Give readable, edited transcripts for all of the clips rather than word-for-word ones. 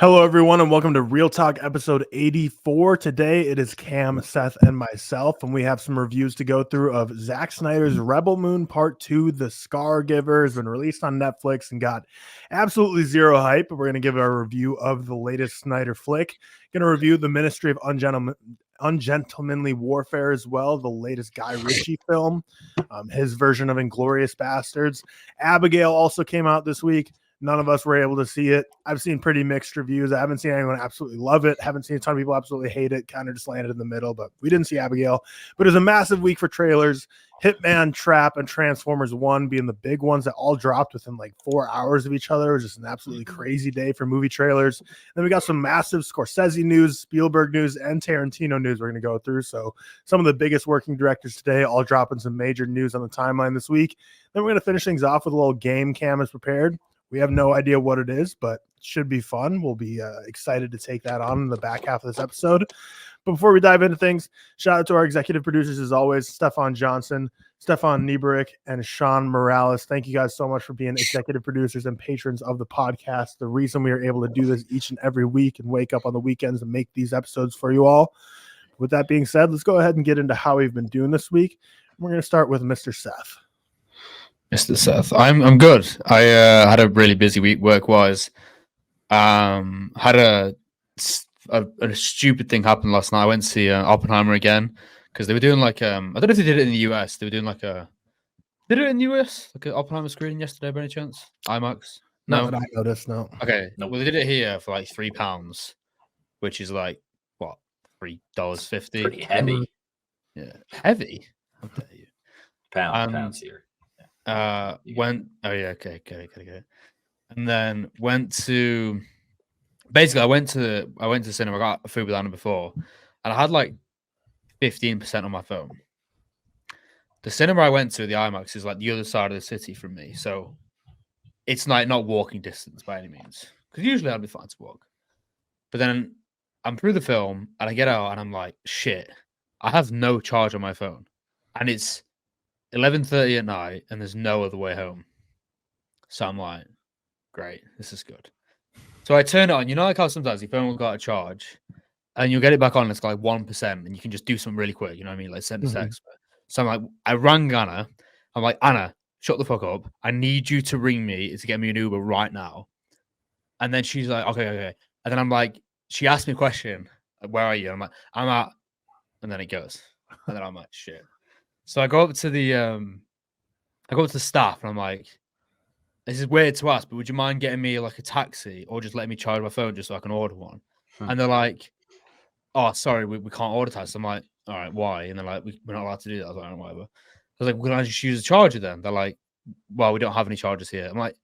Hello, everyone, and welcome to Real Talk episode 84. Today, it is Cam, Seth, and myself, and we have some reviews to go through of Zack Snyder's Rebel Moon Part 2, The Scargiver. Has been released on Netflix and got absolutely zero hype. We're going to give our review of the latest Snyder flick. Going to review The Ministry of Ungentlemanly Warfare as well, the latest Guy Ritchie film, his version of Inglourious Bastards. Abigail also came out this week. None of us were able to see it. I've seen pretty mixed reviews. I haven't seen anyone absolutely love it. Haven't seen a ton of people absolutely hate it. Kind of just landed in the middle, but we didn't see Abigail. But it was a massive week for trailers. Hitman, Trap, and Transformers 1 being the big ones that all dropped within like 4 hours of each other. It was just an absolutely crazy day for movie trailers. Then we got some massive Scorsese news, Spielberg news, and Tarantino news we're going to go through. So some of the biggest working directors today all dropping some major news on the timeline this week. Then we're going to finish things off with a little game Cam has prepared. We have no idea what it is, but it should be fun. We'll be excited to take that on in the back half of this episode. But before we dive into things, shout out to our executive producers, as always, Stefan Johnson, Stefan Niebuhr, and Sean Morales. Thank you guys so much for being executive producers and patrons of the podcast. The reason we are able to do this each and every week and wake up on the weekends and make these episodes for you all. With that being said, let's go ahead and get into how we've been doing this week. We're going to start with Mr. Seth. Mr. Seth, I'm good. I had a really busy week work-wise. Had a stupid thing happen last night. I went to see Oppenheimer again because they were doing like I don't know if they did it in the US. They were doing like a did it in the US like an Oppenheimer screening yesterday by any chance? IMAX? No, that I noticed. No. Okay. No. Well, they did it here for like £3, which is like what $3.50. Pretty heavy. Yeah, heavy. How dare you? Pounds here. Went okay. And then went to basically I went to cinema. I got a food with Anna before, and I had like 15% on my phone. The cinema I went to, the IMAX, is like the other side of the city from me, so it's like not walking distance by any means. Because usually I'd be fine to walk, but then I'm through the film and I get out and I'm like, shit, I have no charge on my phone, and it's 11:30 at night, and there's no other way home. So I'm like, great, this is good. So I turn it on. You know, like how sometimes your phone will go out of charge, and you'll get it back on, and it's like 1%, and you can just do something really quick. You know what I mean? Like send a text. So I'm like, I rang Anna. I'm like, Anna, shut the fuck up. I need you to ring me to get me an Uber right now. And then she's like, okay. And then I'm like, she asked me a question. Where are you? I'm like, I'm at. And then it goes. And then I'm like, shit. So I go up to the staff and I'm like, this is weird to ask, but would you mind getting me like a taxi or just letting me charge my phone just so I can order one? And they're like, oh, sorry, we can't order taxi. I'm like, all right, why? And they're like, we're not allowed to do that. I was like, whatever. I was like, well, can I just use a charger then? They're like, well, we don't have any chargers here. I'm like,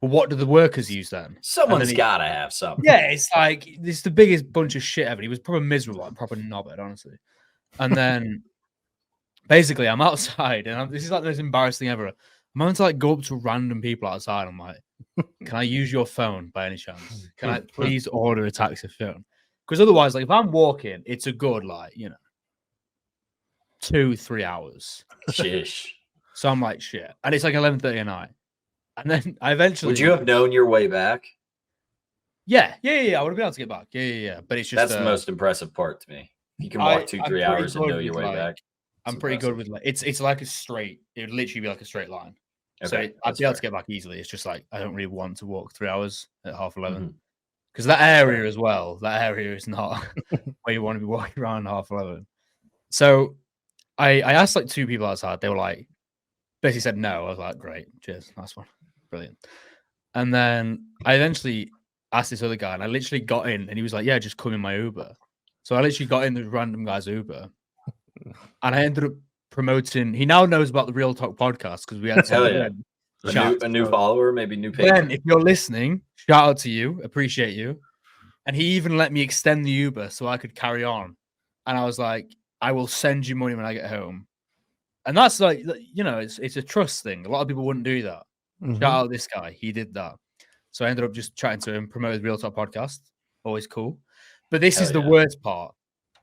well, what do the workers use then? Someone's got to have something. Yeah, it's like, this is the biggest bunch of shit ever. He was probably miserable, like proper knobhead, honestly. And then basically, I'm outside, and this is like the most embarrassing ever. I'm having to like go up to random people outside. I'm like, can I use your phone by any chance? Can I please order a taxi phone? Because otherwise, like if I'm walking, it's a good 2-3 hours. Shish. So I'm like, shit. And it's like 11:30 at night. And then I eventually... Would you have known your way back? Yeah. I would have been able to get back. Yeah. But it's just... That's the most impressive part to me. You can walk 2-3 hours and know your way back. I'm pretty good with it's like a straight. It would literally be like a straight line. Okay, so I'd be able to get back easily. It's just like I don't really want to walk 3 hours at 11:30 because that area as well. That area is not where you want to be walking around at 11:30. So I asked like 2 people outside. They were like basically said no. I was like, great, cheers, nice one, brilliant. And then I eventually asked this other guy, and I literally got in, and he was like, yeah, just come in my Uber. So I literally got in the random guy's Uber. And I ended up promoting. He now knows about the ReelTok Podcast because we had a new follower, maybe new patron. Ben, if you're listening, shout out to you. Appreciate you. And he even let me extend the Uber so I could carry on. And I was like, I will send you money when I get home. And that's like, it's a trust thing. A lot of people wouldn't do that. Shout out this guy. He did that. So I ended up just chatting to him, promoted the ReelTok Podcast. Always cool. But this is the worst part.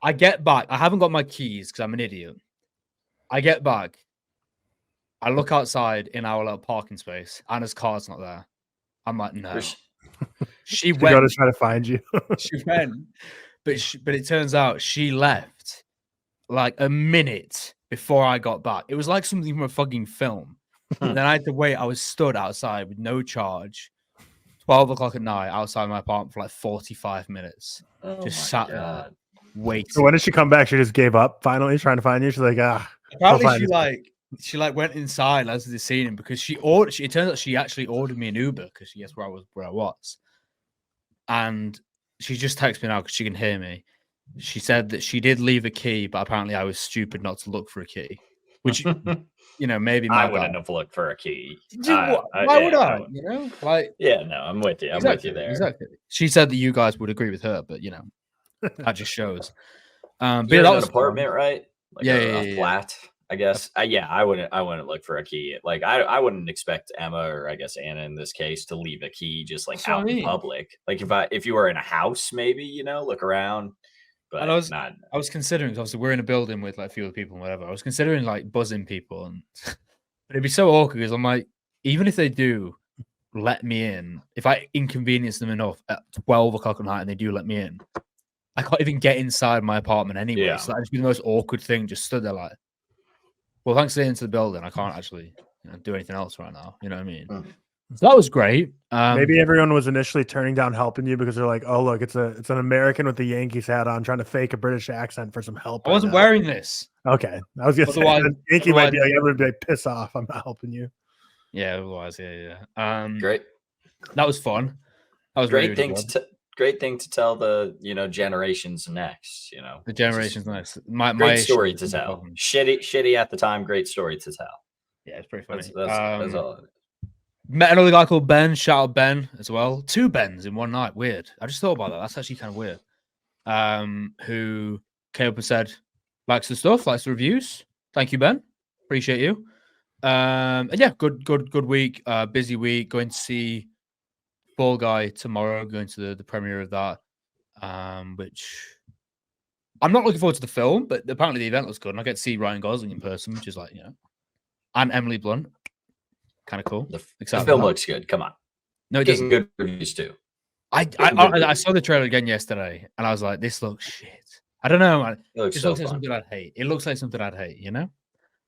I get back. I haven't got my keys because I'm an idiot. I get back. I look outside in our little parking space. Anna's car's not there. I'm like, no. She to go to went. try to find you. She went, but it turns out she left like a minute before I got back. It was like something from a fucking film. And then I had to wait. I was stood outside with no charge, 12 o'clock at night, outside my apartment for like 45 minutes. Just sat there waiting. So when did she come back? She just gave up finally trying to find you. She's like, apparently she went inside as the scene because it turns out she actually ordered me an Uber because she guessed where I was. And she just texted me now because she can hear me. She said that she did leave a key, but apparently I was stupid not to look for a key. Which maybe I wouldn't have looked for a key. Why would I? No, I'm with you. I'm with you there. Exactly. She said that you guys would agree with her, but that just shows. But that was an apartment, right? Like a flat, I guess. I wouldn't look for a key. Like I wouldn't expect Emma or I guess Anna in this case to leave a key just like out in public. Like if you were in a house, maybe look around. But I was considering, obviously we're in a building with like a few other people and whatever. I was considering like buzzing people, but it'd be so awkward because I'm like, even if they do let me in, if I inconvenience them enough at 12 o'clock at night and they do let me in, I can't even get inside my apartment anyway. Yeah. So that'd just be the most awkward thing. Just stood there like, well, thanks for getting into the building. I can't actually do anything else right now. You know what I mean? So that was great. Maybe everyone was initially turning down helping you because they're like, "Oh, look, it's an American with the Yankees hat on, trying to fake a British accent for some help." I wasn't wearing this. Okay, I was gonna say Yankee might be like, "Everyone be like, piss off! I'm not helping you." Yeah, otherwise, yeah. Great. That was fun. That was great thing. Great thing to tell the generations next. The generations next. Great story to tell. Shitty at the time. Great story to tell. Yeah, it's pretty funny. That's all. Met another guy called Ben. Shout out Ben as well. 2 Bens in one night. Weird. I just thought about that. That's actually kind of weird. Who came up and said, likes the stuff, likes the reviews. Thank you, Ben. Appreciate you. And yeah, good week. Busy week. Going to see Fall Guy tomorrow. Going to the premiere of that. Which I'm not looking forward to the film, but apparently the event looks good. And I get to see Ryan Gosling in person, which is like, and Emily Blunt. Kind of cool. The film looks good. Come on. No, it doesn't. Good reviews too. I saw the trailer again yesterday, and I was like, "This looks shit." I don't know. It looks like something I'd hate. It looks like something I'd hate.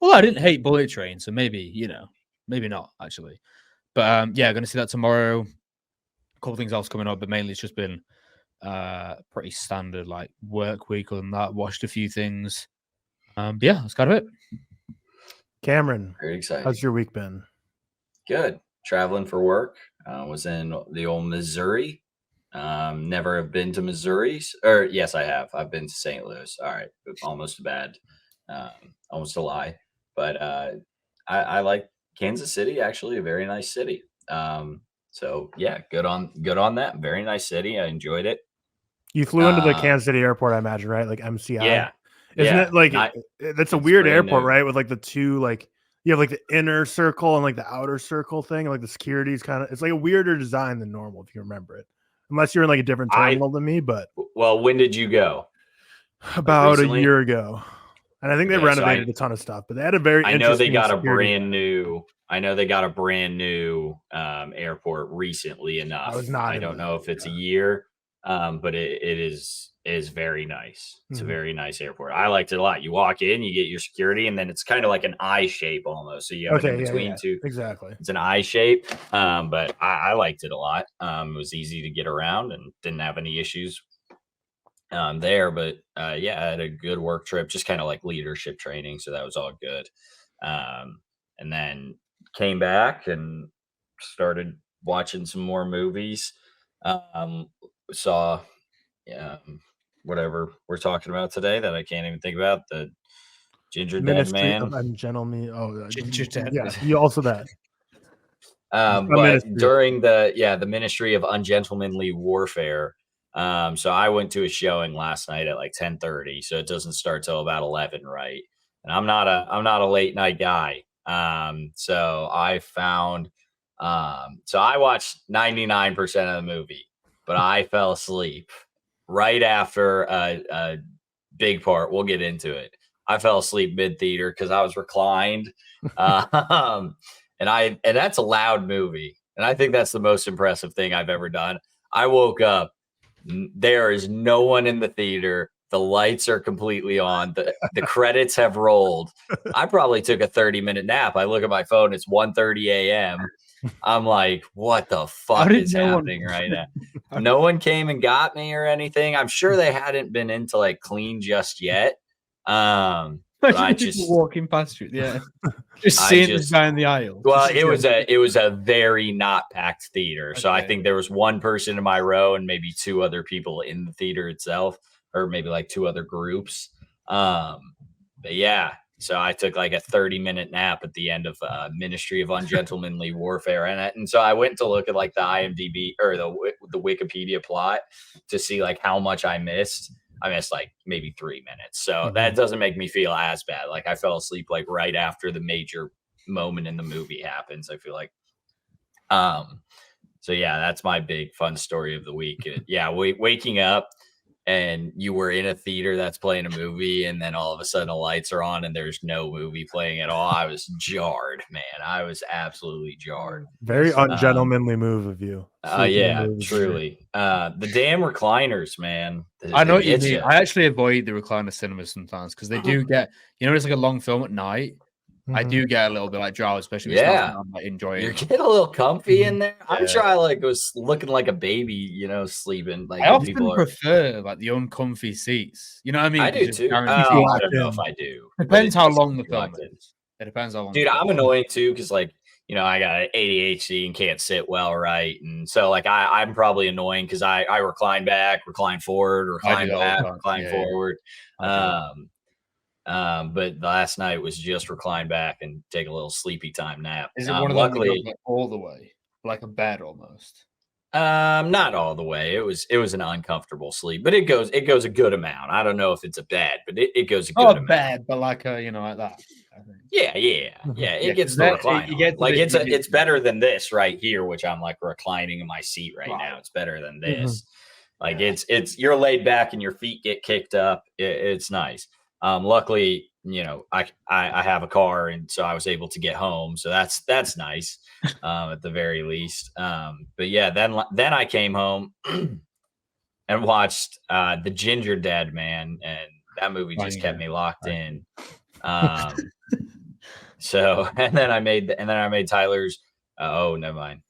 Well, I didn't hate Bullet Train, so maybe maybe not actually. But yeah, going to see that tomorrow. A couple things else coming up, but mainly it's just been pretty standard like work week. Other than that, watched a few things. But yeah, that's kind of it. Cameron, very exciting. How's your week been? Good. Traveling for work. Was in the old Missouri. Never have been to Missouri. Or yes, I have. I've been to St. Louis. All right. Almost almost a lie. But I like Kansas City, actually, a very nice city. So yeah, good on that. Very nice city. I enjoyed it. You flew into the Kansas City airport, I imagine, right? Like MCI. Yeah. Isn't it like that's a weird airport, right? With like the two like you have like the inner circle and like the outer circle thing, and like the security's kind of it's like a weirder design than normal if you remember it. Unless you're in like a different terminal than me, but when did you go? About a year ago. And I think they renovated a ton of stuff, but they had a very I know they got a brand new airport recently enough. I don't know if it's a year, but it is very nice. It's a very nice airport. I liked it a lot. You walk in, you get your security, and then it's kind of like an I shape almost. So you have it in between two. Exactly. It's an I shape. But I liked it a lot. It was easy to get around and didn't have any issues there. But I had a good work trip, just kind of like leadership training. So that was all good. And then came back and started watching some more movies. Saw whatever we're talking about today that I can't even think about, the Ginger Dead Man. Ungentlemanly. Oh, Ginger Dead. Yeah, you also that. But during the Ministry of Ungentlemanly Warfare. So I went to a showing last night at like 10:30, so it doesn't start till about 11, right? And I'm not a late night guy. So I found so I watched 99% of the movie, but I fell asleep right after a big part. We'll get into it. I fell asleep mid-theater because I was reclined. And that's a loud movie. And I think that's the most impressive thing I've ever done. I woke up. There is no one in the theater. The lights are completely on. The credits have rolled. I probably took a 30-minute nap. I look at my phone. It's 1:30 a.m. I'm like, what the fuck is happening right now? No one came and got me or anything. I'm sure they hadn't been into like clean just yet. But I just walking past you, yeah, just seeing this guy in the aisle. Well, it was a very not packed theater, okay. So I think there was one person in my row and maybe two other people in the theater itself, or maybe like two other groups. But yeah, so I took like a 30-minute nap at the end of Ministry of Ungentlemanly Warfare, and so I went to look at like the IMDb or the Wikipedia plot to see like how much I missed. I missed like maybe 3 minutes. So that doesn't make me feel as bad. Like I fell asleep like right after the major moment in the movie happens, I feel like. So yeah, that's my big fun story of the week. Waking up and you were in a theater that's playing a movie and then all of a sudden the lights are on and there's no movie playing at all. I was jarred, man. I was absolutely jarred. Very ungentlemanly move of you. Yeah, truly. The damn recliners, man. I know what you mean. I actually avoid the recliner cinemas sometimes because they do get, it's like a long film at night. I do get a little bit like drowsy, especially when I'm like enjoying. You get a little comfy in there. I'm sure I was looking like a baby, sleeping. Like I often prefer like the uncomfy seats. You know what I mean? I do too. I don't know if I do. Depends how long the film is. It depends how long. Dude, I'm annoying too because like I got ADHD and can't sit well, right? And so like I'm probably annoying because I recline back, recline forward, recline back, recline forward. But last night was just recline back and take a little sleepy time nap. Is it one of them that goes like all the way, like a bed almost? Not all the way. It was an uncomfortable sleep, but it goes a good amount. I don't know if it's a bed, but it goes a good amount. Bed, but like like that. I think. Yeah. It gets the recline. It's better than this right here, which I'm like reclining in my seat right now. It's better than this. Like it's you're laid back and your feet get kicked up. It's nice. Luckily, I have a car, and so I was able to get home. So that's nice, at the very least. But yeah, then I came home and watched The Ginger Dead Man, and that movie just kept me locked in. So and then I made Tyler's. Oh, never mind.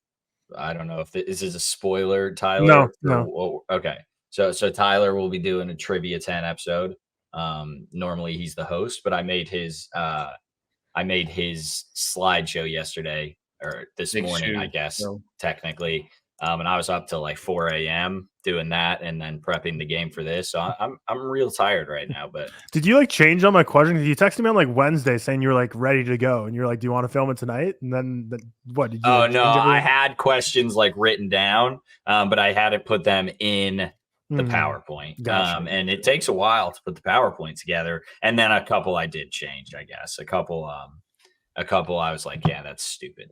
I don't know if this is a spoiler, Tyler. No. Okay. So Tyler will be doing a Trivia 10 episode. Normally he's the host, but I made his slideshow yesterday or this morning, I guess, technically. And I was up till like 4 a.m. doing that and then prepping the game for this. So I'm real tired right now. But did you like change on my question? Because you texted me on like Wednesday saying you were like ready to go and you're like, do you want to film it tonight? And then what did you? Oh no, I had questions like written down, but I hadn't put them in the PowerPoint. Gotcha. And it takes a while to put the PowerPoint together. And then a couple I did change, I guess. A couple I was like, yeah, that's stupid.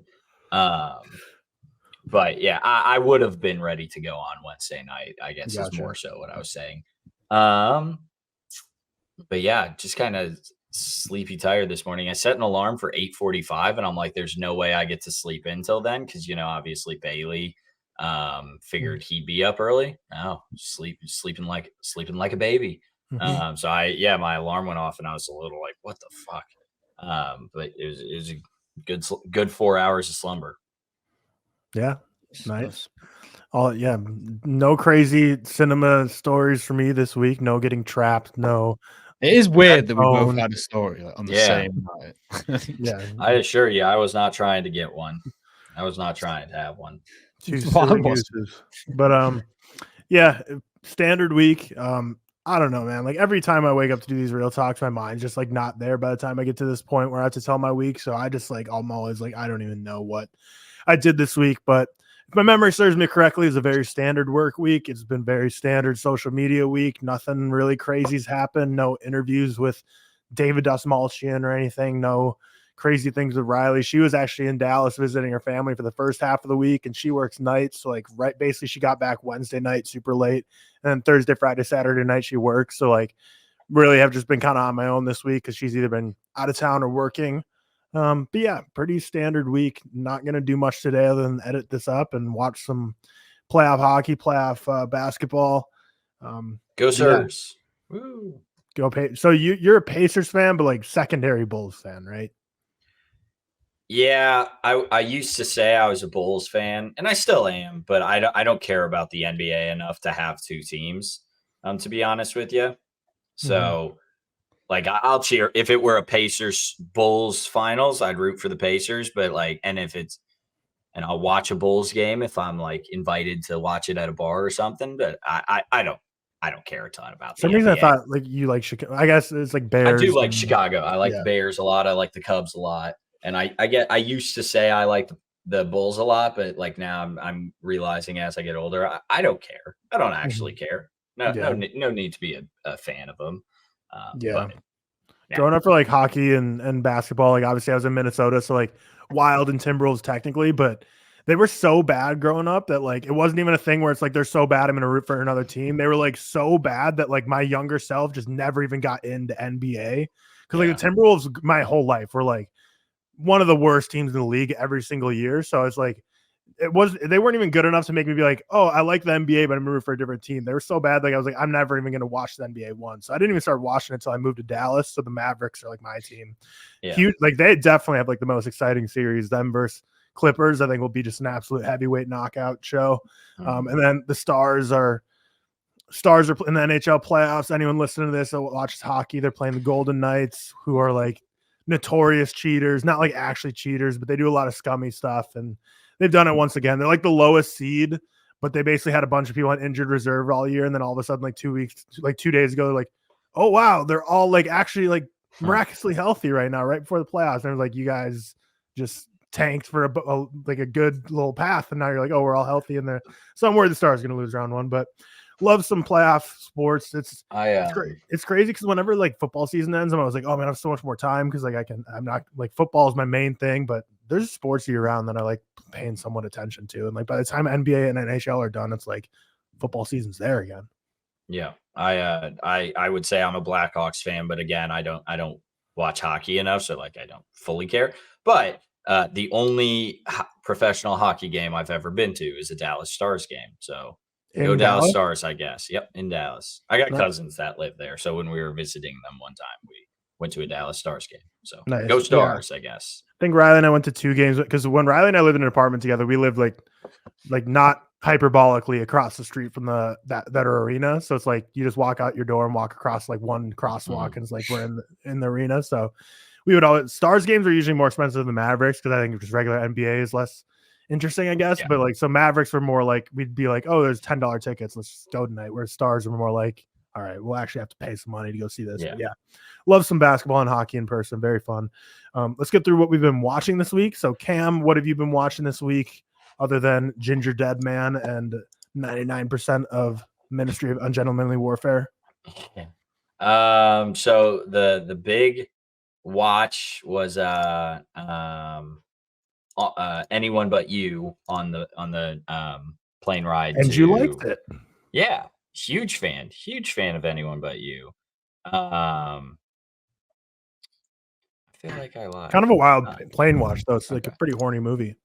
But yeah, I would have been ready to go on Wednesday night, I guess. Gotcha. Is more so what I was saying. But yeah, just kind of sleepy tired this morning. I set an alarm for 8:45 and I'm like, there's no way I get to sleep until then. Cause obviously Bailey figured he'd be up early. No, sleeping like a baby. So my alarm went off and I was a little like, what the fuck? But it was a good 4 hours of slumber. Yeah. Nice. No crazy cinema stories for me this week. No getting trapped. No. It is weird that we both had a story on the same night. Yeah. I assure you, I was not trying to get one. I was not trying to have one. But standard week. I don't know, man. Like every time I wake up to do these real talks, my mind's just like not there by the time I get to this point where I have to tell my week. So I just like I'm always like I don't even know what I did this week. But if my memory serves me correctly, it's a very standard work week. It's been very standard social media week. Nothing really crazy's happened. No interviews with David Dastmalchian or anything. No crazy things with Riley. She was actually in Dallas visiting her family for the first half of the week, and she works nights. So basically she got back Wednesday night super late, and then Thursday, Friday, Saturday night she works. So like really have just been kind of on my own this week because she's either been out of town or working. But yeah, pretty standard week. Not gonna do much today other than edit this up and watch some playoff hockey, playoff basketball. Go Sirs. Yeah. Woo. Go So you're a Pacers fan, but like secondary Bulls fan, right? Yeah, I used to say I was a Bulls fan, and I still am, but I don't care about the NBA enough to have two teams, to be honest with you. So, like, I'll cheer if it were a Pacers Bulls finals, I'd root for the Pacers. But like, and I'll watch a Bulls game if I'm like invited to watch it at a bar or something. But I don't care a ton about. For some reason, I thought like you like Chicago. I guess it's like Bears. I do like Chicago. I like the Bears a lot. I like the Cubs a lot. And I used to say I like the Bulls a lot, but like now I'm realizing as I get older, I don't care. I don't actually care. No need to be a fan of them. But, growing up for like hockey and basketball, like obviously I was in Minnesota, so like Wild and Timberwolves technically, but they were so bad growing up that like it wasn't even a thing where it's like they're so bad I'm gonna root for another team. They were like so bad that like my younger self just never even got into NBA because like the Timberwolves my whole life were like one of the worst teams in the league every single year. So it's like they weren't even good enough to make me be like, oh, I like the NBA, but I'm rooting for a different team. They were so bad. Like I was like, I'm never even going to watch the NBA once. So I didn't even start watching it until I moved to Dallas. So the Mavericks are like my team. Yeah. Huge, like they definitely have like the most exciting series. Them versus Clippers, I think will be just an absolute heavyweight knockout show. And then the Stars are in the NHL playoffs. Anyone listening to this that watches hockey, they're playing the Golden Knights, who are like notorious cheaters, not like actually cheaters, but they do a lot of scummy stuff. And they've done it once again. They're like the lowest seed, but they basically had a bunch of people on injured reserve all year. And then all of a sudden, like 2 days ago, they're like, oh, wow, they're all like actually like miraculously healthy right now, right before the playoffs. And like, you guys just tanked for a good little path. And now you're like, oh, we're all healthy. And they're somewhere the Stars going to lose round one, but love some playoff sports. It's crazy because whenever like football season ends, I'm always like, oh man, I have so much more time because like I'm not like football is my main thing, but there's sports year round that I like paying somewhat attention to. And like by the time NBA and NHL are done, it's like football season's there again. Yeah, I would say I'm a Blackhawks fan, but again, I don't watch hockey enough, so like I don't fully care. But the only professional hockey game I've ever been to is a Dallas Stars game. So. Go Dallas Stars, I guess. Yep, in Dallas. I got cousins that live there. So when we were visiting them one time, we went to a Dallas Stars game. So Go Stars, I guess. I think Riley and I went to 2 games because when Riley and I lived in an apartment together, we lived like not hyperbolically across the street from that arena. So it's like you just walk out your door and walk across like one crosswalk, and it's like we're in the arena. So we would always Stars games are usually more expensive than Mavericks because I think just regular NBA is less interesting, I guess. Yeah. But like, so Mavericks were more like, we'd be like, oh, there's $10 tickets, let's just go tonight. Whereas Stars were more like, all right, we'll actually have to pay some money to go see this. Yeah. Love some basketball and hockey in person. Very fun. Let's get through what we've been watching this week. So Cam, what have you been watching this week other than Ginger Dead Man and 99% of Ministry of Ungentlemanly Warfare? So the big watch was Anyone But You on the plane ride. And you liked it? Yeah, huge fan of Anyone But You. I feel like I lied. Kind of a wild plane watch though. It's like a pretty horny movie.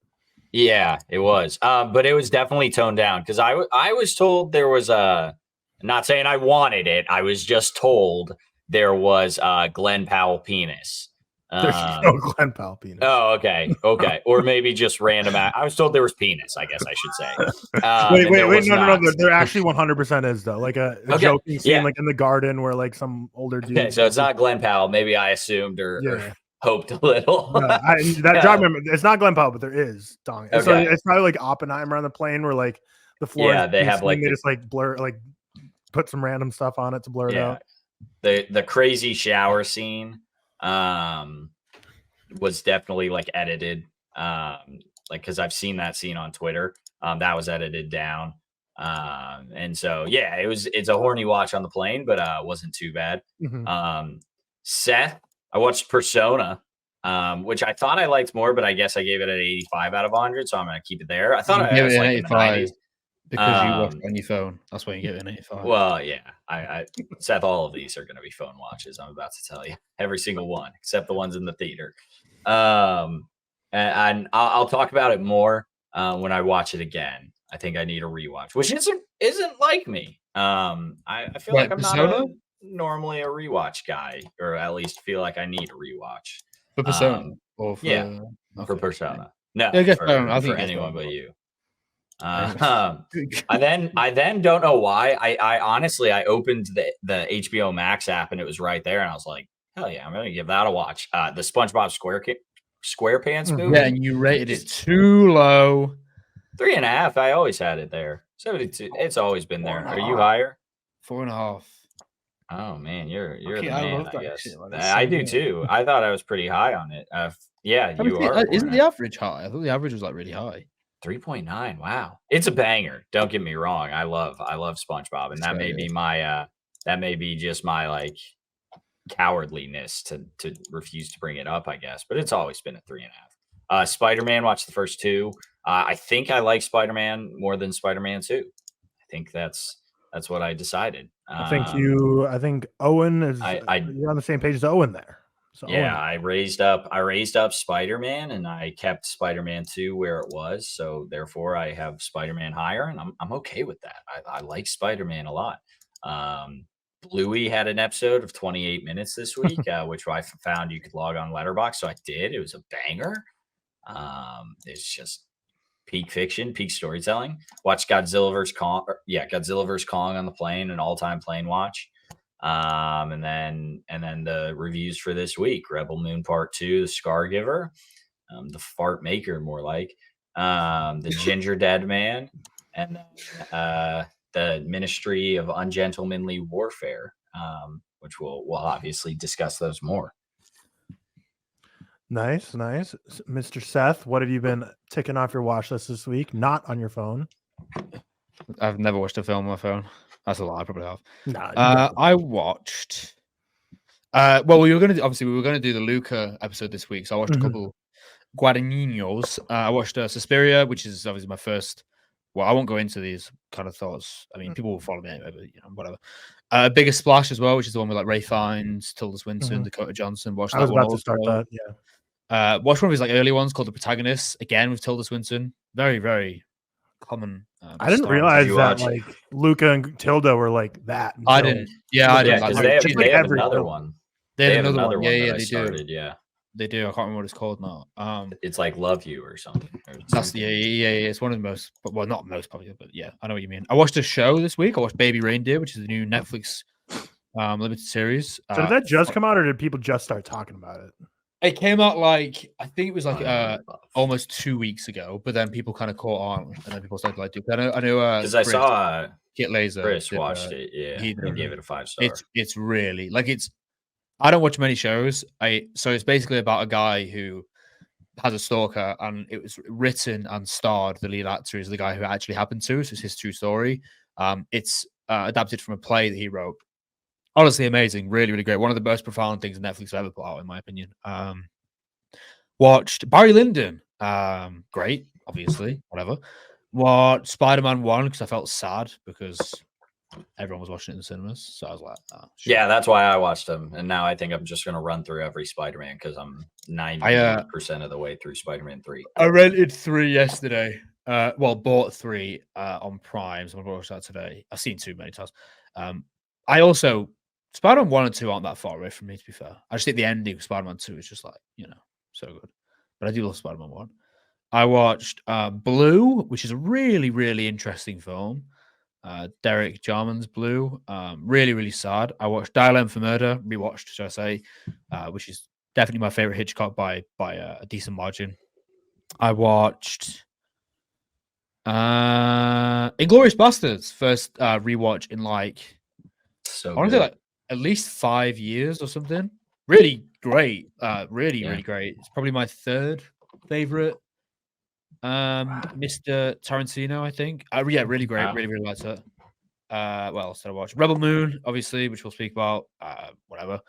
Yeah, it was. But it was definitely toned down because I was told there was not saying I wanted it. I was just told there was Glenn Powell penis. There's no Glenn Powell penis. Oh, okay. Or maybe just random. I was told there was penis, I guess I should say. Wait, no. There actually 100% is, though. Like a joking scene, like in the garden where like some older dude. Okay, so it's not Glenn Powell. Maybe I assumed or hoped a little. It's not Glenn Powell, but there is. Dong. Okay. So it's probably like Oppenheimer on the plane where like the floor. Yeah, they have like they just like blur, like put some random stuff on it to blur it out. The crazy shower scene was definitely like edited, like because I've seen that scene on Twitter. That was edited down, and so it's a horny watch on the plane, but wasn't too bad. Seth, I watched Persona, which I thought I liked more, but I guess I gave it an 85 out of 100, so I'm gonna keep it there. I thought I was like 85 because you watched on your phone. That's why you give it an 85. Well, yeah, I Seth, all of these are going to be phone watches. I'm about to tell you, every single one except the ones in the theater. And I'll talk about it more when I watch it again. I think I need a rewatch, which isn't like me. I feel like I'm not normally a rewatch guy, or at least feel like I need a rewatch. For Persona or for for Persona. No, I guess for anyone but you. I then don't know why. I honestly opened the HBO Max app and it was right there, and I was like, hell yeah, I'm gonna give that a watch. The SpongeBob SquarePants movie. Yeah, and you rated it too low. 3.5. I always had it there. 72. It's always been there. Are you higher? 4.5. Oh man, you're the man. I love that guess shit, like, I do too. I thought I was pretty high on it. Yeah, you are. Isn't the average high? I thought the average was like really high. 3.9. Wow, it's a banger. Don't get me wrong. I love SpongeBob, and that may be my that may be just my like cowardliness to refuse to bring it up, I guess. But it's always been a 3.5. Spider-Man. Watched the first two. I think I like Spider-Man more than Spider-Man 2. I think that's what I decided. I think Owen is. You're on the same page as Owen there. So yeah, Owen. I raised up Spider-Man, and I kept Spider-Man 2 where it was. So therefore, I have Spider-Man higher, and I'm okay with that. I like Spider-Man a lot. Bluey had an episode of 28 minutes this week, which I found you could log on Letterboxd. So I did. It was a banger. It's just peak fiction, peak storytelling. Watch Godzilla vs. Kong. Godzilla vs. Kong on the plane, an all-time plane watch. And then the reviews for this week: Rebel Moon Part 2, The Scargiver, The Fart Maker, more like, The Ginger Dead Man, and the Ministry of Ungentlemanly Warfare, which we'll obviously discuss those more. Nice. Mr. Seth, what have you been ticking off your watch list this week? Not on your phone. I've never watched a film on my phone. That's a lie. I probably have. Nah, I watched. Well, we were going to do the Luca episode this week, so I watched a couple Guadagnino's. I watched Suspiria, which is obviously my first. Well, I won't go into these kind of thoughts. I mean, people will follow me anyway, but whatever. Bigger Splash as well, which is the one with like Ray Fiennes, Tilda Swinton, Dakota Johnson. Watched I was that one about to start that. Yeah. Watched one of his like early ones called The Protagonist, again with Tilda Swinton. Very, very common. I didn't realize that like Luca and Tilda were like that. I didn't. Yeah, I didn't. They have another one. They have another one. Yeah, they started, do. Yeah, they do. I can't remember what it's called now. It's like Love You or something. That's yeah. It's one of the most, well, not most popular, but yeah, I know what you mean. I watched a show this week. I watched Baby Reindeer, which is the new Netflix limited series. So did that just come out, or did people just start talking about it? It came out like I think it was like almost 2 weeks ago, but then people kind of caught on, and then people started like, I know because I saw Kit Laser. Chris watched it. Yeah, he gave it a 5-star. It's really like it's. I don't watch many shows. So it's basically about a guy who has a stalker, and it was written and starred. The lead actor is the guy who it actually happened to. So it's his true story. It's adapted from a play that he wrote. Honestly, amazing, really, really great. One of the most profound things Netflix have ever put out, in my opinion. Watched Barry Lyndon, great, obviously, whatever. Watched Spider-Man 1 because I felt sad because everyone was watching it in the cinemas. So I was like, yeah, that's why I watched them. And now I think I'm just going to run through every Spider-Man because I'm 90% of the way through Spider-Man 3. I rented 3 yesterday. Bought 3 on Prime. So I'm going to watch that today. I've seen 2 many times. I also, Spider-Man 1 and 2 aren't that far away from me, to be fair. I just think the ending of Spider-Man 2 is just like, so good. But I do love Spider-Man 1. I watched Blue, which is a really, really interesting film. Derek Jarman's Blue. Really, really sad. I watched Dial M for Murder, rewatched, should I say, which is definitely my favorite Hitchcock by a decent margin. I watched Inglourious Bastards, first rewatch in like, I want to say like at least 5 years or something. Really great. Really great. It's probably my 3rd favorite. Mr. Tarantino, I think. Really great. Really, really liked it. What else did I watch? Rebel Moon, obviously, which we'll speak about. Whatever.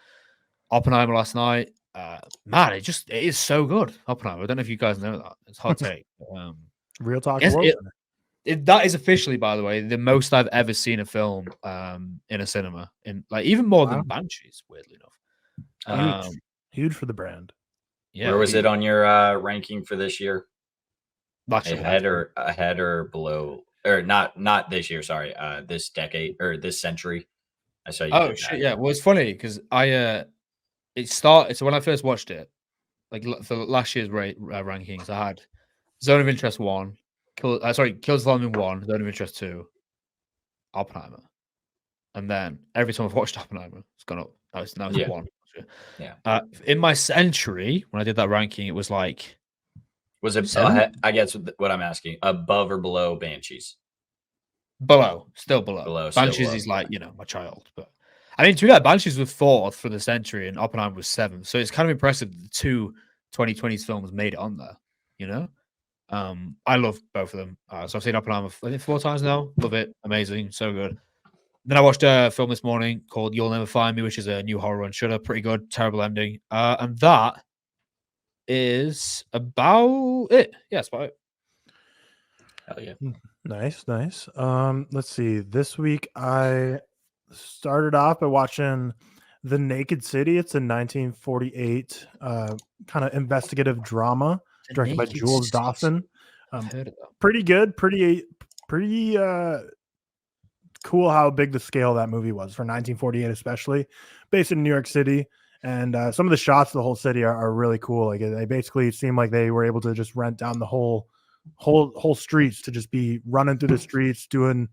Oppenheimer last night. Man, it is so good. Oppenheimer. I don't know if you guys know that. It's hot take. ReelTok. That is officially, by the way, the most I've ever seen a film in a cinema, in like even more than Banshees, weirdly enough. Huge for the brand. Yeah. Where was it on your ranking for this year? Ahead or below, or not this year. Sorry, this decade or this century. I saw you. Oh shit! Yeah, well, it's funny because so when I first watched it, like for last year's rankings, I had Zone of Interest 1, Kills of the Lambing 1, Zone of Interest 2, Oppenheimer, and then every time I've watched Oppenheimer, it's gone up. Now it's 1. Yeah. In my century, when I did that ranking, it was like. Was it? I guess what I'm asking, above or below Banshees? Still below. Banshees is like my child, but I mean, to be fair, Banshees was 4th for the century, and Oppenheimer was 7th. So it's kind of impressive that the two 2020s films made it on there. I love both of them. So I've seen Oppenheimer 4 times now. Love it, amazing, so good. Then I watched a film this morning called You'll Never Find Me, which is a new horror on Shudder. Pretty good, terrible ending, and that is about it. Yeah, that's about it. Hell yeah. Nice. Let's see. This week I started off by watching The Naked City. It's a 1948 kind of investigative drama directed by Jules Dawson. Pretty good. Pretty cool how big the scale of that movie was for 1948, especially based in New York City. And some of the shots of the whole city are really cool. Like they basically seem like they were able to just rent down the whole streets to just be running through the streets, doing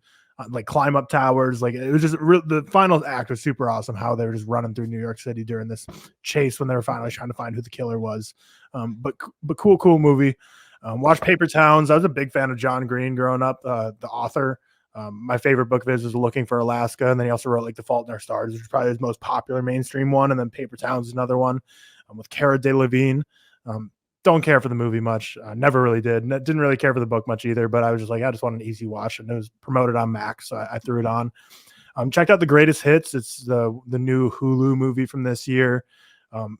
like climb up towers. Like it was just the final act was super awesome. How they were just running through New York City during this chase when they were finally trying to find who the killer was. But cool movie. Watch Paper Towns. I was a big fan of John Green growing up. The author. My favorite book of his was Looking for Alaska, and then he also wrote like The Fault in Our Stars, which is probably his most popular mainstream one. And then Paper Towns is another one with Cara Delevingne. Don't care for the movie much. Never really did. Didn't really care for the book much either. But I was just like, I just want an easy watch, and it was promoted on Max, so I threw it on. Checked out The Greatest Hits. It's the new Hulu movie from this year.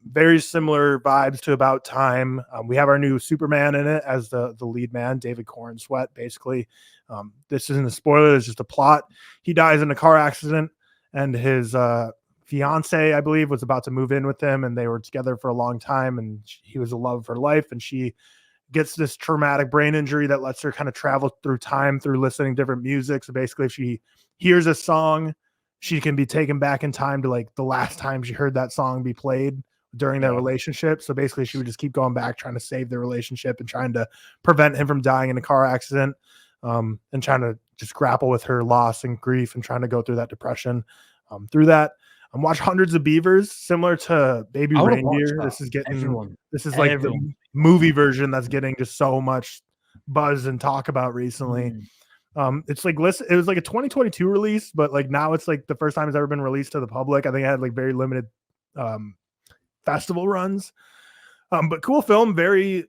Very similar vibes to About Time. We have our new Superman in it as the lead man, David Cornsweet, basically. This isn't a spoiler, it's just a plot. He dies in a car accident, and his fiance, I believe, was about to move in with him, and they were together for a long time, and he was the love of her life, and she gets this traumatic brain injury that lets her kind of travel through time through listening to different music. So basically, if she hears a song, she can be taken back in time to like the last time she heard that song be played during their relationship. So basically she would just keep going back, trying to save their relationship and trying to prevent him from dying in a car accident, and trying to just grapple with her loss and grief and trying to go through that depression. Through that, watch Hundreds of Beavers, similar to Baby Reindeer. This is like the movie version that's getting just so much buzz and talk about recently. It's like it was like a 2022 release, but like now it's like the first time it's ever been released to the public. I think it had like very limited festival runs, but cool film. Very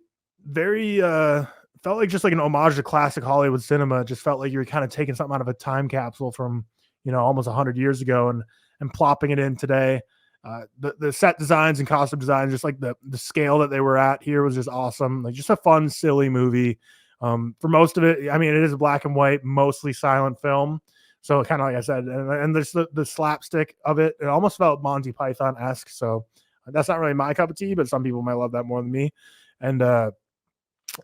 felt like just like an homage to classic Hollywood cinema. Just felt like you were kind of taking something out of a time capsule from almost 100 years ago and plopping it in today. The set designs and costume designs, just like the scale that they were at here, was just awesome. Like just a fun, silly movie. For most of it, I mean, it is a black and white, mostly silent film. So kind of like I said, and there's the slapstick of it. It almost felt Monty Python-esque. So that's not really my cup of tea, but some people might love that more than me. And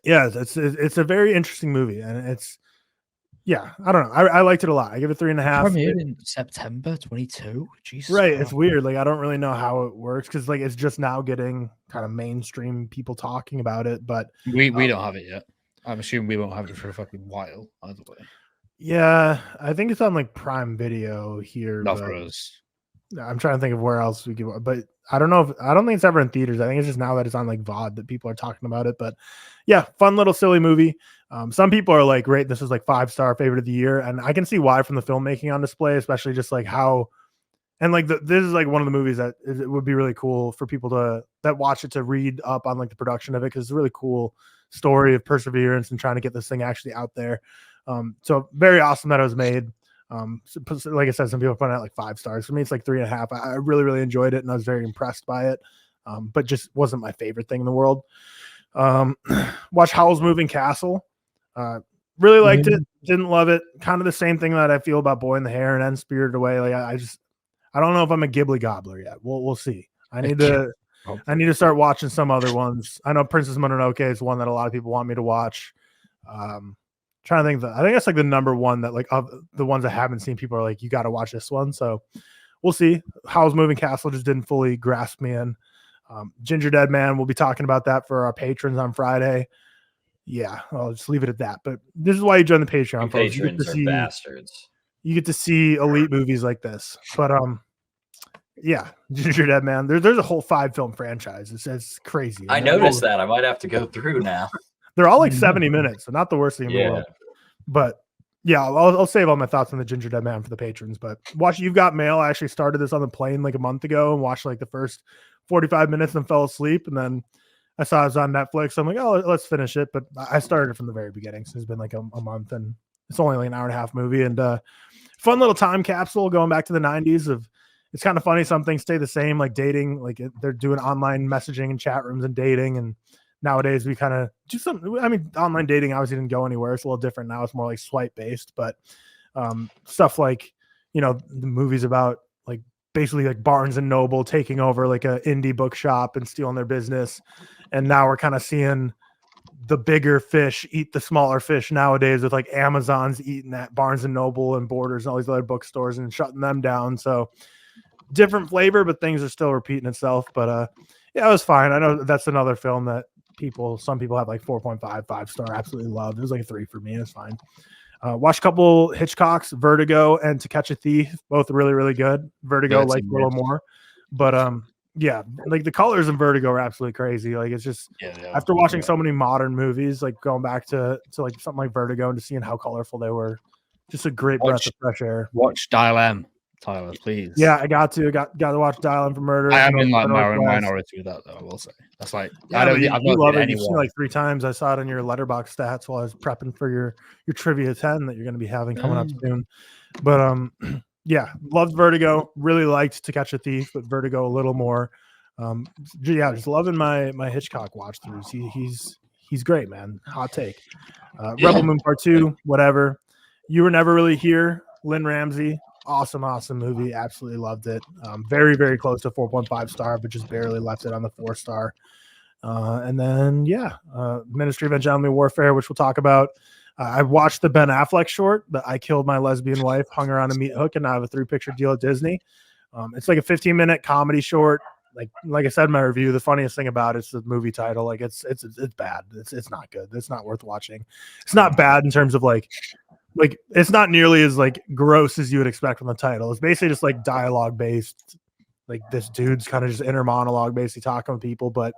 it's a very interesting movie, and I don't know. I liked it a lot. I give it 3.5. Premiered in September 22. Jesus, right? It's weird. Like I don't really know how it works because like it's just now getting kind of mainstream people talking about it. But we don't have it yet. I'm assuming we won't have it for a fucking while, either way. Yeah, I think it's on like Prime Video here. Not for us. I'm trying to think of where else we could, but I don't know. I don't think it's ever in theaters. I think it's just now that it's on like VOD that people are talking about it. But yeah, fun little silly movie. Some people are like, "Great, this is like 5-star favorite of the year," and I can see why from the filmmaking on display, especially just like how, and like this is like one of the movies that it would be really cool for people that watch it to read up on like the production of it, because it's a really cool story of perseverance and trying to get this thing actually out there. So very awesome that it was made. So like I said, some people put it at like 5 stars. For me, it's like 3.5. I really, really enjoyed it, and I was very impressed by it. But just wasn't my favorite thing in the world. Watch Howl's Moving Castle. Really liked it. Didn't love it. Kind of the same thing that I feel about Boy in the Heron and Spirited Away. Like I don't know if I'm a Ghibli gobbler yet. We'll see. I need to start watching some other ones. I know Princess Mononoke is one that a lot of people want me to watch. Trying to think I think that's like the number one that like of the ones I haven't seen, people are like, you got to watch this one. So we'll see. Howl's Moving Castle just didn't fully grasp me in. Ginger Dead Man, we'll be talking about that for our patrons on Friday. Yeah, I'll just leave it at that. But this is why you join the Patreon, folks. Patrons are bastards. You get to see elite movies like this. But yeah, Ginger Dead Man. There's a whole 5-film franchise. It's crazy. I noticed that. I might have to go through now. They're all like 70 minutes, so not the worst thing in the world. But yeah, I'll save all my thoughts on the Ginger Dead Man for the patrons. But watch, You've Got Mail. I actually started this on the plane like a month ago and watched like the first 45 minutes and fell asleep. And then I saw it was on Netflix. I'm like, oh, let's finish it. But I started it from the very beginning. So it's been like a month, and it's only like an hour and a half movie. And fun little time capsule going back to the 90s of, it's kind of funny. Some things stay the same, like dating, like they're doing online messaging and chat rooms and dating. And nowadays we kind of do something. I mean, online dating obviously didn't go anywhere. It's a little different now. It's more like swipe based, but stuff like, the movies about like basically like Barnes and Noble taking over like a indie bookshop and stealing their business. And now we're kind of seeing the bigger fish eat the smaller fish nowadays, with like Amazon's eating at Barnes and Noble and Borders and all these other bookstores and shutting them down. So different flavor, but things are still repeating itself. But yeah, it was fine. I know that's another film that some people have like 4.5, 5-star, absolutely loved. It was like a 3 for me. It's fine. Watched a couple Hitchcocks, Vertigo and To Catch a Thief, both really, really good. Vertigo like a little more, but yeah, like the colors in Vertigo are absolutely crazy. Like it's just after watching so many modern movies, like going back to like something like Vertigo and just seeing how colorful they were, just a great breath of fresh air. Watch Dial M, Tyler, please. Yeah, I got to watch Dial M for Murder. I am in like minority with that though. I will say that's like I've not seen it. You've seen like 3 times. I saw it on your Letterboxd stats while I was prepping for your trivia 10 that you're going to be having coming up soon. But yeah, loved Vertigo. Really liked To Catch a Thief, but Vertigo a little more. Yeah, just loving my Hitchcock watch throughs. He's great, man. Hot take. Rebel Moon Part 2, whatever. You Were Never Really Here. Lynn Ramsey. Awesome movie. Absolutely loved it. Very, very close to 4.5-star, but just barely left it on the 4-star. And then, Ministry of Ungentlemanly Warfare, which we'll talk about. I watched the Ben Affleck short, the I Killed My Lesbian Wife, hung around a meat hook, and I have a 3-picture deal at Disney. It's like a 15-minute comedy short. Like I said in my review, the funniest thing about it's the movie title. Like it's bad. It's not good. It's not worth watching. It's not bad in terms of like it's not nearly as like gross as you would expect from the title. It's basically just like dialogue based. Like this dude's kind of just inner monologue, basically talking with people. But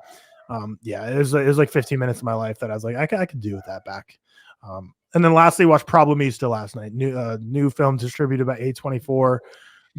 yeah, it was like 15 minutes of my life that I was like, I could do with that back. And then lastly, watched Problemista last night. New film distributed by A24,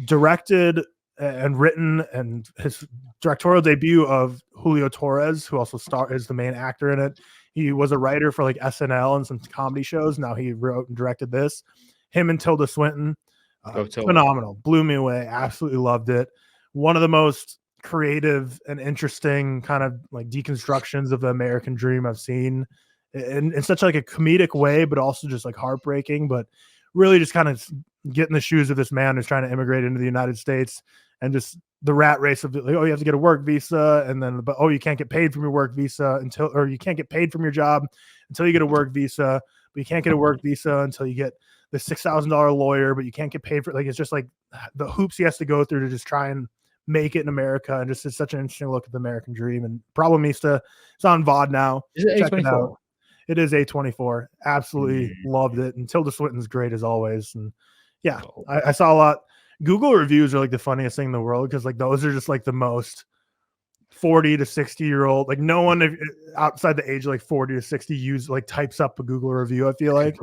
directed and written, and his directorial debut of Julio Torres, who also is the main actor in it. He was a writer for like SNL and some comedy shows. Now he wrote and directed this. Him and Tilda Swinton, phenomenal. Blew me away. Absolutely loved it. One of the most creative and interesting kind of like deconstructions of the American dream I've seen, in such like a comedic way, but also just like heartbreaking. But really, just kind of get in the shoes of this man who's trying to immigrate into the United States, and just the rat race of like, oh, you have to get a work visa, and then but you can't get paid from your work visa or you can't get paid from your job until you get a work visa, but you can't get a work visa until you get the $6,000 lawyer, but you can't get paid for like, it's just like the hoops he has to go through to just try and make it in America. And just it's such an interesting look at the American dream. And Problemista, it's on VOD now. Is it A24? It is A24. Absolutely loved it. And Tilda Swinton's great as always. And yeah, I saw a lot. Google reviews are like the funniest thing in the world, because like those are just like the most 40 to 60-year-old, like no one outside the age of like 40 to 60 types up a Google review, I feel like.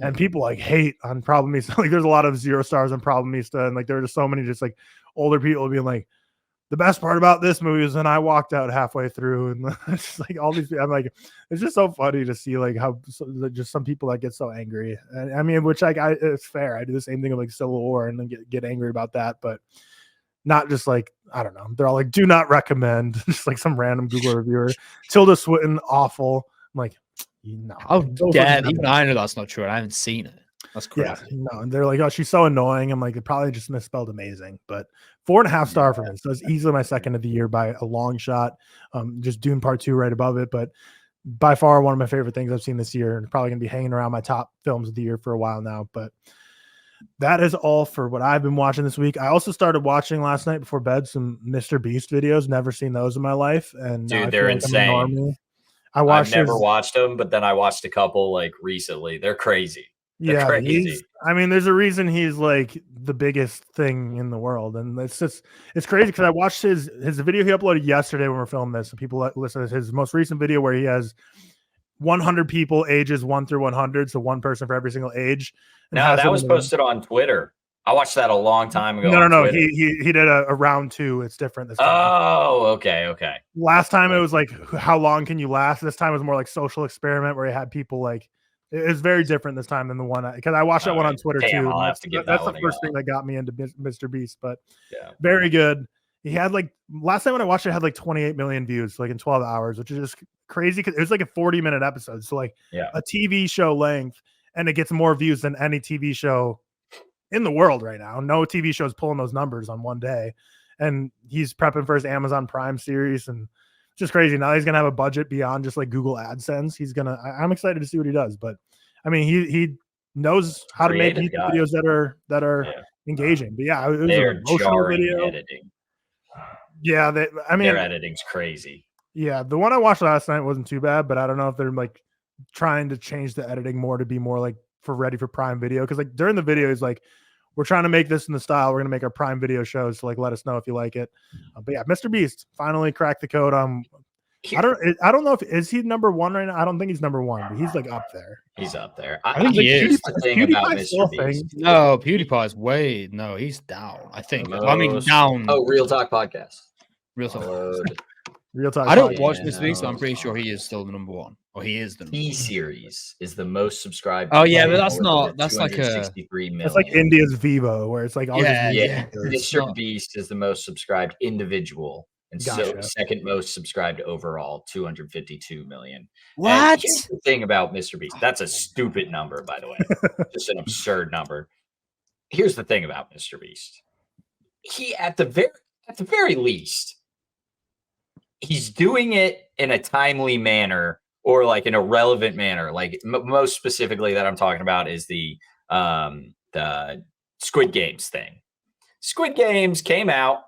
And people like hate on Problemista. Like there's a lot of 0 stars on Problemista, and like there are just so many just like older people being like, the best part about this movie is when I walked out halfway through, and it's just like all these. I'm like, it's just so funny to see like how just some people that get so angry. And I mean, which like it's fair. I do the same thing with like Civil War and then get angry about that, but not just like, I don't know. They're all like, do not recommend. Just like some random Google reviewer. Tilda Swinton, awful. I'm like, no. Oh, yeah. Even I know that's not true. I haven't seen it. That's crazy. Yeah, no, and they're like, oh, she's so annoying. I'm like, it probably just misspelled amazing, but 4.5 star for me. So it's easily my second of the year by a long shot. Just Dune Part 2 right above it. But by far one of my favorite things I've seen this year, and probably going to be hanging around my top films of the year for a while now. But that is all for what I've been watching this week. I also started watching last night before bed some Mr. Beast videos. Never seen those in my life, and dude, they're insane. I've never watched them, but then I watched a couple like recently. They're crazy. They're crazy. I mean, there's a reason he's like the biggest thing in the world, and it's crazy because I watched his video he uploaded yesterday when we're filming this. And people listen to his most recent video where he has 100 people ages 1 through 100, so one person for every single age. No, that was posted on Twitter. I watched that a long time ago. No. He did a round 2. It's different this time. Oh, okay. Last time it was like, how long can you last? This time it was more like social experiment where he had people like. It's very different this time than the one because I watched that one on Twitter too. I'll have to give that's the first thing that got me into Mr. Beast, but yeah, very good. He had like last time when I watched it had like 28 million views like in 12 hours, which is just crazy because it was like a 40-minute episode. So like a TV show length, and it gets more views than any TV show in the world right now. No TV show is pulling those numbers on one day. And he's prepping for his Amazon Prime series and just crazy. Now he's gonna have a budget beyond just like Google AdSense. I'm excited to see what he does. But I mean, he knows how to make videos that are engaging. But yeah, it was an emotional video. Editing. Yeah, their editing's crazy. Yeah, the one I watched last night wasn't too bad, but I don't know if they're like trying to change the editing more to be more like ready for Prime Video. Because like during the video, he's like, we're trying to make this in the style. We're gonna make our Prime Video shows. So like, let us know if you like it. But yeah, Mr. Beast finally cracked the code. I don't know if is he number 1 right now. I don't think he's number 1, but he's like up there. He's up there. I think he is. The thing about Mr. Beast. No, PewDiePie's he's down. I think. Down. Oh, ReelTok Podcast. ReelTok. I don't watch Mr. Beast, so I'm pretty sure he is still the number 1. Or he is the number 1. T-Series is the most subscribed. Oh yeah, but that's not. That's like That's like India's Vivo, where it's like all Mr. Beast is the most subscribed individual. And so second most subscribed overall, 252 million. What? And here's the thing about Mr. Beast. That's a stupid number, by the way. Just an absurd number. Here's the thing about Mr. Beast. He at the very least, he's doing it in a timely manner or like in a relevant manner. Like most specifically that I'm talking about is the Squid Games thing. Squid Games came out.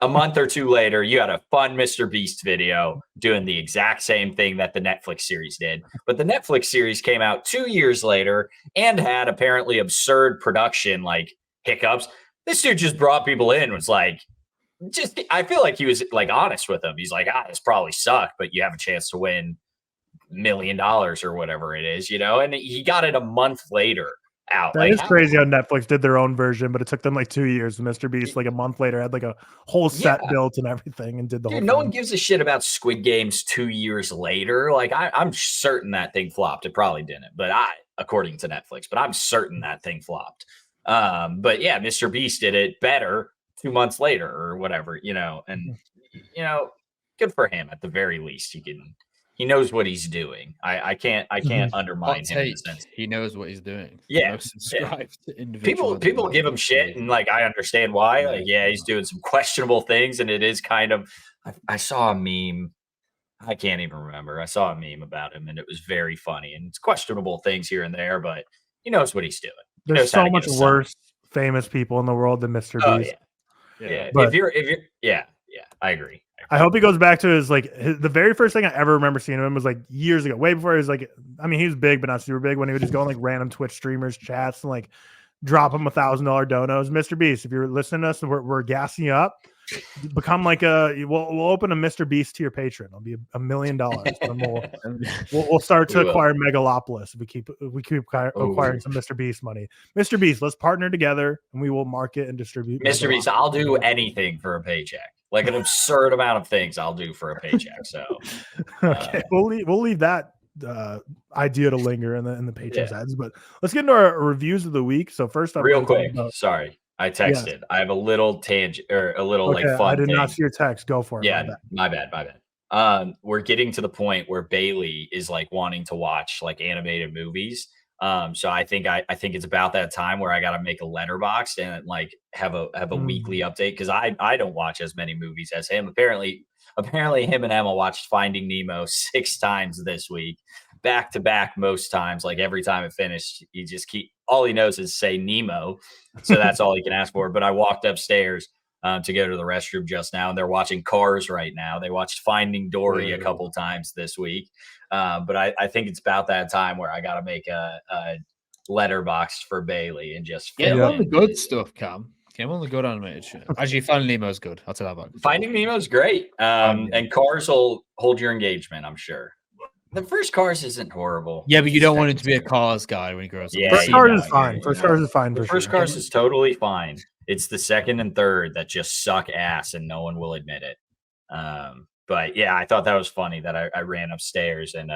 A month or two later, you had a fun Mr. Beast video doing the exact same thing that the Netflix series did. But the Netflix series came out 2 years later and had apparently absurd production like hiccups. This dude just brought people in, was like, I feel like he was like honest with them. He's like, this probably sucked, but you have a chance to win $1 million or whatever it is, and he got it a month later. Out. That is crazy how Netflix did their own version, but it took them like 2 years. Mr. Beast, like a month later, had like a whole set built and everything and did the whole thing. No one gives a shit about Squid Games 2 years later. Like I'm certain that thing flopped. It probably didn't, but according to Netflix, but I'm certain that thing flopped. But yeah, Mr. Beast did it better 2 months later or whatever, and good for him at the very least. He knows what he's doing. I can't undermine him in the sense he knows what he's doing. Yeah, people give him shit, and like I understand why. Like, he's doing some questionable things, and it is kind of. I saw a meme. I can't even remember. I saw a meme about him, and it was very funny. And it's questionable things here and there, but he knows what he's doing. There's so much worse famous people in the world than Mr. Beast. Yeah. But if you're, I agree. I hope he goes back to the very first thing I ever remember seeing him was like years ago, way before he was like, I mean, he was big, but not super big when he would just go on like random Twitch streamers chats and like drop him $1,000 donos. Mr. Beast, if you're listening to us, we're gassing you up. Become like we'll open a Mr. Beast tier patron. It'll be $1 million. And we'll start to acquire Megalopolis if we keep acquiring some Mr. Beast money. Mr. Beast, let's partner together and we will market and distribute. Mr. Beast, I'll do anything for a paycheck. Like an absurd amount of things I'll do for a paycheck. So okay, we'll leave that idea to linger in the patrons' heads. But let's get into our reviews of the week. So first up, real quick, sorry. I texted. Yes. I have a little tangent or a little like fun. I did not see your text. Go for it. Yeah, my bad. We're getting to the point where Bailey is like wanting to watch like animated movies. So I think it's about that time where I got to make a letterbox and like have a weekly update because I don't watch as many movies as him. Apparently, apparently him and Emma watched Finding Nemo 6 times this week, back to back most times. Like every time it finished, all he knows is say Nemo. So that's all he can ask for. But I walked upstairs to go to the restroom just now, and they're watching Cars right now. They watched Finding Dory a couple times this week. But I think it's about that time where I got to make a letterbox for Bailey and just get on the good stuff, Cam. Get on the good animated shit. Actually, Finding Nemo's good. I'll tell you that about. Finding Nemo's great. And Cars will hold your engagement, I'm sure. The first Cars isn't horrible. Yeah, but you don't want him to be a Cars guy when he grows up. Yeah, first Cars is fine. First Cars is fine. The first Cars is totally fine. It's the second and third that just suck ass, and no one will admit it. But yeah, I thought that was funny that I ran upstairs and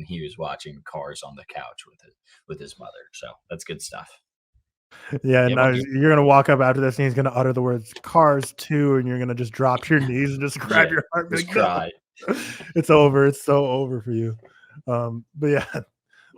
he was watching Cars on the couch with his mother. So that's good stuff. Yeah, now you're gonna walk up after this, and he's gonna utter the words "Cars 2," and you're gonna just drop your knees and just grab your heart. Just cry. It's over. It's so over for you. But yeah,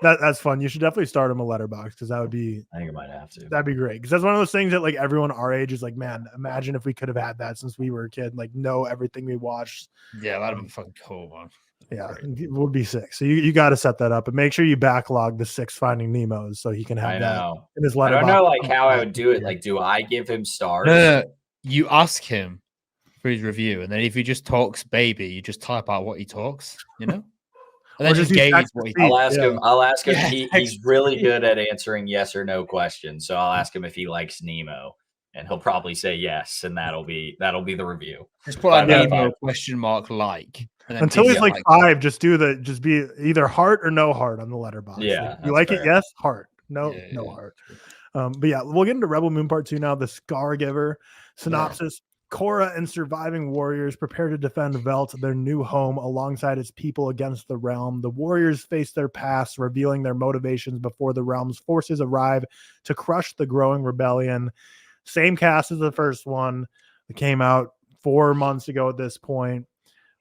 that's fun. You should definitely start him a letterbox because that would be. I think I might have to. That'd be great because that's one of those things that like everyone our age is like, man, imagine if we could have had that since we were a kid. Like, know everything we watched. Yeah, that'd be fucking cool, man. Yeah, it would be sick. So you got to set that up, but make sure you backlog the 6 Finding Nemos so he can have that in his letterbox. I don't know like how I would do it. Like, do I give him stars? No, you ask him for his review, and then if he just talks baby, you just type out what he talks, you know? And then just gauge what he I'll ask him. I'll ask him. He's really good at answering yes or no questions. So I'll ask him if he likes Nemo, and he'll probably say yes, and that'll be the review. Just put a Nemo question mark like. Until he's like 5, just be either heart or no heart on the letterbox. Yeah, you like fair. It? Yes, heart. No, no heart. But yeah, we'll get into Rebel Moon Part 2 now. The Scargiver synopsis. Korra and surviving warriors prepare to defend Velt, their new home, alongside its people against the realm. The warriors face their past, revealing their motivations before the realm's forces arrive to crush the growing rebellion. Same cast as the first one. It came out 4 months ago at this point.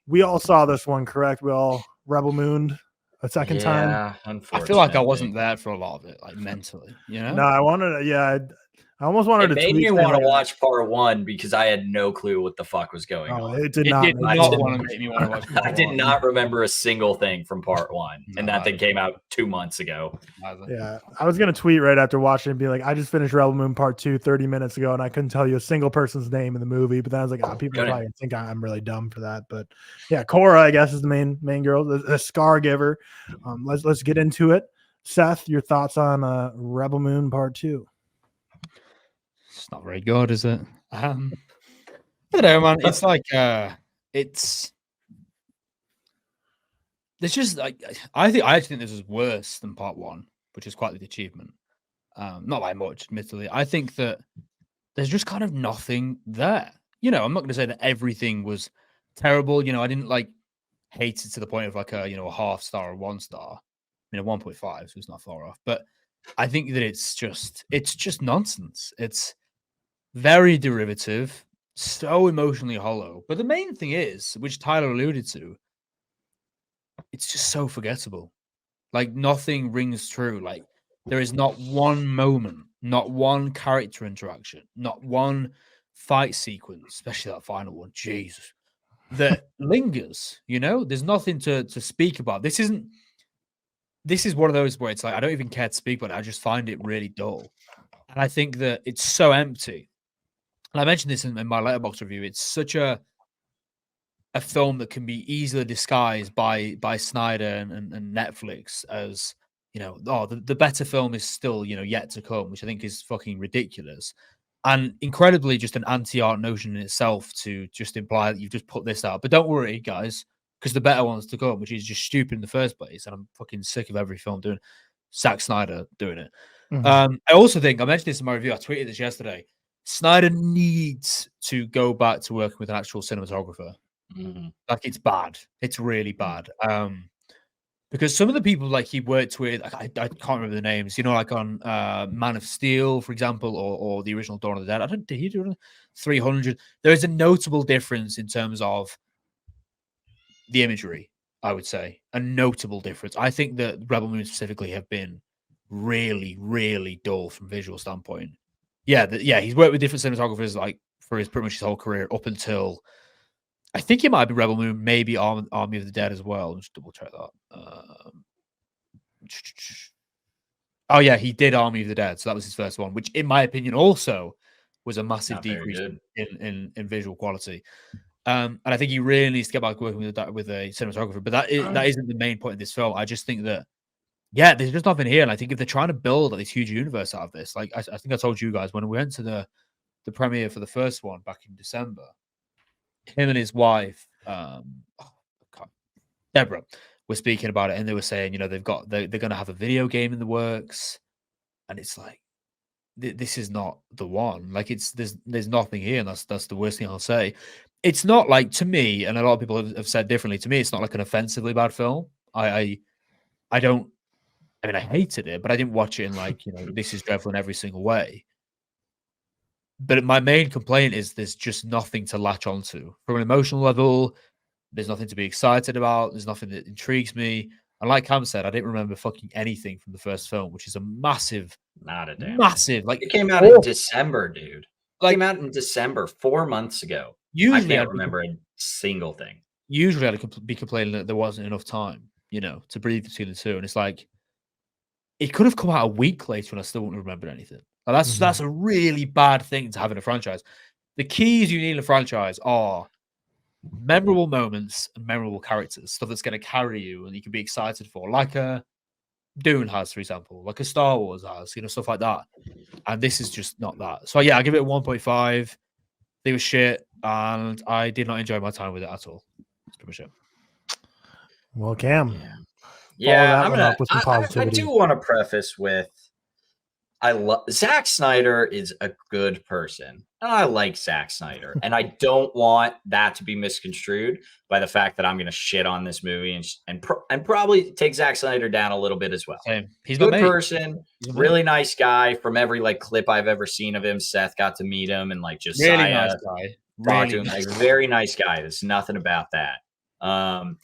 We all saw this one, correct? We all Rebel Mooned a second time. I feel like I wasn't there for a lot of it, like mentally, you know? No, I wanted to, I almost wanted to. It made me want to watch part 1 because I had no clue what the fuck was going on. It did not want to make me want to watch part 1. I did not remember a single thing from part 1, and that thing came out 2 months ago. Yeah, I was gonna tweet right after watching it, and be like, I just finished Rebel Moon Part 2 30 minutes ago, and I couldn't tell you a single person's name in the movie. But then I was like, people probably think I'm really dumb for that. But yeah, Korra, I guess, is the main girl, the Scargiver. Let's get into it. Seth, your thoughts on Rebel Moon Part 2? It's not very good, is it? I don't know, man. It's like it's just like I actually think this is worse than part 1, which is quite the achievement. Not by much, admittedly. I think that there's just kind of nothing there. You know, I'm not going to say that everything was terrible. You know, I didn't like hate it to the point of like a a half star or 1 star. I mean, a 1.5, so it's not far off. But I think that it's just nonsense. It's very derivative, so emotionally hollow. But the main thing is, which Tyler alluded to, it's just so forgettable. Like nothing rings true. Like there is not one moment, not one character interaction, not one fight sequence, especially that final one, Jesus, that lingers. You know, there's nothing to speak about. This is one of those where it's like I don't even care to speak about it. I just find it really dull. And I think that it's so empty. And I mentioned this in my Letterboxd review. It's such a film that can be easily disguised by Snyder and Netflix as, the better film is still, yet to come, which I think is fucking ridiculous. And incredibly just an anti-art notion in itself to just imply that you've just put this out. But don't worry, guys, because the better one's to come, which is just stupid in the first place. And I'm fucking sick of every film doing Zack Snyder doing it. Mm-hmm. I also think, I mentioned this in my review, I tweeted this yesterday, Snyder needs to go back to working with an actual cinematographer. Mm-hmm. Like it's bad. It's really bad. Because some of the people like he worked with, I can't remember the names, like on Man of Steel, for example, or the original Dawn of the Dead. Did he do 300? There is a notable difference in terms of the imagery, I would say. A notable difference. I think that Rebel Moon specifically have been really, really dull from visual standpoint. Yeah, he's worked with different cinematographers like for pretty much his whole career up until I think it might be Rebel Moon, maybe Army of the Dead as well. Just double check that. Oh yeah, he did Army of the Dead, so that was his first one, which in my opinion also was a massive decrease in visual quality. And I think he really needs to get back working with a cinematographer. But that isn't the main point of this film. I just think that there's just nothing here. And I think if they're trying to build this huge universe out of this, like I think I told you guys when we went to the premiere for the first one back in December, him and his wife, Deborah, were speaking about it, and they were saying, they're going to have a video game in the works, and it's like this is not the one. Like there's nothing here, and that's the worst thing I'll say. It's not like, to me, and a lot of people have said differently. To me, it's not like an offensively bad film. I hated it, but I didn't watch it in like this is dreadful in every single way. But my main complaint is there's just nothing to latch onto from an emotional level. There's nothing to be excited about. There's nothing that intrigues me. And like Cam said, I didn't remember fucking anything from the first film, which is a massive, massive. Like, it came out in December, dude. It came out in December, 4 months ago. Usually, I can't remember a single thing. Usually, I'd be complaining that there wasn't enough time, to breathe between the two. And it's like, it could have come out a week later, and I still wouldn't have remembered anything. Like, that's a really bad thing to have in a franchise. The keys you need in a franchise are memorable moments and memorable characters, stuff that's going to carry you and you can be excited for, like a Dune has, for example, like a Star Wars has, stuff like that. And this is just not that. So I give it a 1.5. They were shit, and I did not enjoy my time with it at all. That's pretty much it. Well, Cam, I do want to preface with, Zack Snyder is a good person, and I like Zack Snyder, and I don't want that to be misconstrued by the fact that I'm going to shit on this movie and probably take Zack Snyder down a little bit as well. Same. He's a good person, really nice guy. From every clip I've ever seen of him, Seth got to meet him, and Josiah, really nice guy. Talk to him, very nice guy. There's nothing about that. I'm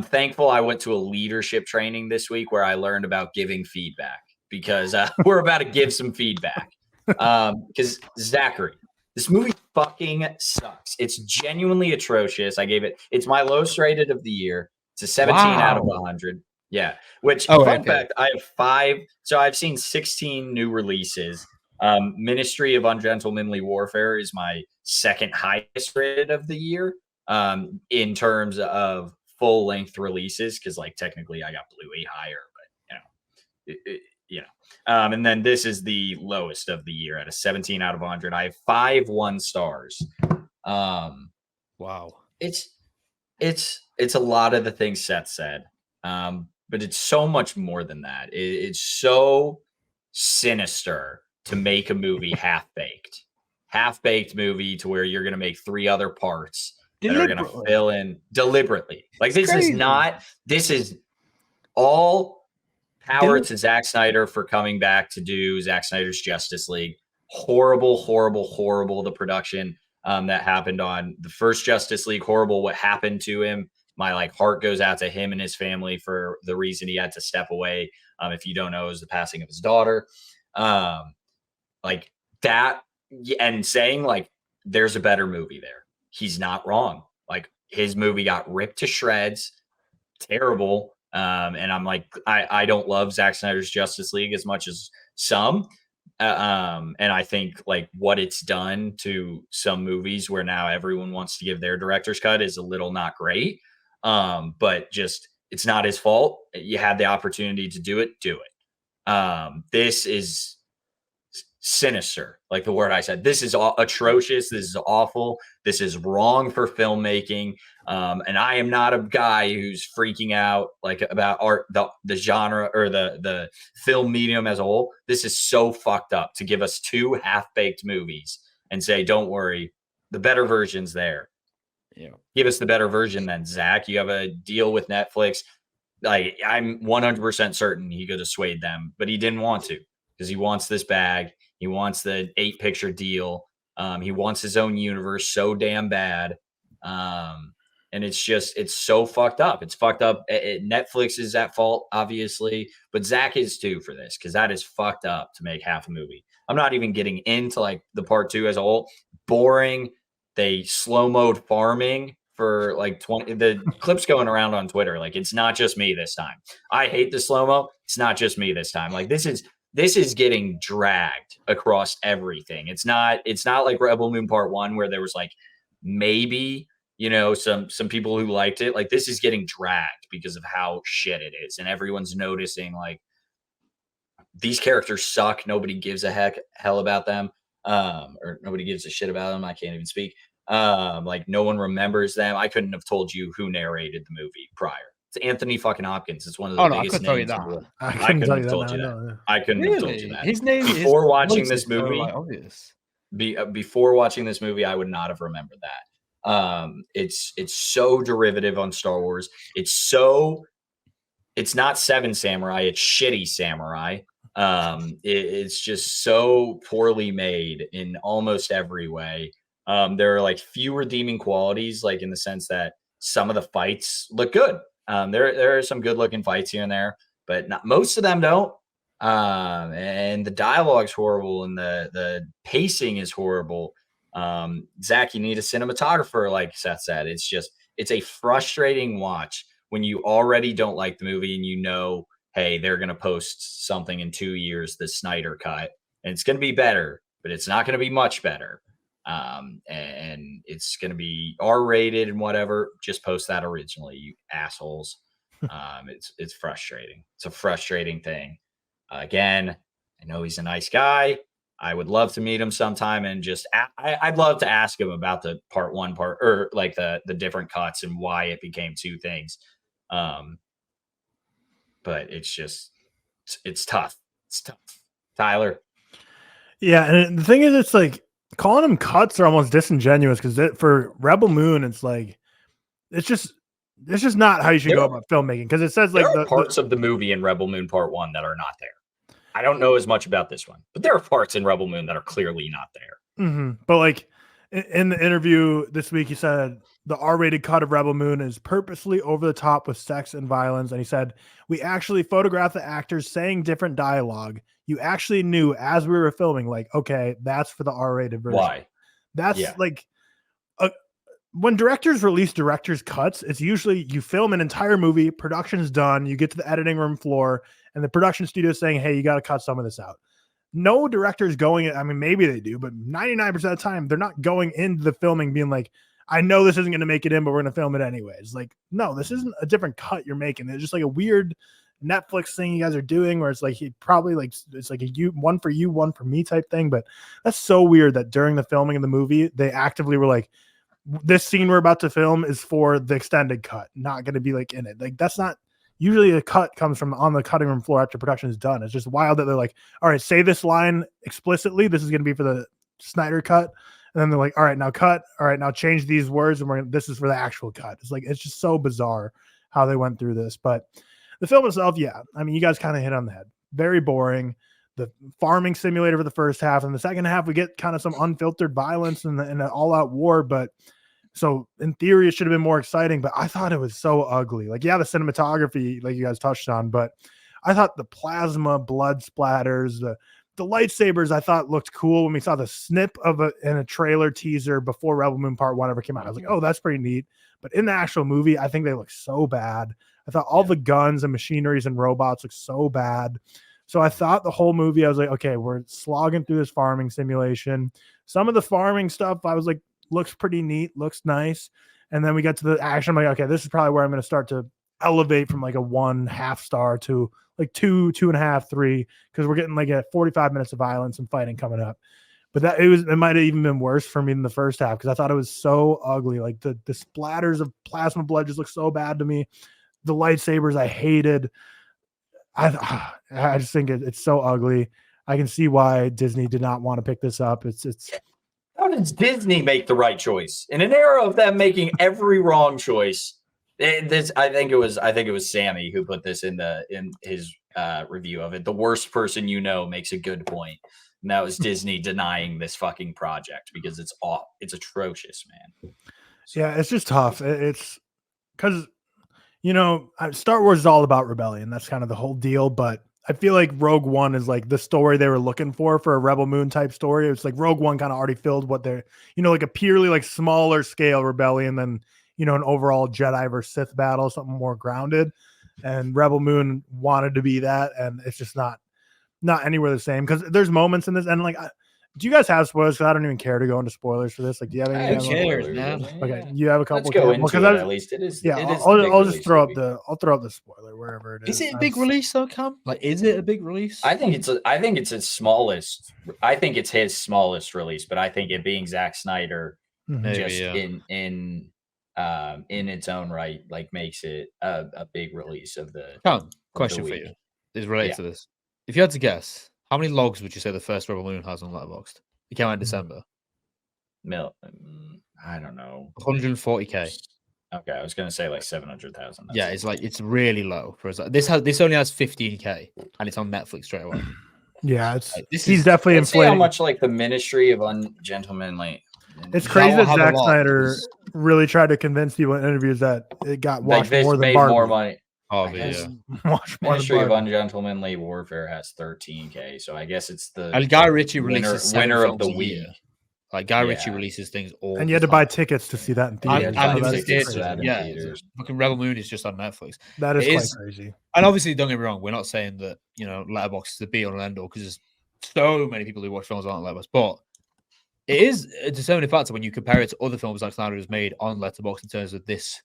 thankful I went to a leadership training this week where I learned about giving feedback. Because we're about to give some feedback. Because Zachary, this movie fucking sucks. It's genuinely atrocious. It's my lowest rated of the year. It's a 17 out of 100. Yeah. Which, fun fact, I have 5. So I've seen 16 new releases. Ministry of Ungentlemanly Warfare is my second highest rated of the year in terms of full length releases. Because technically I got Blu-ray higher, but and then this is the lowest of the year at a 17 out of 100. I have 5 1 stars. Wow. It's a lot of the things Seth said. But it's so much more than that. It's so sinister to make a movie half-baked movie to where you're going to make 3 other parts that are going to fill in deliberately. This is all power to Zack Snyder for coming back to do Zack Snyder's Justice League. Horrible, the production that happened on the first Justice League. Horrible what happened to him. My heart goes out to him and his family for the reason he had to step away. If you don't know, it was the passing of his daughter. That, and saying there's a better movie there. He's not wrong. His movie got ripped to shreds. Terrible. And I'm I don't love Zack Snyder's Justice League as much as some. And I think what it's done to some movies where now everyone wants to give their director's cut is a little not great. But just, it's not his fault. You had the opportunity to do it. This is sinister, the word I said. This is atrocious. This is awful. This is wrong for filmmaking. And I am not a guy who's freaking out about art, the genre or the film medium as a whole. This is so fucked up to give us 2 half-baked movies and say, don't worry, the better version's there. Yeah. Give us the better version then, Zach. You have a deal with Netflix. I'm 100% certain he could have swayed them, but he didn't want to, because he wants this bag. He wants the 8-picture deal. He wants his own universe so damn bad. And it's so fucked up. It's fucked up. Netflix is at fault, obviously, but Zach is too for this, because that is fucked up to make half a movie. I'm not even getting into the part 2 as a whole. Boring. they slow-mode farming for like 20. The clips going around on Twitter. Like, it's not just me this time. I hate the slow-mo. It's not just me this time. Like, this is getting dragged across everything. It's not like Rebel Moon Part 1 where there was like maybe, some people who liked it. Like, this is getting dragged because of how shit it is, and everyone's noticing like these characters suck. Nobody gives a hell about them. Or nobody gives a shit about them. I can't even speak. Like, no one remembers them. I couldn't have told you who narrated the movie prior. It's Anthony fucking Hopkins. It's one of the biggest names. I couldn't have told you that. I couldn't have told you that. His name before watching this movie. Obvious. Before watching this movie, I would not have remembered that. It's so derivative on Star Wars. It's not Seven Samurai. It's shitty Samurai. It's just so poorly made in almost every way. There are like few redeeming qualities, like in the sense that some of the fights look good. There are some good looking fights here and there, but most of them don't. And the dialogue's horrible, and the pacing is horrible. Zach, you need a cinematographer, like Seth said. It's a frustrating watch when you already don't like the movie and hey, they're going to post something in 2 years, the Snyder cut, and it's going to be better, but it's not going to be much better. And it's going to be R-rated and whatever. Just post that originally, you assholes. It's frustrating. It's a frustrating thing. Again, I know he's a nice guy. I would love to meet him sometime and I'd love to ask him about the part one or like the different cuts and why it became two things. But it's tough. It's tough. Tyler. Yeah. And the thing is, it's like calling them cuts are almost disingenuous because for Rebel Moon, it's like, it's just not how you should go about filmmaking. Because it says like there are parts of the movie in Rebel Moon Part 1 that are not there. I don't know as much about this one, but there are parts in Rebel Moon that are clearly not there. Mm-hmm. But like in the interview this week, he said the R-rated cut of Rebel Moon is purposely over the top with sex and violence. And he said, we actually photographed the actors saying different dialogue. You actually knew as we were filming, like, okay, that's for the R-rated version. Why? That's like when directors release director's cuts, it's usually you film an entire movie, production's done, you get to the editing room floor, and the production studio is saying, hey, you got to cut some of this out. No director's going, I mean, maybe they do, but 99% of the time, they're not going into the filming being like, I know this isn't going to make it in, but we're going to film it anyways. Like, no, this isn't a different cut you're making. It's just like a weird Netflix thing you guys are doing where it's like he probably like it's like one for you, one for me type thing. But that's so weird that during the filming of the movie, they actively were like, this scene we're about to film is for the extended cut, not going to be like in it. Like, that's not usually a cut comes from on the cutting room floor after production is done. It's just wild that they're like, all right, say this line explicitly. This is going to be for the Snyder cut. And then they're like, all right, now cut. All right, now change these words. And this is for the actual cut. It's like, it's just so bizarre how they went through this. But the film itself, yeah. I mean, you guys kind of hit on the head. Very boring. The farming simulator for the first half. And the second half, we get kind of some unfiltered violence and an all-out war. But so in theory, it should have been more exciting. But I thought it was so ugly. Like, yeah, the cinematography, like you guys touched on. But I thought the plasma, blood splatters, the lightsabers I thought looked cool when we saw the snip of in a trailer teaser before Rebel Moon Part 1 ever came out. I was like, oh, that's pretty neat. But in the actual movie, I think they look so bad. I thought all the guns and machineries and robots look so bad. So I thought the whole movie, I was like, okay, we're slogging through this farming simulation. Some of the farming stuff, I was like, looks pretty neat, looks nice. And then we got to the action. I'm like, okay, this is probably where I'm going to start to elevate from like a 1.5 star to like 2, 2.5, 3, because we're getting like 45 minutes of violence and fighting coming up. But it might have even been worse for me than the first half because I thought it was so ugly. Like the splatters of plasma blood just look so bad to me. The lightsabers I hated. I just think it's so ugly. I can see why Disney did not want to pick this up. It's how does Disney make the right choice in an era of them making every wrong choice? I think it was Sammy who put this in his review of it. The worst person makes a good point, and that was Disney denying this fucking project because it's atrocious, man. Yeah, it's just tough. It's because Star Wars is all about rebellion. That's kind of the whole deal. But I feel like Rogue One is like the story they were looking for a Rebel Moon type story. It's like Rogue One kind of already filled what they're, like a purely like smaller scale rebellion than, an overall Jedi versus Sith battle, something more grounded. And Rebel Moon wanted to be that, and it's just not anywhere the same, because there's moments in this, and like, do you guys have spoilers? Because I don't even care to go into spoilers for this. Like, do you have any? Who cares, man? Okay, you have a couple. Let's go into it, at least. It is. Yeah, it is I'll just throw up the spoiler wherever it is. Is it a big release though, Cam? Like, is it a big release? I think it's his smallest. I think it's his smallest release, but I think it being Zack Snyder, just in its own right, like makes it a big release of the. Question for you is related to this. If you had to guess, how many logs would you say the first Rebel Moon has on Letterboxd? It came out in December. I don't know. 140K. Okay, I was gonna say like 700,000. Yeah, it's really low for us. This only has 15K, and it's on Netflix straight away. Yeah, he's definitely inflating. How much like the Ministry of Ungentlemanly. It's crazy that Zack Snyder really tried to convince people in interviews that it got watched more than Barbie. More money. Oh, yeah. Ministry of Ungentlemanly Warfare has 13K, so I guess it's the Guy Ritchie releases winner of the week. Like Guy Ritchie releases things all, and you had to buy tickets to see that in theaters. Fucking Rebel Moon is just on Netflix. That is quite crazy. And obviously, don't get me wrong, we're not saying that Letterboxd is the be all and end all, because there's so many people who watch films on Letterboxd, but it is a determining factor when you compare it to other films Zack Snyder has made on Letterboxd in terms of this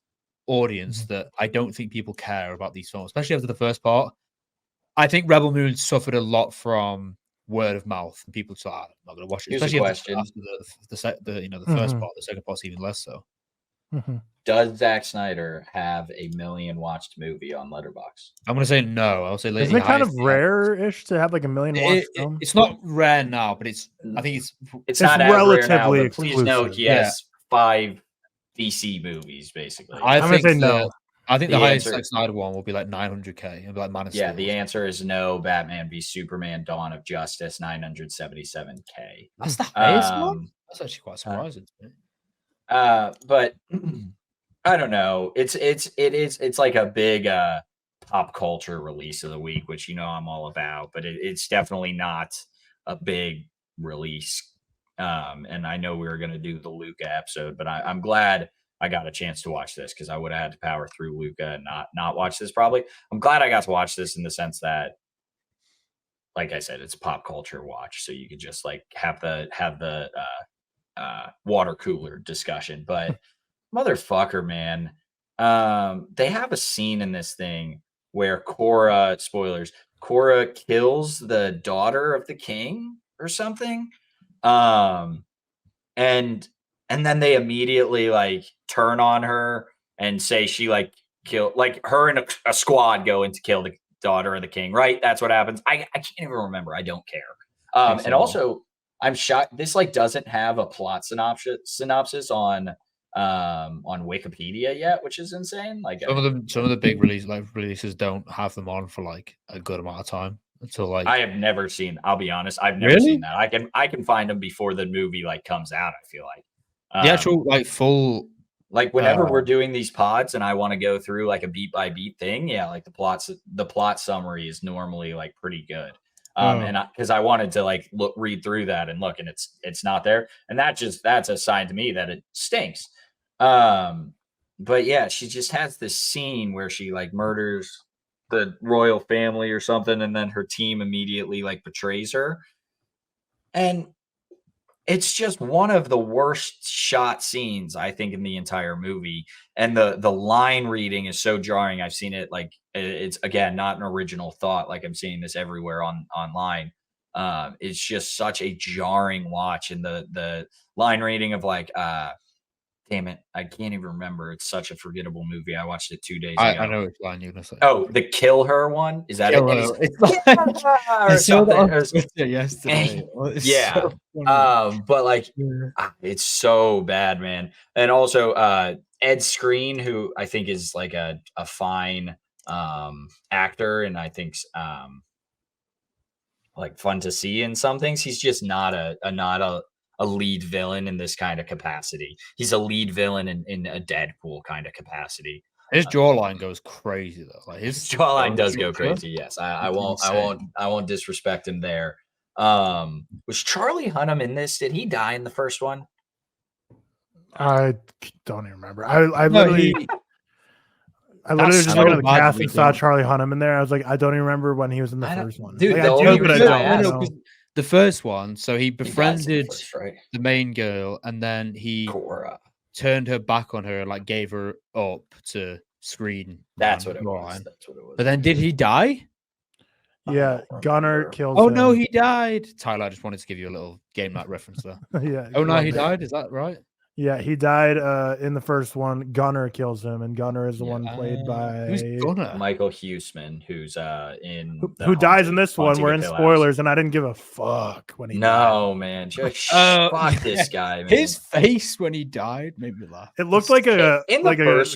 audience that I don't think people care about these films, especially after the first part. I think Rebel Moon suffered a lot from word of mouth, and people just I'm not going to watch it. Especially after the first part. The second part's even less so. Does Zack Snyder have a million watched movie on Letterboxd? I'm going to say no. I'll say isn't it kind of rare-ish to have like a million watched film? It's not rare now, but I think it's not relatively exclusive. Please note he has 5 DC movies, basically. I'm going to say no. I think the highest Zack Snyder one will be like 900K. It'll be like Man of Steel. The answer is no. Batman v Superman: Dawn of Justice, 977K. That's the highest one. That's actually quite surprising to me. But I don't know. It's like a big pop culture release of the week, which I'm all about. But it's definitely not a big release. And I know we were going to do the Luca episode, but I'm glad I got a chance to watch this, because I would have had to power through Luca and not watch this probably. I'm glad I got to watch this in the sense that, like I said, it's a pop culture watch, so you could just like have the water cooler discussion. But motherfucker, man, they have a scene in this thing where Cora kills the daughter of the king or something. And then they immediately like turn on her and say she like killed, like her and a squad go in to kill the daughter of the king, right? That's what happens. I can't even remember. I don't care. And also I'm shocked this like doesn't have a plot synopsis on Wikipedia yet, which is insane. Like some of the big releases don't have them on for like a good amount of time. Until like I have never seen. I'll be honest, I've never seen that. I can find them before the movie like comes out. I feel like the actual like full like whenever we're doing these pods and I want to go through like a beat by beat thing, like the plot summary is normally like pretty good. And because I wanted to like read through that and look, and it's not there, and that's a sign to me that it stinks. But yeah, she just has this scene where she like murders the royal family or something, and then her team immediately like betrays her, and it's just one of the worst shot scenes I think in the entire movie. And the line reading is so jarring. I've seen it like it's again not an original thought, like I'm seeing this everywhere online. It's just such a jarring watch, and the line reading of like damn it, I can't even remember. It's such a forgettable movie. I watched it 2 days ago. I know which line you're gonna say. Oh, the kill her one? Is that kill it? It's like, or something. Yesterday. Yeah. So but like it's so bad, man. And also Ed Skrein, who I think is like a fine actor, and I think like fun to see in some things. He's just not a lead villain in this kind of capacity. He's a lead villain in a Deadpool kind of capacity. His jawline goes crazy though. Like his jawline does go crazy. Yes, I won't disrespect him there. Was Charlie Hunnam in this? Did he die in the first one? I don't even remember. I literally just looked at the cast and saw Charlie Hunnam in there. I was like, I don't even remember when he was in the first one. Dude, like, I do, but I don't know. The first one, so he befriended the main girl, and then he turned her back on her and like gave her up to screen. That's what it was. But then did he die? Yeah, Gunnar kills him. him. No, he died. Tyler, I just wanted to give you a little game night reference there. Yeah. Oh no, he died. Is that right? Yeah, he died in the first one. Gunnar kills him, and Gunnar is the one played by who's Gunnar? Michael Huseman, who's in who dies in this one. We're in spoilers, and I didn't give a fuck when he died. Man, just fuck this guy. Man. His face when he died made me laugh. It looked like a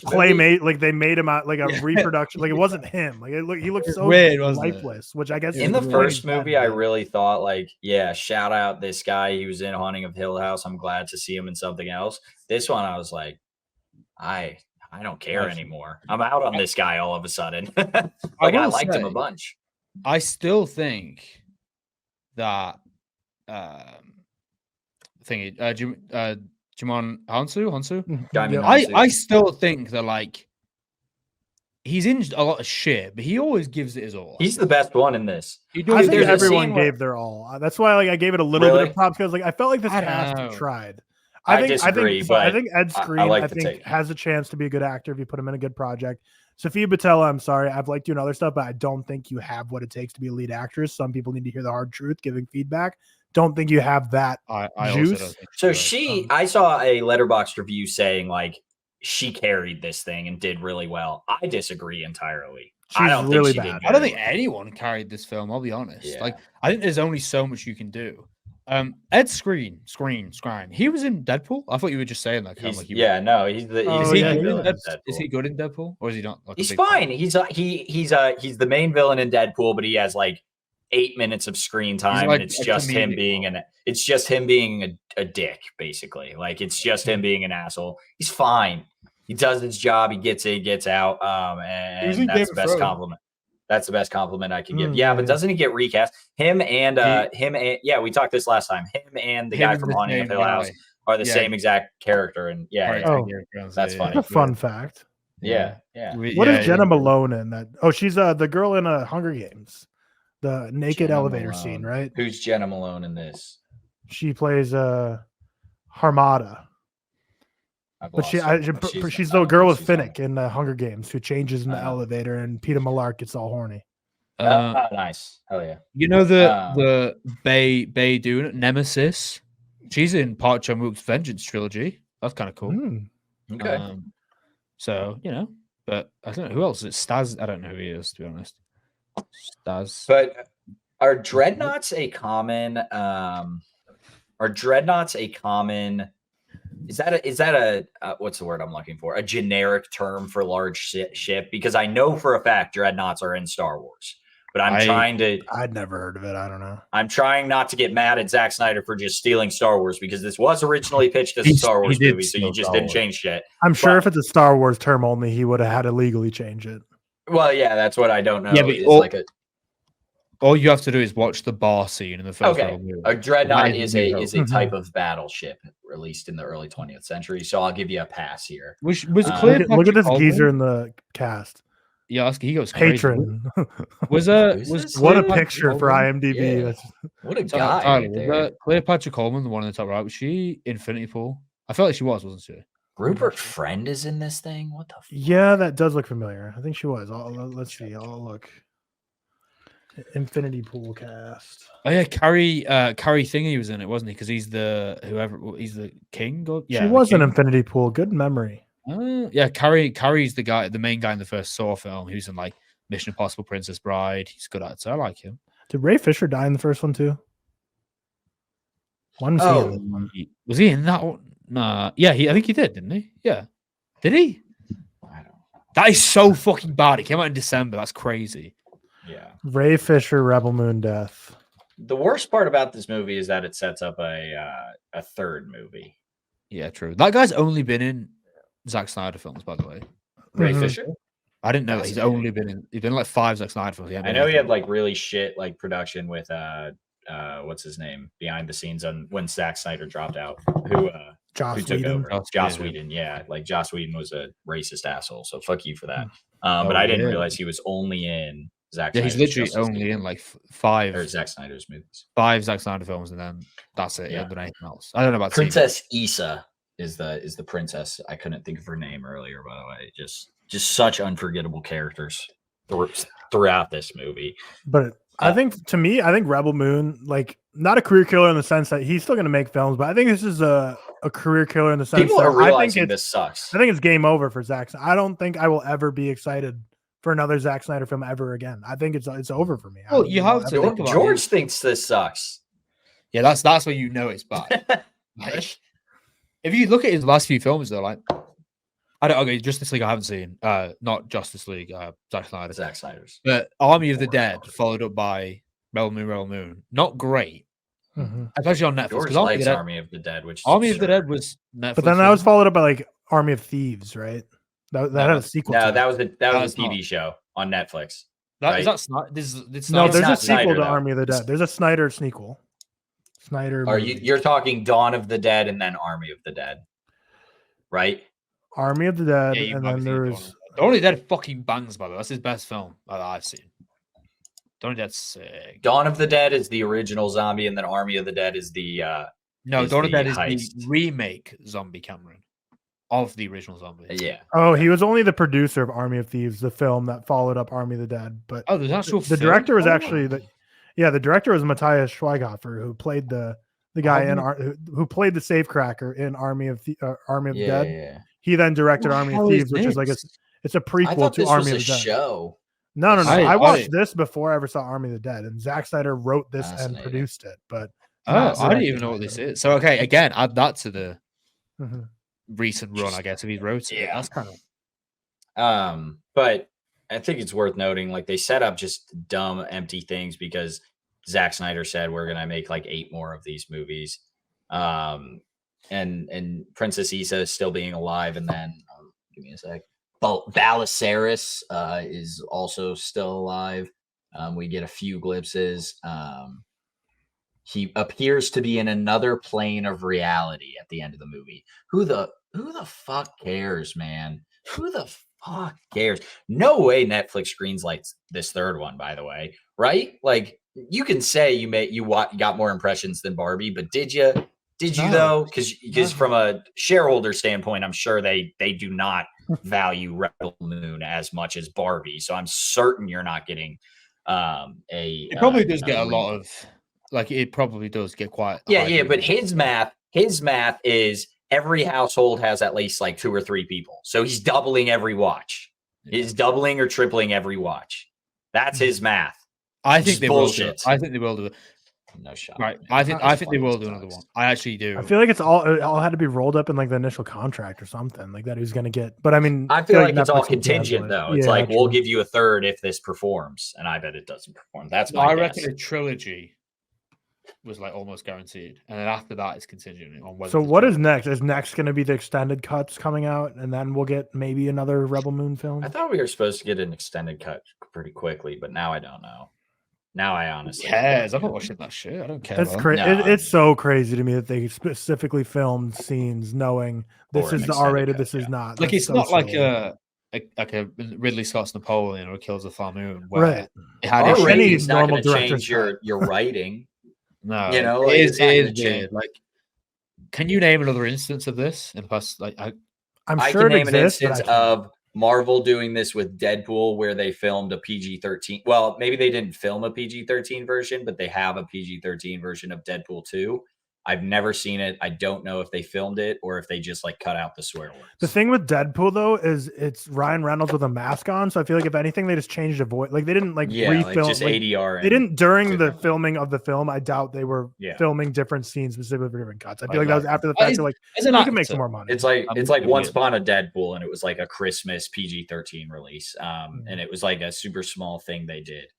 claymate, like they made him out like a reproduction. Like it wasn't him. Like he looked so weird, lifeless. Which I guess in the first movie, I really thought like, shout out this guy. He was in Haunting of Hill House. I'm glad to see him in something else. This one, I was like, I don't care anymore. I'm out on this guy all of a sudden. I liked him a bunch. I still think that Jimon Hansu. I still think that like he's in a lot of shit, but he always gives it his all. He's the best one in this. I think everyone gave their all. That's why like I gave it a little bit of props because like I felt like this cast tried. I disagree, but I think Ed Skrein has a chance to be a good actor if you put him in a good project. Sophia Boutella, I'm sorry, I've liked you in other stuff, but I don't think you have what it takes to be a lead actress. Some people need to hear the hard truth, giving feedback. Don't think you have that juice. So I saw a Letterboxd review saying like she carried this thing and did really well. I disagree entirely. I don't think she did. I don't think anyone carried this film. I'll be honest. Yeah. Like I think there's only so much you can do. Ed Skrein. He was in Deadpool. I thought you were just saying that. Is he good in Deadpool, or is he not? Like he's fine. He's the main villain in Deadpool, but he has like 8 minutes of screen time, and it's just him being a dick, basically. Like it's just him being an asshole. He's fine. He does his job. He gets in, gets out, and that's the best compliment. That's the best compliment I can give. Yeah, but doesn't he get recast? Him and we talked this last time. Him and the guy from Haunting of Hill House are the same exact character. And that's funny. That's a fun fact. Yeah. What is Jenna Malone in that? Oh, she's the girl in Hunger Games, the naked elevator scene, right? Who's Jenna Malone in this? She plays Harmada. But she's the girl with Finnick in the Hunger Games who changes in the elevator, and Peter Millark gets all horny. Nice. Hell yeah. You know the Bay Dune Nemesis? She's in Park Chan-wook's Vengeance trilogy. That's kind of cool. Okay. So, but I don't know who else. It's Staz. I don't know who he is, to be honest. Staz. But are dreadnoughts a common Is that a what's the word I'm looking for? A generic term for large ship? Because I know for a fact dreadnoughts are in Star Wars, but I'd never heard of it. I don't know. I'm trying not to get mad at Zack Snyder for just stealing Star Wars because this was originally pitched as a Star Wars movie, so you just didn't change shit. I'm sure if it's a Star Wars term only, he would have had to legally change it. Well, yeah, that's what I don't know. Yeah, but all you have to do is watch the bar scene in the first movie. A dreadnought is a type of battleship released in the early 20th century, so I'll give you a pass here. Was clear. Look at this geezer in the cast. Yeah, he goes crazy. Patron. What a picture for IMDb. Yeah. What a guy! Was Cleopatra Coleman, the one in the top right? Was she Infinity Pool? I felt like she wasn't she? Rupert Friend is in this thing. What the? Yeah, that does look familiar. I think she was. Let's see. I'll look. Infinity Pool cast. Oh yeah, Carrie Thingy was in it, wasn't he? Because he's the king. She was in Infinity Pool. Good memory. Yeah, Carrie's the main guy in the first Saw film. He was in like Mission Impossible, Princess Bride. He's good at it, so I like him. Did Ray Fisher die in the first one too? Was he in that one? Nah. Yeah, I think he did, didn't he? Yeah. Did he? I don't know. That is so fucking bad. It came out in December. That's crazy. Yeah. Ray Fisher, Rebel Moon death. The worst part about this movie is that it sets up a third movie. Yeah, true. That guy's only been in Zack Snyder films, by the way. Ray Fisher? I didn't know that he's only been in like 5 Zack Snyder films. I know he had like really shit like production with what's his name behind the scenes on when Zack Snyder dropped out. Who took over? Joss Whedon. Yeah, like Joss Whedon was a racist asshole. So fuck you for that. But I didn't realize he was only in Zack. Yeah, he's literally only in like 5 or Zack Snyder's movies. 5 Zack Snyder films, and then that's it. Yeah, done anything else. I don't know about Princess Issa is the princess. I couldn't think of her name earlier. By the way, just such unforgettable characters throughout this movie. But I think Rebel Moon, like, not a career killer in the sense that he's still going to make films, but I think this is a career killer in the sense people that are realizing this sucks. I think it's game over for Zack. I don't think I will ever be excited for another Zack Snyder film ever again. I think it's over for me. Well, you have to think about George thinks this sucks. Yeah, that's where you know it's bad. Like, if you look at his last few films, though, like, Justice League I haven't seen. Not Justice League, Zack Snyder's. But Army of the Dead, followed up by Rebel Moon. Not great. Especially on Netflix. George likes Army of the Dead, which Army of the Dead was Netflix. But then that was followed up by like Army of Thieves, right? That had a sequel. No, that was a TV show on Netflix. Is that Snyder? There's a sequel to Army of the Dead. There's a Snyder sequel. You're talking Dawn of the Dead and then Army of the Dead, right? Army of the Dead, and then there's Dawn of the Dead. Fucking bangs, by the way. That's his best film that I've seen. Dawn of the Dead's sick. Dawn of the Dead is the original zombie, and then Army of the Dead is the Dawn of the Dead is the remake zombie Cameron of the original zombie. Yeah. Oh, he was only the producer of Army of Thieves, the film that followed up Army of the Dead. But there's actual the director was actually the director was Matthias Schweighöfer, who played the guy who played the safecracker in Army of the Dead. Yeah. He then directed Army of Thieves, which is like it's a prequel to Army of the Dead. Show. No. I watched this before I ever saw Army of the Dead, and Zack Snyder wrote this and produced it. But I didn't even know what this is. So okay, again, add that to the recent run, I guess, if he wrote it. Yeah, that's kind of. But I think it's worth noting, like, they set up just dumb, empty things because Zack Snyder said we're gonna make like 8 more of these movies. And Princess Issa is still being alive, and then give me a sec. Balisaris is also still alive. We get a few glimpses. He appears to be in another plane of reality at the end of the movie. Who the fuck cares, man? Who the fuck cares? No way Netflix greenlights this third one, by the way, right? Like, you can say you got more impressions than Barbie, but did you? Did you though? Because from a shareholder standpoint, I'm sure they do not value Rebel Moon as much as Barbie. So I'm certain you're not getting It probably does get a lot of, like, it probably does get quite. Yeah. But his math is every household has at least like 2 or 3 people. So he's doubling every watch. He's doubling or tripling every watch. That's his math. I think they will do it. I think they will do it. No shot. Right. I think they will do another one. I actually do. I feel like it all had to be rolled up in like the initial contract or something like that he was going to get. But I mean, I feel like it's all contingent though. It's like, we'll give you a third if this performs, and I bet it doesn't perform. That's my guess. Reckon a trilogy was like almost guaranteed, and then after that it's contingent on whether. So what is next? Is next going to be the extended cuts coming out, and then we'll get maybe another Rebel Moon film? I thought we were supposed to get an extended cut pretty quickly, but now I don't know. Now I honestly cares. I'm not watching that shit. I don't care. That's crazy. No. It's so crazy to me that they specifically filmed scenes knowing this is the R-rated, this is not. Like, it's so not like a Ridley Scott's Napoleon or Killers of the Flower Moon, where right. It had any normal change your writing. No, you know, it is weird. Like, can you name another instance of this in the past? Like, I'm sure I can name an instance of Marvel doing this with Deadpool, where they filmed a PG-13. Well, maybe they didn't film a PG-13 version, but they have a PG-13 version of Deadpool 2. I've never seen it. I don't know if they filmed it or if they just like cut out the swear words. The thing with Deadpool though is it's Ryan Reynolds with a mask on, so I feel like if anything they just changed the voice. Like they didn't refilm. Like just ADR. They didn't during the filming of the film. I doubt they were filming different scenes specifically for different cuts. I feel like that was after the fact. They're like, we can make some more money. It's like Once Upon a Deadpool, and it was like a Christmas PG-13 release. And it was like a super small thing they did.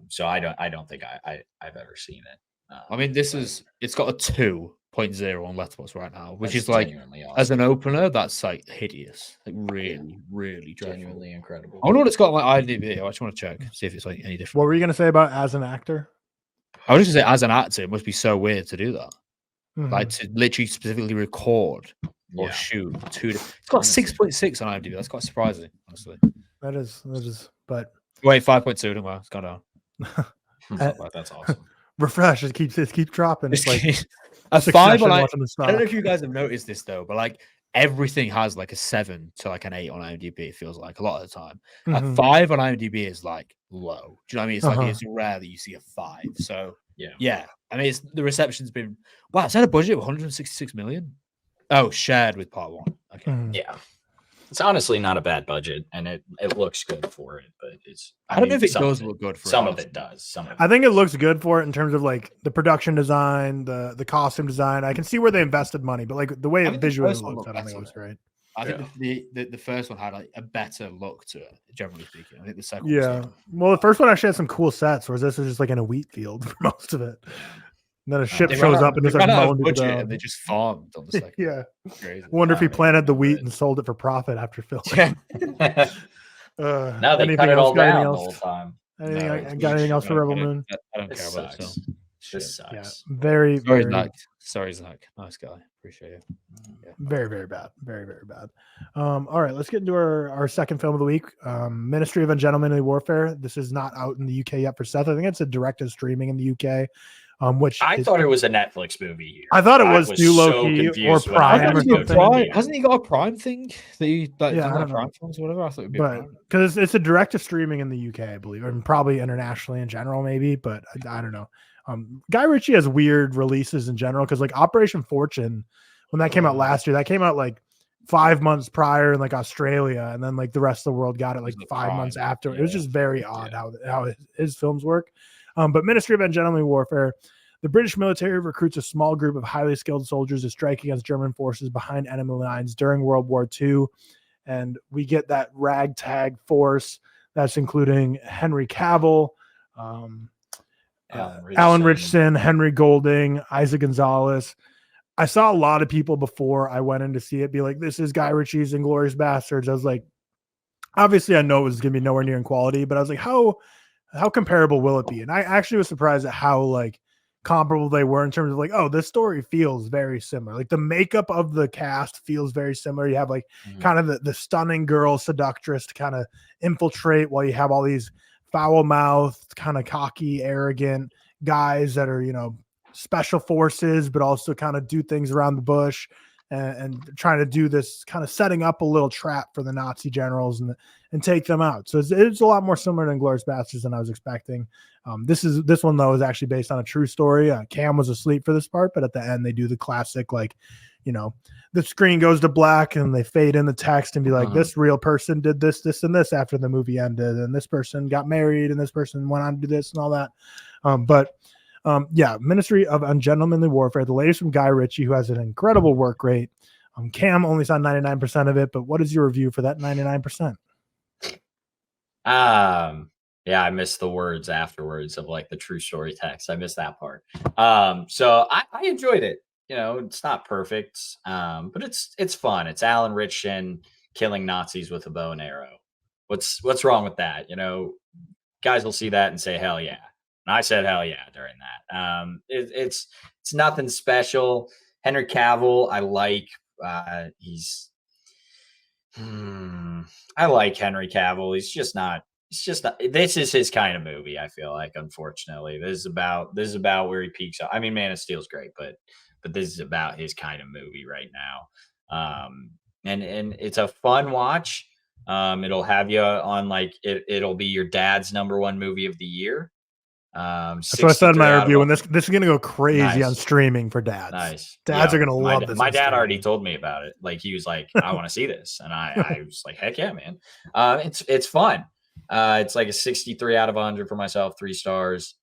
So I don't think I've ever seen it. I mean, it's got a 2 0.0 on Letterboxd right now, which That's is like, genuinely as awesome. an opener, that's like hideous. Like really, really dreadful. Genuinely incredible. I wonder what it's got on like IMDb. I just want to check, see if it's like any different. What were you gonna say about as an actor? I was just gonna say, as an actor, it must be so weird to do that. Mm-hmm. Like to literally specifically record or shoot it's got 6.6 on IMDb. That's quite surprising, honestly. That is, but wait, 5.2. Don't worry, it's gone down. That's awesome. Refresh. It keeps dropping. It's like a 5 on I don't know if you guys have noticed this though, but like everything has like a 7 to like an 8 on IMDb. It feels like a lot of the time. A 5 on IMDb is like low. Do you know what I mean? It's like it's rare that you see a 5. So yeah. I mean, the reception's been wow. It's had a budget of 166 million. Oh, shared with part 1. Okay. Yeah. It's honestly not a bad budget, and it looks good for it, but I don't know if it does look good for some of it does. I think it looks good for it in terms of like the production design, the costume design. I can see where they invested money, but like the way it visually looks, I don't think it looks great. I think the first one had like a better look to it, generally speaking. I think the second well, the first one actually had some cool sets, whereas this is just like in a wheat field for most of it. And then a ship shows up and they out of budget and they just farmed on the second. Yeah. Crazy. Wonder if he planted the wheat and sold it for profit after filming. Now they cut it all down the whole time. Got anything else for Rebel Moon? I don't care about it. This sucks. Yeah, very, very Zach. Sorry, Zach. Nice guy. Appreciate it. Yeah. Very, very bad. Very, very bad. All right, let's get into our second film of the week. Ministry of Ungentlemanly Warfare. This is not out in the UK yet for Seth. I think it's a directed streaming in the UK. Which I thought it was a Netflix movie here. I thought it was too low key or Prime or something. Hasn't he got a Prime thing that you like? Yeah, like Prime films or whatever. I thought it'd be because it's a direct to streaming in the UK, I believe, and probably internationally in general, maybe. But I don't know. Guy Ritchie has weird releases in general because like Operation Fortune, when that came out last year, that came out like 5 months prior in like Australia, and then like the rest of the world got it like 5 months after. Yeah. It was just very odd how his films work. But Ministry of Ungentlemanly Warfare, the British military recruits a small group of highly skilled soldiers to strike against German forces behind enemy lines during World War II. And we get that ragtag force that's including Henry Cavill, Alan Ritchson, Henry Golding, Isaac Gonzalez. I saw a lot of people before I went in to see it be like, this is Guy Ritchie's Inglourious Bastards. I was like, obviously I know it was going to be nowhere near in quality, but I was like, how comparable will it be? And I actually was surprised at how like comparable they were in terms of like, oh, this story feels very similar. Like the makeup of the cast feels very similar. You have like kind of the stunning girl seductress to kind of infiltrate while you have all these foul-mouthed, kind of cocky, arrogant guys that are, you know, special forces, but also kind of do things around the bush and trying to do this kind of setting up a little trap for the Nazi generals and take them out. So it's a lot more similar to Inglourious Bastards than I was expecting. This one though is actually based on a true story. Cam was asleep for this part, but at the end they do the classic, like, you know, the screen goes to black and they fade in the text and be like, this real person did this, this, and this after the movie ended, and this person got married and this person went on to do this and all that. Ministry of Ungentlemanly Warfare, the latest from Guy Ritchie, who has an incredible work rate. Cam only saw 99% of it, but what is your review for that 99%? I missed the words afterwards of like the true story text. I missed that part. So I enjoyed it. You know, it's not perfect, but it's fun. It's Alan Ritchson killing Nazis with a bow and arrow. What's wrong with that? You know, guys will see that and say, hell yeah. And I said, hell yeah, during that. It's nothing special. Henry Cavill, I like. I like Henry Cavill. He's just not. This is his kind of movie. I feel like, unfortunately, this is about where he peaks. I mean, Man of Steel's great, but this is about his kind of movie right now. And it's a fun watch. It'll have you on like it'll be your dad's #1 movie of the year. That's what I said in my review. And this is going to go crazy on streaming for dads. Nice. Dads are going to love this. My dad already told me about it. Like he was like, I want to see this. And I was like, heck yeah, man. It's fun. It's like a 63 out of 100 for myself, 3 stars.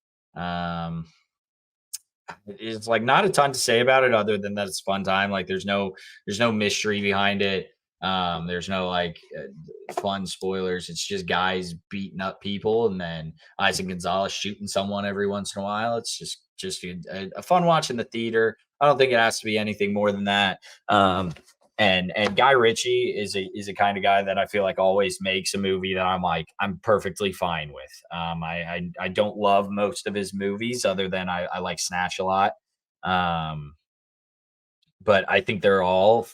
It's like not a ton to say about it other than that it's a fun time. Like there's no mystery behind it. There's no like fun spoilers. It's just guys beating up people and then Isaac Gonzalez shooting someone every once in a while. It's just a fun watch in the theater. I don't think it has to be anything more than that. And Guy Ritchie is a kind of guy that I feel like always makes a movie that I'm perfectly fine with. I don't love most of his movies other than I like Snatch a lot. But I think they're all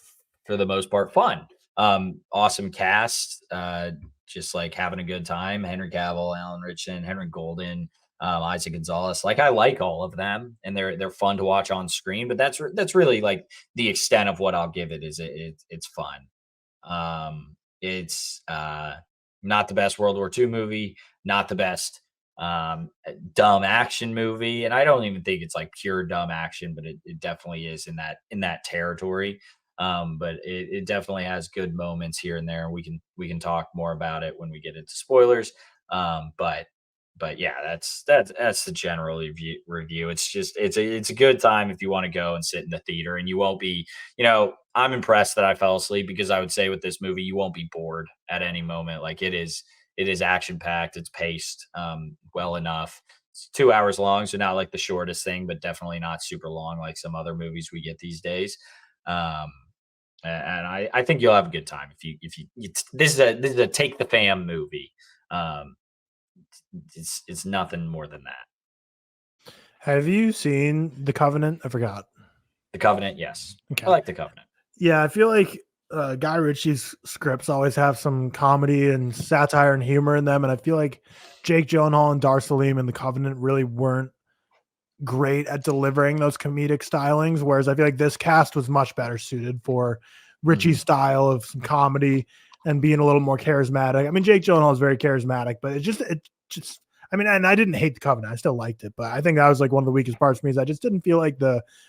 for the most part fun. Awesome cast, just like having a good time. Henry Cavill, Alan Ritchson, Henry Golden, Isaac Gonzalez. Like I like all of them, and they're fun to watch on screen. But that's really like the extent of what I'll give it. Is it's fun. It's not the best World War II movie, not the best dumb action movie, and I don't even think it's like pure dumb action, but it definitely is in that territory. But it definitely has good moments here and there, and we can talk more about it when we get into spoilers. But yeah, that's the general review. It's just it's a good time if you want to go and sit in the theater, and you won't be, I'm impressed that I fell asleep, because I would say with this movie you won't be bored at any moment. Like it is action packed. It's paced well enough. It's 2 hours long, so not like the shortest thing, but definitely not super long like some other movies we get these days. And I think you'll have a good time if you this is a take the fam movie. It's nothing more than that. Have you seen The Covenant? I forgot. The Covenant, yes. Okay. I like The Covenant. Yeah, I feel like Guy Ritchie's scripts always have some comedy and satire and humor in them, and I feel like Jake Gyllenhaal and Dar Salim in The Covenant really weren't great at delivering those comedic stylings, whereas I feel like this cast was much better suited for Ritchie's style of some comedy and being a little more charismatic. I mean, Jake Gyllenhaal is very charismatic, but it just I mean, and I didn't hate The Covenant. I still liked it, but I think that was like one of the weakest parts for me. Is I just didn't feel like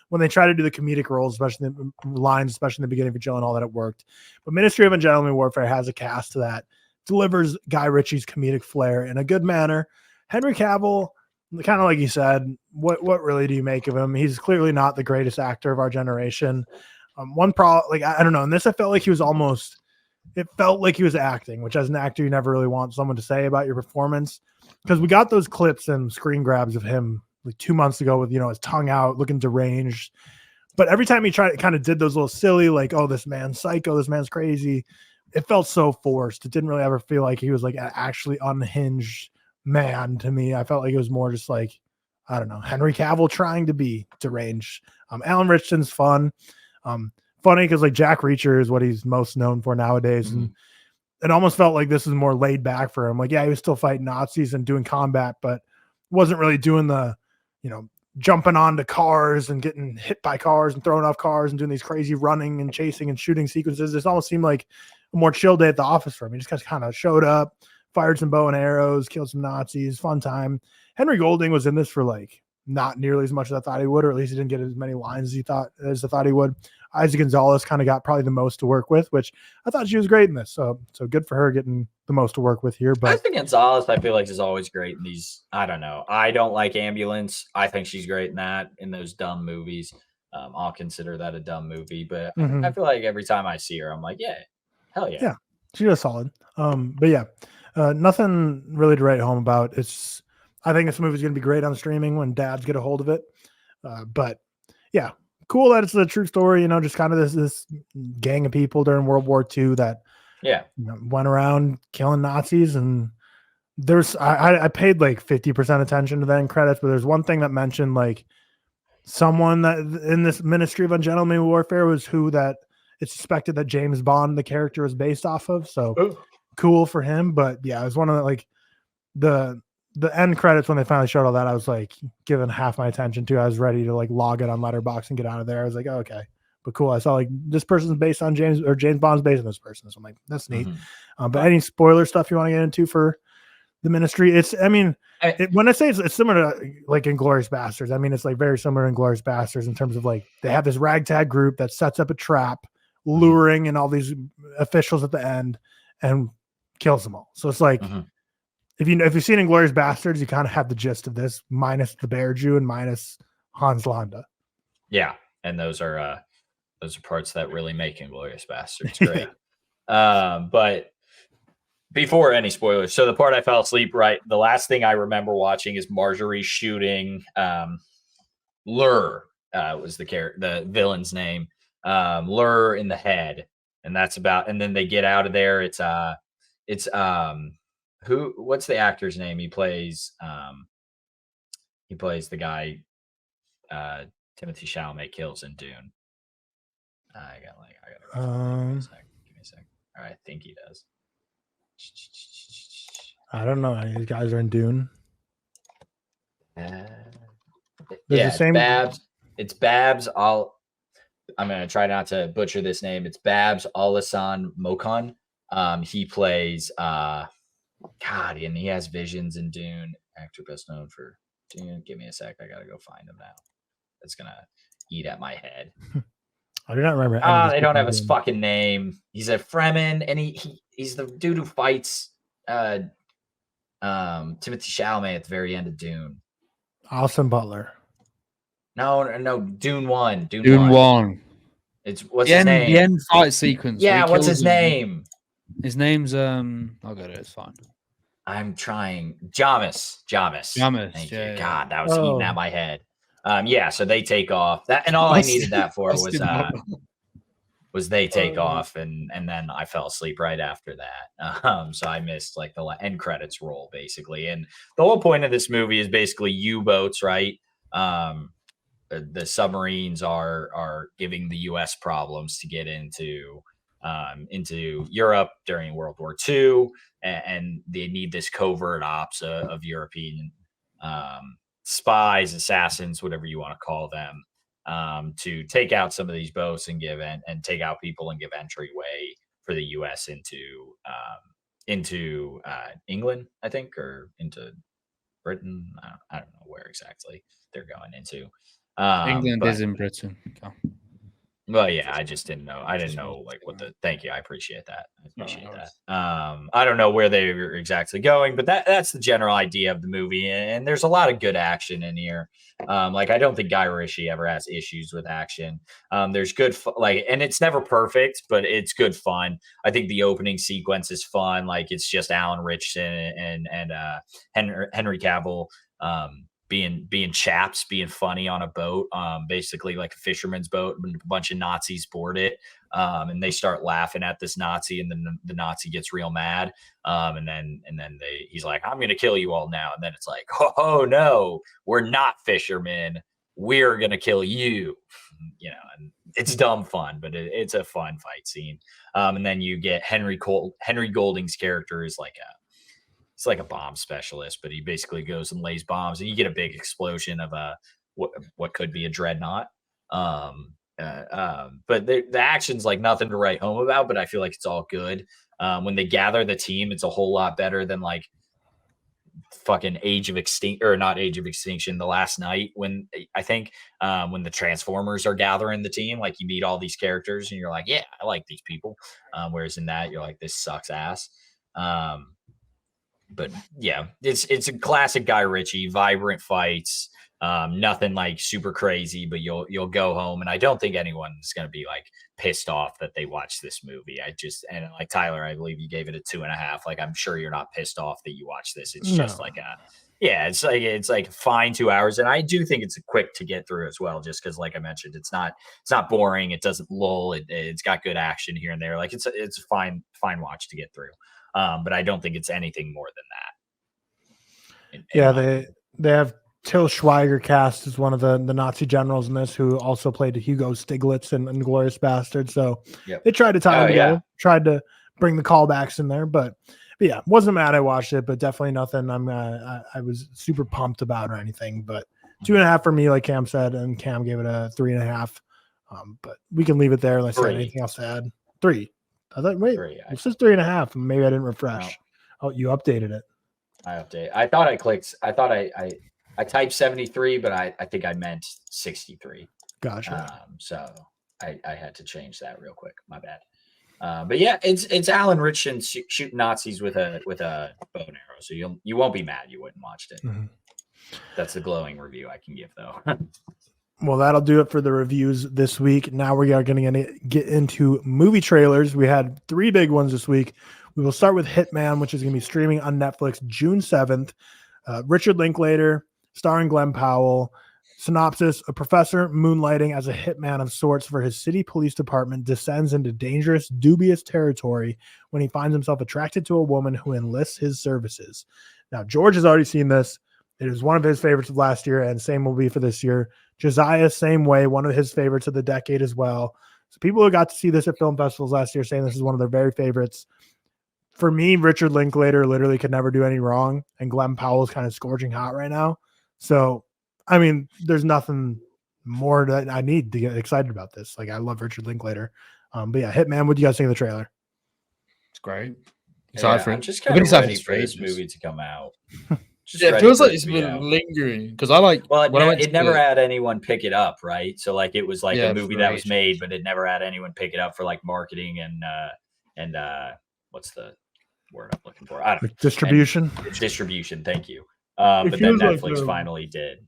when they try to do the comedic roles, especially the lines, especially in the beginning for Gyllenhaal, that it worked. But Ministry of Ungentlemanly Warfare has a cast that delivers Guy Ritchie's comedic flair in a good manner. Henry Cavill, kind of like you said, what really do you make of him? He's clearly not the greatest actor of our generation. One problem, like I don't know, in this I felt like he was almost. It felt like he was acting, which as an actor, you never really want someone to say about your performance, because we got those clips and screen grabs of him like 2 months ago with, his tongue out, looking deranged. But every time he kind of did those little silly, like, oh, this man's psycho, this man's crazy, it felt so forced. It didn't really ever feel like he was like an actually unhinged man to me. I felt like it was more just like, I don't know, Henry Cavill trying to be deranged. Alan Ritchson's fun. Funny because like Jack Reacher is what he's most known for nowadays. And it almost felt like this was more laid back for him. Like, yeah, he was still fighting Nazis and doing combat, but wasn't really doing the, jumping onto cars and getting hit by cars and throwing off cars and doing these crazy running and chasing and shooting sequences. This almost seemed like a more chill day at the office for him. He just kind of showed up, fired some bow and arrows, killed some Nazis, fun time. Henry Golding was in this for like not nearly as much as I thought he would, or at least he didn't get as many lines as I thought he would. Isaac Gonzalez kind of got probably the most to work with, which I thought she was great in this. So good for her getting the most to work with here. But Isaac Gonzalez, I feel like, is always great in these. I don't know. I don't like Ambulance. I think she's great in those dumb movies. I'll consider that a dumb movie, but I feel like every time I see her, I'm like, yeah, hell yeah. Yeah, she was solid. But yeah, nothing really to write home about. I think this movie's going to be great on streaming when dads get a hold of it. But yeah, cool that it's a true story, just kind of this gang of people during World War II that went around killing Nazis. And I paid like 50% attention to the end credits, but there's one thing that mentioned like someone that in this Ministry of Ungentlemanly Warfare was who that it's suspected that James Bond, the character, is based off of. So cool for him. But yeah, it was one of the, like the end credits when they finally showed all that, I was like giving half my attention to. I was ready to like log it on Letterboxd and get out of there. I was like, oh, okay, but cool. I saw like this person's based on James Bond's based on this person. So I'm like, that's neat. But any spoiler stuff you want to get into for the Ministry? When I say it's similar to like Inglourious Bastards, I mean, it's like very similar to Inglourious Bastards in terms of like they have this ragtag group that sets up a trap, luring and all these officials at the end and kills them all. So it's like, if you've seen Inglourious Bastards, you kind of have the gist of this, minus the Bear Jew and minus Hans Landa. Yeah, and those are parts that really make Inglourious Bastards great. But before any spoilers, so the part I fell asleep, right? The last thing I remember watching is Marjorie shooting Lur was the villain's name. Lure in the Head, and that's about. And then they get out of there. It's what's the actor's name? He plays the guy Timothy Chalamet kills in Dune. I got give me a sec. All right, I think he does. I don't know. These guys are in Dune. It's Babs. It's Babs. I'm gonna try not to butcher this name. It's Babs Alassane Mokon. He plays God, and he has visions in Dune. Actor best known for Dune. Give me a sec. I gotta go find him now. It's gonna eat at my head. I do not remember. They don't have his fucking name. He's a Fremen, and he's the dude who fights Timothy Chalamet at the very end of Dune. Austin Butler. No, Dune 1. Dune 1. It's what's his name? The end fight sequence. Yeah, what's his name? His name's I'll get it. It's fine. I'm trying. Jamis. Thank you. God, that was eating at my head. So they take off. That, and all I needed that for was they take off, and then I fell asleep right after that. So I missed like the end credits roll basically. And the whole point of this movie is basically U-boats, right? The submarines are giving the U.S. problems to get into Europe during World War II, and they need this covert ops of European spies, assassins, whatever you want to call them, to take out some of these boats and take out people and give entryway for the U.S. into England, I think, or into Britain. I don't know where exactly they're going into. England is in Britain. Okay. Well, yeah, I just didn't know. I didn't know like what the. Thank you, I appreciate that. I don't know where they were exactly going, but that's the general idea of the movie. And there's a lot of good action in here. Like I don't think Guy Ritchie ever has issues with action. There's good and it's never perfect, but it's good fun. I think the opening sequence is fun. Like it's just Alan Ritchson and Henry Cavill. Being chaps, being funny on a boat, basically like a fisherman's boat, and a bunch of Nazis board it, and they start laughing at this Nazi, and then the Nazi gets real mad, and then he's like, "I'm gonna kill you all now," and then it's like, "Oh no, we're not fishermen, we're gonna kill you," and it's dumb fun, but it's a fun fight scene, and then you get Henry Golding's character is like it's like a bomb specialist, but he basically goes and lays bombs, and you get a big explosion of what could be a dreadnought. But the action's like nothing to write home about, but I feel like it's all good. When they gather the team, it's a whole lot better than like fucking not Age of Extinction, The Last Night, when I think when the Transformers are gathering the team, like you meet all these characters and you're like, yeah, I like these people. Whereas in that, you're like, this sucks ass. But yeah, it's a classic Guy Ritchie, vibrant fights, nothing like super crazy, but you'll go home, and I don't think anyone's gonna be like pissed off that they watched this movie. And like Tyler, I believe you gave it a 2.5. Like I'm sure you're not pissed off that you watched this. It's just like it's like fine 2 hours, and I do think it's quick to get through as well, just because like I mentioned, it's not boring, it doesn't lull, it's got good action here and there. Like it's a fine watch to get through. But I don't think it's anything more than that. They have Till Schweiger cast as one of the Nazi generals in this, who also played Hugo Stiglitz in Inglourious Basterds. So they tried to tie it together, tried to bring the callbacks in there. But yeah, wasn't mad I watched it, but definitely nothing I was super pumped about or anything. But 2.5 for me, like Cam said, and Cam gave it a 3.5. But we can leave it there unless I have anything else to add. 3. I thought, wait, it says 3.5. Maybe I didn't refresh. Oh, you updated it. I updated. I thought I typed 73, but I think I meant 63. Gotcha. So I had to change that real quick. My bad. But yeah, it's Alan Ritchson shooting Nazis with a bow and arrow. So you won't be mad you wouldn't watched it. Mm-hmm. That's the glowing review I can give though. Well, that'll do it for the reviews this week. Now we are going to get into movie trailers. We had 3 big ones this week. We will start with Hitman, which is going to be streaming on Netflix June 7th. Richard Linklater, starring Glenn Powell, Synopsis: a professor moonlighting as a hitman of sorts for his city police department descends into dangerous, dubious territory when he finds himself attracted to a woman who enlists his services. Now, George has already seen this. It is one of his favorites of last year, and same will be for this year. Josiah, same way, one of his favorites of the decade as well. So people who got to see this at film festivals last year saying this is one of their very favorites. For me, Richard Linklater literally could never do any wrong, and Glenn Powell is kind of scorching hot right now. So, I mean, there's nothing more that I need to get excited about this. Like, I love Richard Linklater. But yeah, Hitman, what do you guys think of the trailer? It's great. I'm just kind of ready for this movie to come out. It feels like it's been lingering because I like. Well, it never had anyone pick it up, right? So like it was like a movie that was made, but it never had anyone pick it up for like marketing and what's the word I'm looking for? I don't know. Distribution. Distribution. Thank you. But then Netflix finally did.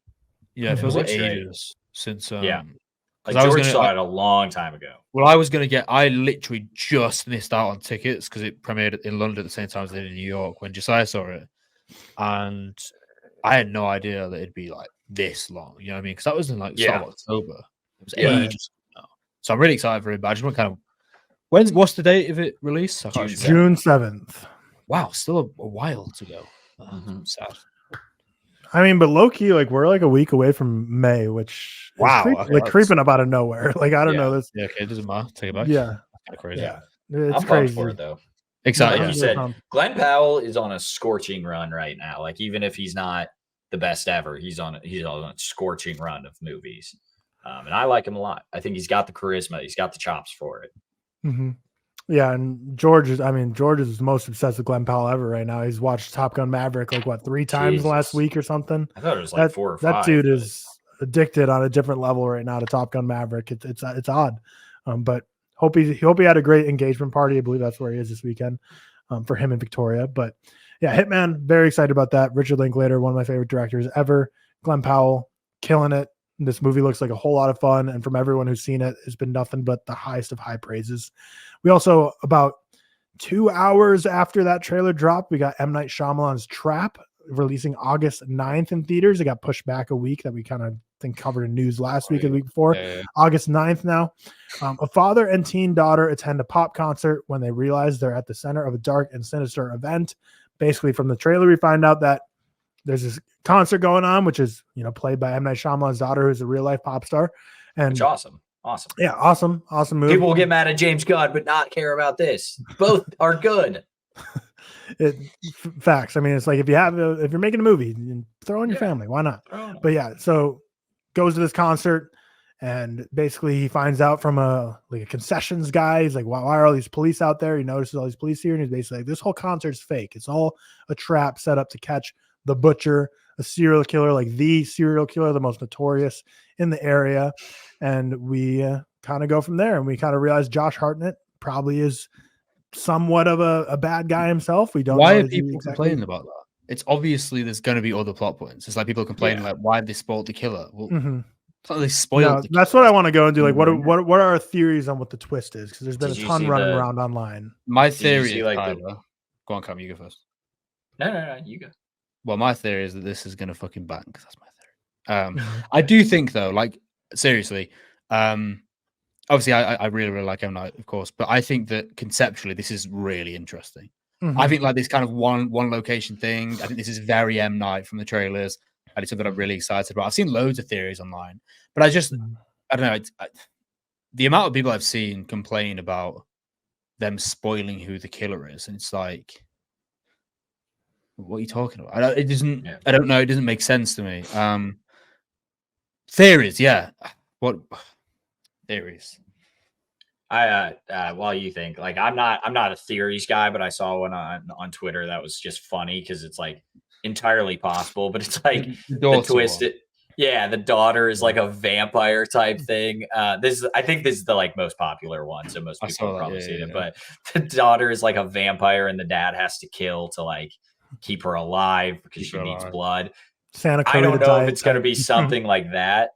Yeah, it feels like ages since. Like George saw it a long time ago. Well, I literally just missed out on tickets because it premiered in London at the same time as it did in New York when Josiah saw it. And I had no idea that it'd be like this long. You know what I mean? Because that was in like start of October. It was ages now. So I'm really excited for it. But I just want kind of what's the date of it release? June 7th. Wow, still a while to go. Sad. I mean, but low key, like we're like a week away from May, which is creeping up out of nowhere. Like I don't know this. Yeah, okay, it doesn't matter. Take it back. Yeah, kind of crazy. Yeah, it's I'm crazy for it though. Excited. Like you said, Glenn Powell is on a scorching run right now. Like even if he's not the best ever, he's on a scorching run of movies, and I like him a lot. I think he's got the charisma. He's got the chops for it. Mm-hmm. Yeah, and George is most obsessed with Glenn Powell ever right now. He's watched Top Gun Maverick like 3 times last week or something. I thought it was like 4 or 5. That dude is addicted on a different level right now to Top Gun Maverick. It's odd, but hope he had a great engagement party. I believe that's where he is this weekend for him and Victoria. But yeah, Hitman, very excited about that. Richard Linklater, one of my favorite directors ever. Glenn Powell, killing it. This movie looks like a whole lot of fun, and from everyone who's seen it, it's been nothing but the highest of high praises. We also, about 2 hours after that trailer dropped, we got M. Night Shyamalan's Trap releasing August 9th in theaters. It got pushed back a week that we kind of think covered in news last week or the week before. August 9th now. A father and teen daughter attend a pop concert when they realize they're at the center of a dark and sinister event. Basically, from the trailer, we find out that there's this concert going on, which is, played by M. Night Shyamalan's daughter, who's a real life pop star. And it's awesome. Yeah, awesome movie. People will get mad at James Gunn, but not care about this. Both are good. Facts. I mean, it's like if you're making a movie, throw in your family. Why not? But yeah, so goes to this concert, and basically he finds out from a concessions guy. He's like, why are all these police out there? He notices all these police here, and he's basically like, this whole concert's fake. It's all a trap set up to catch the butcher, a serial killer, like the serial killer, the most notorious in the area. And we kind of go from there, and we kind of realize Josh Hartnett probably is somewhat of a bad guy himself. We don't know. Why are people complaining about that? It's obviously there's going to be other plot points. It's like people complaining like, why did they spoil the killer? Well, it's like they spoiled the killer. That's what I want to go and do. Like, what are our theories on what the twist is? Because there's been a ton running around online. My theory is go on, Carmi, you go first. No, you go. Well, my theory is that this is going to fucking bang. That's my theory. I do think though, like seriously, obviously I really, really like M. Night, of course, but I think that conceptually this is really interesting. I think like this kind of one location thing, I think this is very M. Night from the trailers, and it's something I'm really excited about. I've seen loads of theories online, but I don't know. The amount of people I've seen complain about them spoiling who the killer is, and it's like, what are you talking about? I don't know. It doesn't make sense to me. Theories, yeah. What theories? Well, you think like I'm not a theories guy, but I saw one on Twitter that was just funny because it's like entirely possible, but it's like the twist. The daughter is like a vampire type thing. I think this is the like most popular one, so most people have probably seen it. But the daughter is like a vampire, and the dad has to kill to like keep her alive because she needs blood. I don't know if it's going to be something like that.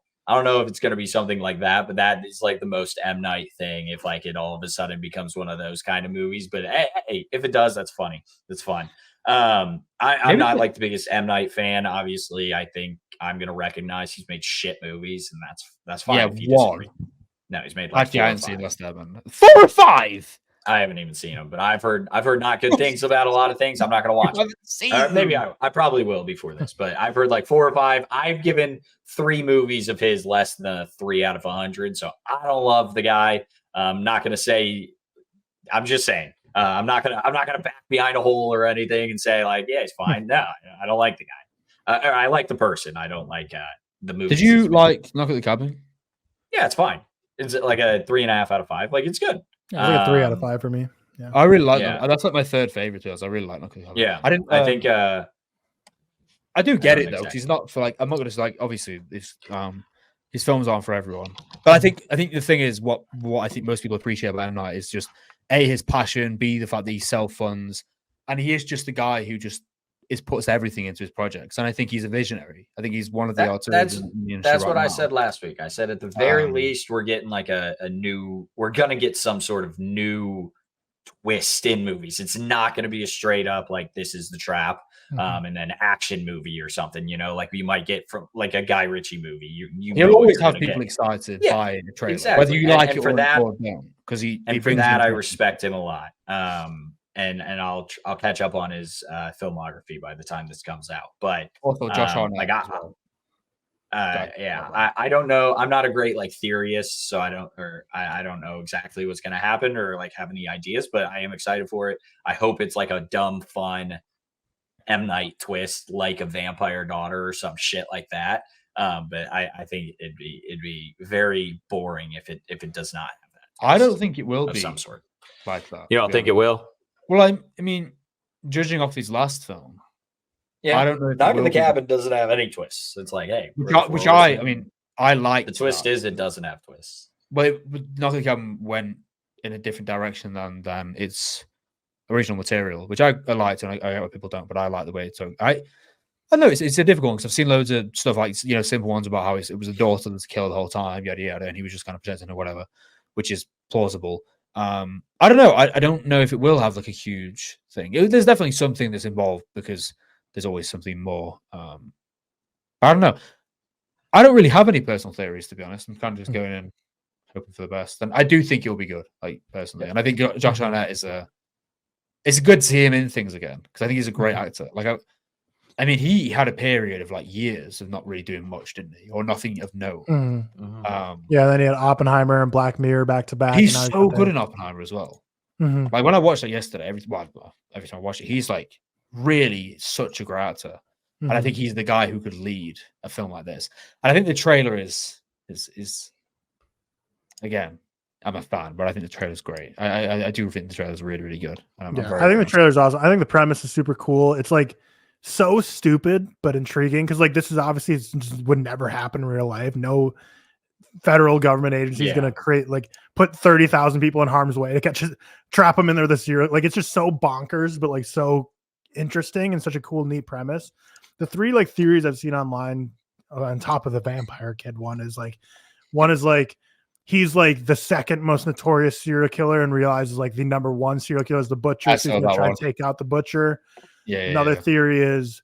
But that is like the most M. Night thing. If like it all of a sudden becomes one of those kind of movies, but hey, if it does, that's funny. That's fine. I'm not like the biggest M. Night fan. Obviously, I think I'm gonna recognize he's made shit movies, and that's fine. Yeah, if you one. disagree. No, he's made like Actually, I haven't seen Last Airbender. 4 or 5. I haven't even seen him, but I've heard not good things about a lot of things. I'm not gonna watch. Maybe I probably will before this, but I've heard like 4 or 5. I've given 3 movies of his less than a 3 out of 100, so I don't love the guy. I'm not gonna say. I'm just saying. I'm not gonna back behind a hole or anything and say like, yeah, he's fine. No, I don't like the guy. I like the person. I don't like the movie. Did you like Knock at the Cabin? Yeah, it's fine. It's like a 3.5 out of 5. Like it's good. Yeah, it's like a 3 out of 5 for me. Yeah, I really like that. That's like my 3rd favorite to us. I really like Knock at the Cabin. Yeah, I didn't. I think. I do get it though, because he's not for like. I'm not going to like. Obviously, his films aren't for everyone. But I think the thing is what I think most people appreciate about M. Night is just A, his passion, B, the fact that he self-funds, and he is just a guy who just puts everything into his projects. And I think he's a visionary. I think he's one of the artists. That's what I said last week. I said at the very least we're getting like we're gonna get some sort of new twist in movies. It's not gonna be a straight up like this is the trap. And then action movie or something, like you might get from like a Guy Ritchie movie. You'll always have people excited by the trailer, exactly. Whether you like it or not. Because he for that, I respect him a lot. And I'll catch up on his filmography by the time this comes out. But also Josh Arnett. I don't know. I'm not a great like theorist, so I don't know exactly what's going to happen or like have any ideas. But I am excited for it. I hope it's like a dumb, fun M. Night twist, like a Vampire Daughter or some shit like that. But I think it'd be very boring if it does not have that. I don't think it will be some sort like that. You don't think it will? Well, I mean, judging off his last film, yeah, I don't know. Knock at the Cabin doesn't have any twists. It's like, hey, I like. The twist is it doesn't have twists. But Knock at the Cabin went in a different direction than its original material, which I liked, and I get what people don't, but I like the way it took. I know it's a difficult one because I've seen loads of stuff like simple ones about how it was a daughter that's killed the whole time, yada yada, and he was just kind of protecting her, whatever, which is plausible. I don't know. I don't know if it will have like a huge thing. There's definitely something that's involved because there's always something more. I don't know. I don't really have any personal theories, to be honest. I'm kind of just going in hoping for the best, and I do think he'll be good, like personally, and I think Josh Arnett is it's good to see him in things again because I think he's a great actor. Like, I mean, he had a period of like years of not really doing much, didn't he, or nothing of note. Then he had Oppenheimer and Black Mirror back to back. He's so good in Oppenheimer as well. Like when I watched it yesterday, every time I watch it, he's like really such a great actor, and I think he's the guy who could lead a film like this. And I think the trailer is again. I'm a fan, but I think the trailer's great. I do think the trailer's really, really good. I think the trailer's awesome. I think the premise is super cool. It's like so stupid but intriguing because like this is obviously just would never happen in real life. No federal government agency is going to put 30,000 people in harm's way to trap them in there this year. Like it's just so bonkers, but like so interesting and such a cool, neat premise. The 3 like theories I've seen online on top of the vampire kid one is like he's like the second most notorious serial killer and realizes like the number 1 serial killer is the butcher. So he's gonna try and take out the butcher. Another theory is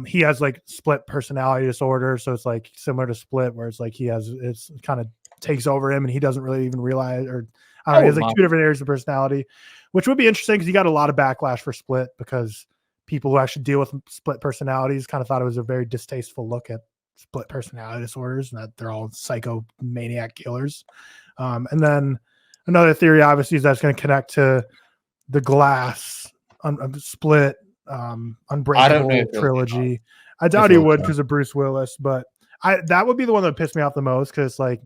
he has like split personality disorder. So it's like similar to Split where it's like it's kind of takes over him and he doesn't really even realize, or I don't know, he has like 2 different areas of personality, which would be interesting because he got a lot of backlash for Split because people who actually deal with split personalities kind of thought it was a very distasteful look at split personality disorders and that they're all psychomaniac killers. And then another theory obviously is that's going to connect to the Glass Split Unbreakable trilogy. I doubt he would because of Bruce Willis, but that would be the one that pissed me off the most because like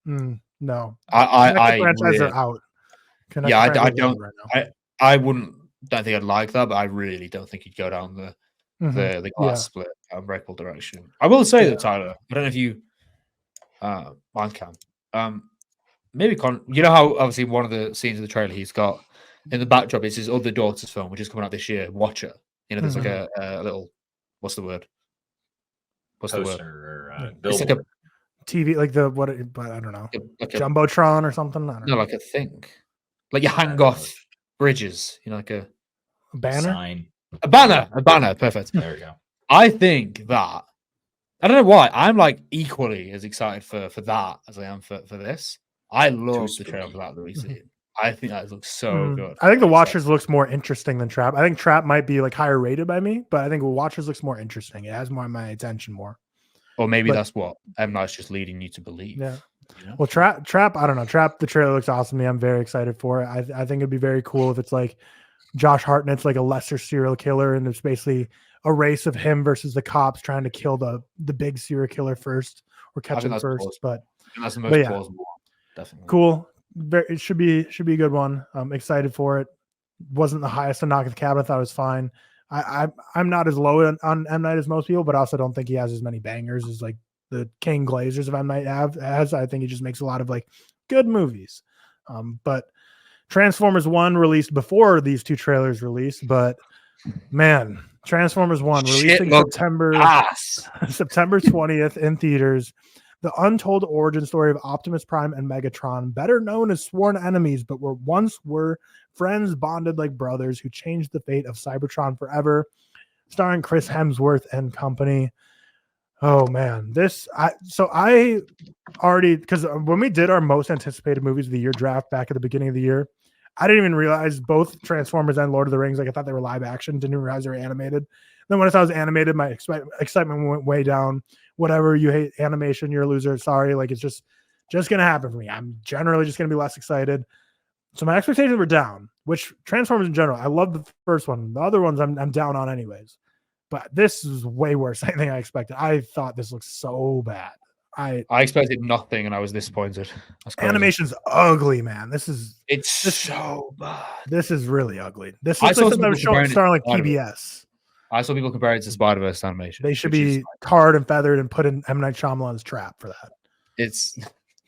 no, I franchise are out. I don't right I don't think I'd like that, but I really don't think he'd go down the Glass Split Unbreakable direction. I will say that, Tyler, I don't know if you maybe you know how obviously one of the scenes of the trailer he's got in the backdrop is his other daughter's film, which is coming out this year, Watcher. There's like a little what's the word? It's like a TV, like but I don't know, like Jumbotron or something. I don't know. Like a thing, like you hang off bridges, like a banner, sign. A banner, perfect. There we go. I think that I don't know why. I'm like equally as excited for that as I am for this. I love the trailer for that recently. I think that looks so good. I think the Watchers looks more interesting than Trap. I think Trap might be like higher rated by me, but I think Watchers looks more interesting. It has more of my attention more. Or maybe that's what M. Night's just leading you to believe. Yeah. You know? Well, Trap, I don't know. Trap, the trailer looks awesome to me. I'm very excited for it. I think it'd be very cool if it's like Josh Hartnett's like a lesser serial killer, and it's basically a race of him versus the cops trying to kill the big serial killer first or catch him first. Plausible. But that's the most plausible one. Definitely. Cool. It should be a good one. I'm excited for it. Wasn't the highest on Knock at the Cabin. I thought it was fine. I'm not as low on M. Night as most people, but I also don't think he has as many bangers as like the King Glazers of M. Night has. I think he just makes a lot of like good movies. But Transformers 1 released before these two trailers released, but man, Transformers 1 releasing September 20th in theaters. The untold origin story of Optimus Prime and Megatron, better known as sworn enemies, but once were friends bonded like brothers who changed the fate of Cybertron forever. Starring Chris Hemsworth and company. Oh man, I already, because when we did our most anticipated movies of the year draft back at the beginning of the year, I didn't even realize both Transformers and Lord of the Rings. Like I thought they were live action, didn't even realize they were animated. Then when I saw it was animated, my excitement went way down. Whatever, you hate animation, you're a loser. Sorry, like it's just gonna happen for me. I'm generally just gonna be less excited. So my expectations were down. Which Transformers in general, I love the first one. The other ones I'm down on anyways. But this is way worse than anything I expected. I thought this looked so bad. I expected nothing and I was disappointed. Animation's ugly, man. It's so bad. This is really ugly. This looks like something that was starting like PBS. I saw people compare it to Spider-Verse animation. They should be tarred and feathered and put in M. Night Shyamalan's trap for that. It's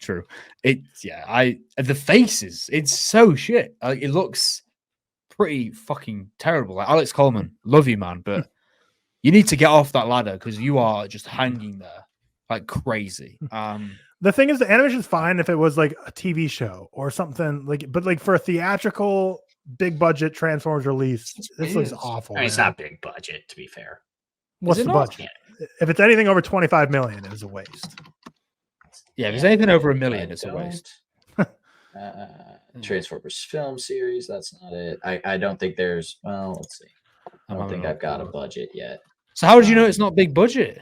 true. The faces, it's so shit. It looks pretty fucking terrible. Like Alex Coleman, love you, man, but you need to get off that ladder because you are just hanging there like crazy. The thing is, the animation's fine if it was like a TV show or something but like for a theatrical big budget Transformers release, this looks awful. I mean, it's not big budget, to be fair. What's the budget? If it's anything over 25 million, it is a waste. Yeah, if it's anything over $1 million, it's a waste. Transformers film series, that's not it. I don't think there's, well, let's see. I don't think I've got a budget yet. So how would you know it's not big budget?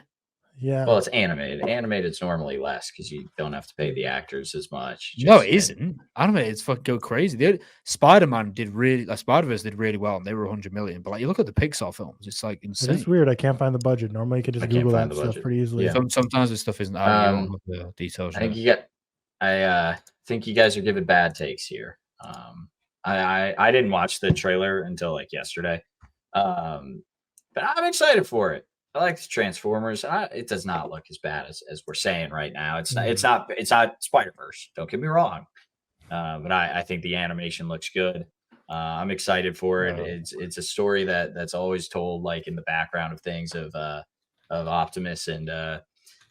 Yeah. Well, it's animated. Animated's normally less because you don't have to pay the actors as much. No, it isn't. Animated's fucking go crazy. Spider-Man did really, like Spider-Verse did really well, and they were 100 million. But like you look at the Pixar films, it's like insane. It's weird. I can't find the budget. Normally, you could just Google that stuff pretty easily. Yeah. Sometimes this stuff isn't out. The details. I think you guys are giving bad takes here. I didn't watch the trailer until like yesterday, but I'm excited for it. I like the Transformers. It does not look as bad as we're saying right now. It's not Spider-Verse. Don't get me wrong, but I think the animation looks good. I'm excited for it. It's a story that's always told like in the background of things of Optimus and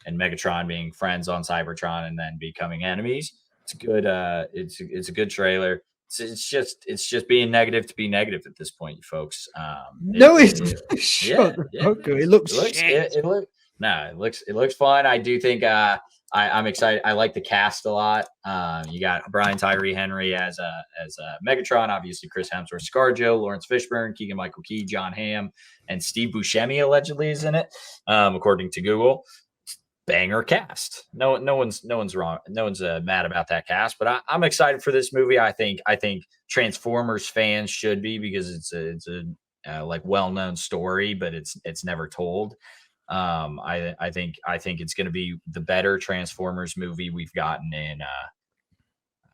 Megatron being friends on Cybertron and then becoming enemies. It's good. It's a good trailer. It's just being negative to be negative at this point, you folks. It looks fun. I do think I'm excited. I like the cast a lot. You got Brian Tyree Henry as Megatron, obviously Chris Hemsworth, ScarJo, Lawrence Fishburne, Keegan-Michael Key, John Hamm, and Steve Buscemi allegedly is in it, according to Google. Banger cast. No one's wrong. No one's mad about that cast. But I'm excited for this movie. I think Transformers fans should be because it's a like well-known story, but it's never told. I think it's going to be the better Transformers movie we've gotten in. I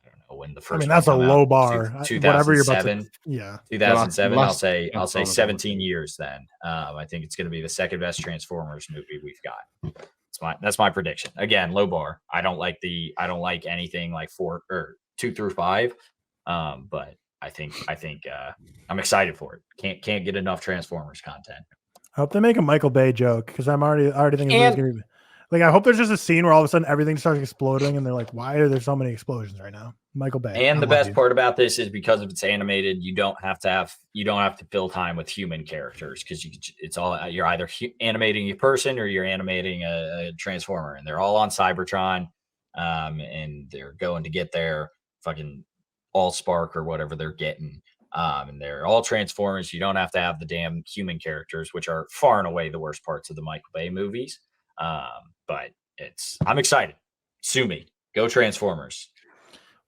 don't know when the first. I mean, that's a low bar. 2007. Yeah, 2007. I'll say 17 years. Then I think it's going to be the second best Transformers movie we've got. That's my prediction. Again, low bar. I don't like anything like 4 or 2 through 5. But I think I'm excited for it. Can't get enough Transformers content. I hope they make a Michael Bay joke because I'm already thinking it's gonna be Like, I hope there's just a scene where all of a sudden everything starts exploding, and they're like, "Why are there so many explosions right now?" Michael Bay. And the best part about this is because if it's animated, you don't have to fill time with human characters because it's all you're either animating a person or you're animating a transformer, and they're all on Cybertron, and they're going to get their fucking all spark or whatever they're getting. And they're all Transformers. You don't have to have the damn human characters, which are far and away the worst parts of the Michael Bay movies. But I'm excited. Sue me. Go Transformers.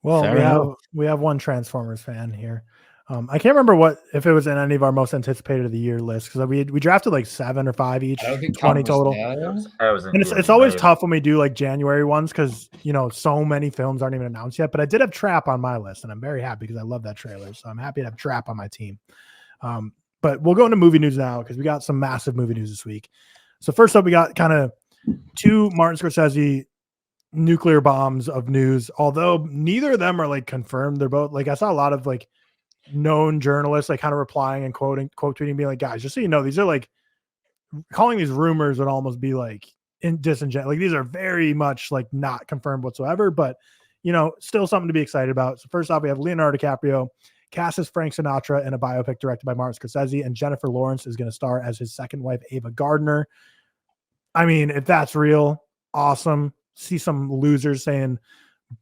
Well, we have one Transformers fan here. I can't remember if it was in any of our most anticipated of the year lists because we drafted like 7 or 5 each, 20 total. And it's always tough when we do like January ones because so many films aren't even announced yet. But I did have Trap on my list, and I'm very happy because I love that trailer. So I'm happy to have Trap on my team. But we'll go into movie news now because we got some massive movie news this week. So first up, we got kind of 2 Martin Scorsese nuclear bombs of news, although neither of them are like confirmed. They're both like, I saw a lot of like known journalists like kind of replying and quote tweeting, being like, guys, just so you know, these are like, calling these rumors would almost be like disingenuous. Like these are very much like not confirmed whatsoever, but still something to be excited about. So first off, we have Leonardo DiCaprio cast as Frank Sinatra in a biopic directed by Martin Scorsese, and Jennifer Lawrence is going to star as his second wife, Ava Gardner. I mean, if that's real, awesome. See some losers saying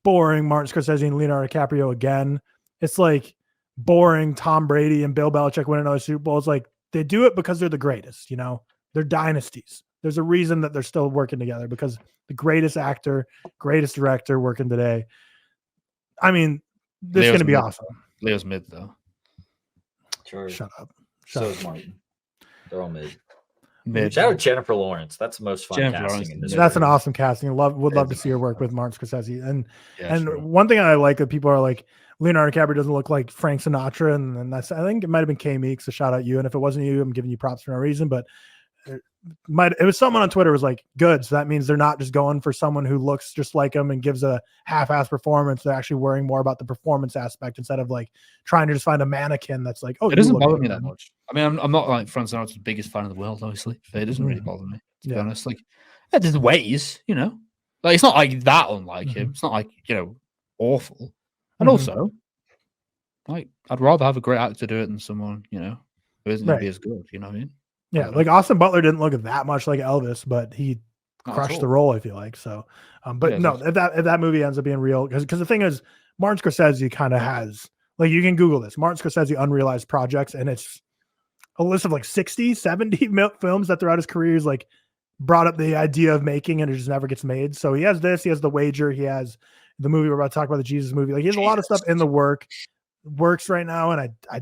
boring Martin Scorsese and Leonardo DiCaprio again. It's like boring Tom Brady and Bill Belichick winning another Super Bowl. It's like they do it because they're the greatest, they're dynasties. There's a reason that they're still working together because the greatest actor, greatest director working today. I mean, this is going to be awesome. Leo's mid though. Sure. Shut up. So is Martin. They're all mid. Shout out Jennifer Lawrence. That's the most fun casting in this. That's an awesome casting. Would love to see her work with Martin Scorsese. And one thing I like that people are like, Leonardo DiCaprio doesn't look like Frank Sinatra, and that's, I think it might have been K Meeks. So shout out you. And if it wasn't you, I'm giving you props for no reason. But it was someone on Twitter was like, good. So that means they're not just going for someone who looks just like him and gives a half-ass performance. They're actually worrying more about the performance aspect instead of like trying to just find a mannequin that's like, oh, it doesn't bother me that much. I mean, I'm not like Frank Sinatra's biggest fan of the world, obviously. But it doesn't really bother me, to be honest. Like, there's ways, like it's not like that unlike him. It's not like awful. And also, like, I'd rather have a great actor do it than someone who isn't going to be as good. You know what I mean? Yeah, like Austin Butler didn't look that much like Elvis, but he crushed the role, I feel like. So, but no, if that movie ends up being real, because the thing is, Martin Scorsese kind of has, like, you can Google this, Martin Scorsese unrealized projects, and it's a list of like 60, 70 films that throughout his career he's like brought up the idea of making, and it just never gets made. So he has this, he has The Wager, he has the movie we're about to talk about, the Jesus movie. Like he has a lot of stuff in the works right now, and I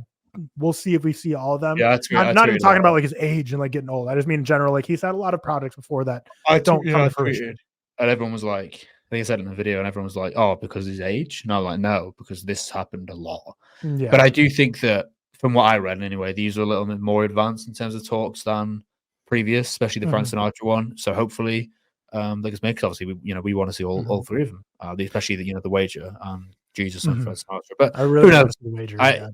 we'll see if we see all of them. Yeah, not even talking about like his age and like getting old. I just mean in general, like he's had a lot of projects before that don't come to fruition. And everyone was like, I think I said it in the video, and everyone was like, oh, because his age? And I'm like, no, because this happened a lot. Yeah. But I do think that from what I read anyway, these are a little bit more advanced in terms of talks than previous, especially the Frank Sinatra one. So hopefully they can make, because obviously we want to see all 3 of them, especially the Wager and Jesus and Frank Sinatra. But I really want to see The Wager.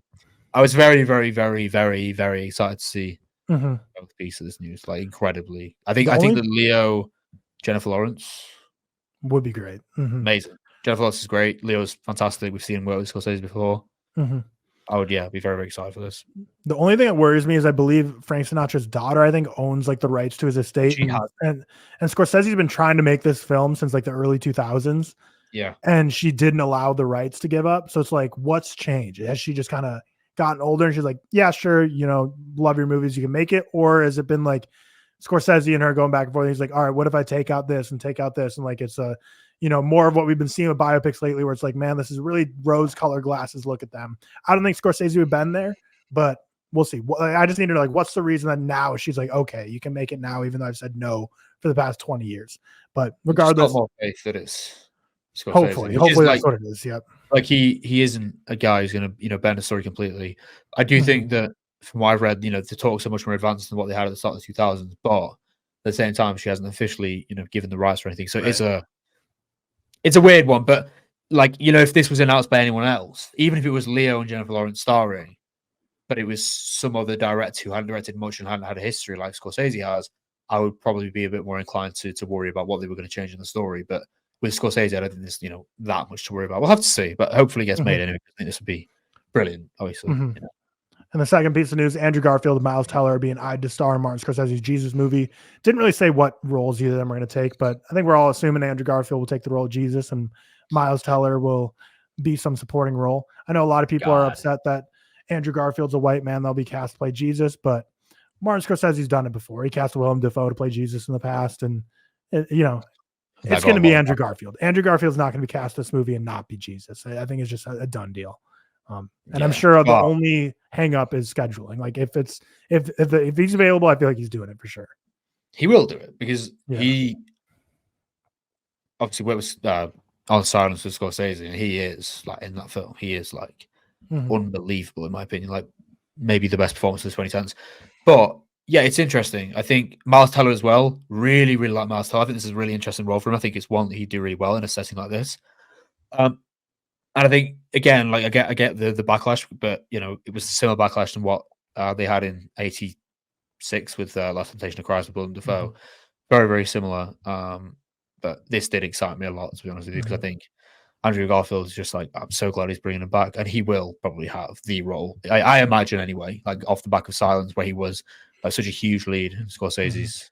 I was very, very, very, very, very excited to see both pieces of this news. Like incredibly, I think that Leo, Jennifer Lawrence would be great. Amazing. Jennifer Lawrence is great. Leo's fantastic. We've seen him work with Scorsese before. I would, be very, very excited for this. The only thing that worries me is I believe Frank Sinatra's daughter, I think, owns like the rights to his estate. She has. And Scorsese's been trying to make this film since like the early 2000s. Yeah. And she didn't allow the rights to give up. So it's like, what's changed? Has she just kind of gotten older and she's like, yeah, sure, love your movies, you can make it? Or has it been like Scorsese and her going back and forth? And he's like, all right, what if I take out this and take out this? And like, it's a, more of what we've been seeing with biopics lately, where it's like, man, this is really rose-colored glasses. Look at them. I don't think Scorsese would bend there, but we'll see. I just need to know, like, what's the reason that now she's like, okay, you can make it now, even though I've said no for the past 20 years. But regardless, more faith that it's Scorsese. Hopefully that's what it is. Yep. Like he isn't a guy who's going to bend the story completely. I do think that from what I've read, the talks are much more advanced than what they had at the start of the 2000s. But at the same time, she hasn't officially, given the rights or anything. So it's a weird one. But like, if this was announced by anyone else, even if it was Leo and Jennifer Lawrence starring, but it was some other director who hadn't directed much and hadn't had a history like Scorsese has, I would probably be a bit more inclined to worry about what they were going to change in the story. But with Scorsese, I don't think there's that much to worry about. We'll have to see, but hopefully it gets made anyway. I think this would be brilliant, obviously. And the second piece of news, Andrew Garfield and Miles Teller are being eyed to star in Martin Scorsese's Jesus movie. Didn't really say what roles either of them are going to take, but I think we're all assuming Andrew Garfield will take the role of Jesus and Miles Teller will be some supporting role. I know a lot of people are upset that Andrew Garfield's a white man. They'll be cast to play Jesus, but Martin Scorsese's done it before. He cast Willem Dafoe to play Jesus in the past, and it's going to be Andrew Garfield. Andrew Garfield's not going to be cast in this movie and not be Jesus. I think it's just a done deal. I'm sure the only hang up is scheduling. Like if he's available, I feel like he's doing it for sure. He will do it because he obviously was on Silence with Scorsese, and he is like in that film. He is like unbelievable in my opinion. Like maybe the best performance of the 2010s. But yeah, it's interesting. I think Miles Teller as well. Really, really like Miles Teller. I think this is a really interesting role for him. I think it's one that he'd do really well in a setting like this. And I think again, like I get the backlash, but it was a similar backlash than what they had in '86 with Last Temptation of Christ with Willem Dafoe. Very, very similar. But this did excite me a lot, to be honest with you, because I think Andrew Garfield is just like, I'm so glad he's bringing him back, and he will probably have the role. I imagine anyway, like off the back of Silence, where he was like such a huge lead in Scorsese's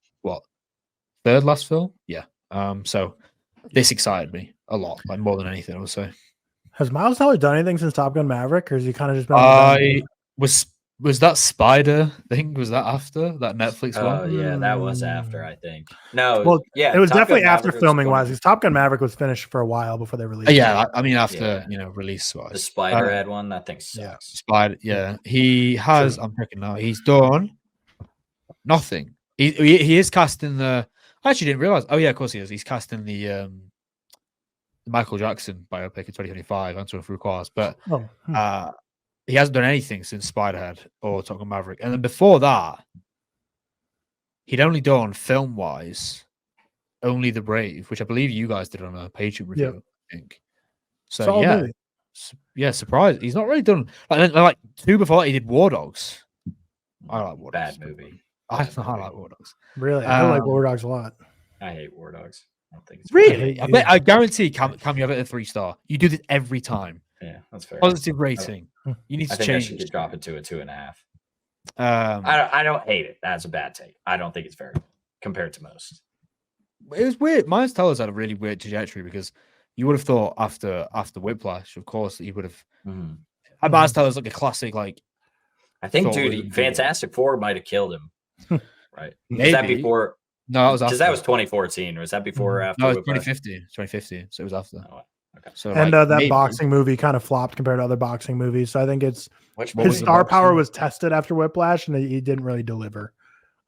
third last film, So this excited me a lot, like more than anything, I would say. Has Miles Teller done anything since Top Gun Maverick, or has he kind of just been? Was that Spider thing? Was that after that Netflix one? Yeah, that was after, I think. No, it was definitely after filming wise. Because Top Gun Maverick was finished for a while before they released. I mean after release wise. The Spider had one. That thing sucks. Yeah, Spider. Yeah, he has. I'm checking now. He's done nothing. He is casting the. I actually didn't realize. Oh yeah, of course he is. He's casting the Michael Jackson biopic in 2025, Answering for Requires, but he hasn't done anything since Spiderhead or Top Gun Maverick. And then before that, he'd only done film-wise Only the Brave, which I believe you guys did on a Patreon review, I think. So surprised. He's not really done like two before that, he did War Dogs. I like War Dogs. Bad movie. I like War Dogs. Really? I like War Dogs a lot. I hate War Dogs. I don't think it's really. I guarantee Cam, you have it at 3-star. You do this every time. Yeah, that's fair. Positive rating. You need to change. I should drop it to a 2.5. I don't hate it. That's a bad take. I don't think it's very good compared to most. It was weird. Miles Teller's had a really weird trajectory because you would have thought after Whiplash, of course, that he would have. Miles Teller's like a classic. Like I think, dude, Fantastic Four might have killed him. Right? Maybe. Was that before? No, it was after. Because that was 2014. Or was that before or after? No, it was 2015. 2015. So it was after. Oh, okay. So and that boxing movie kind of flopped compared to other boxing movies. So I think his star power was tested after Whiplash, and he didn't really deliver.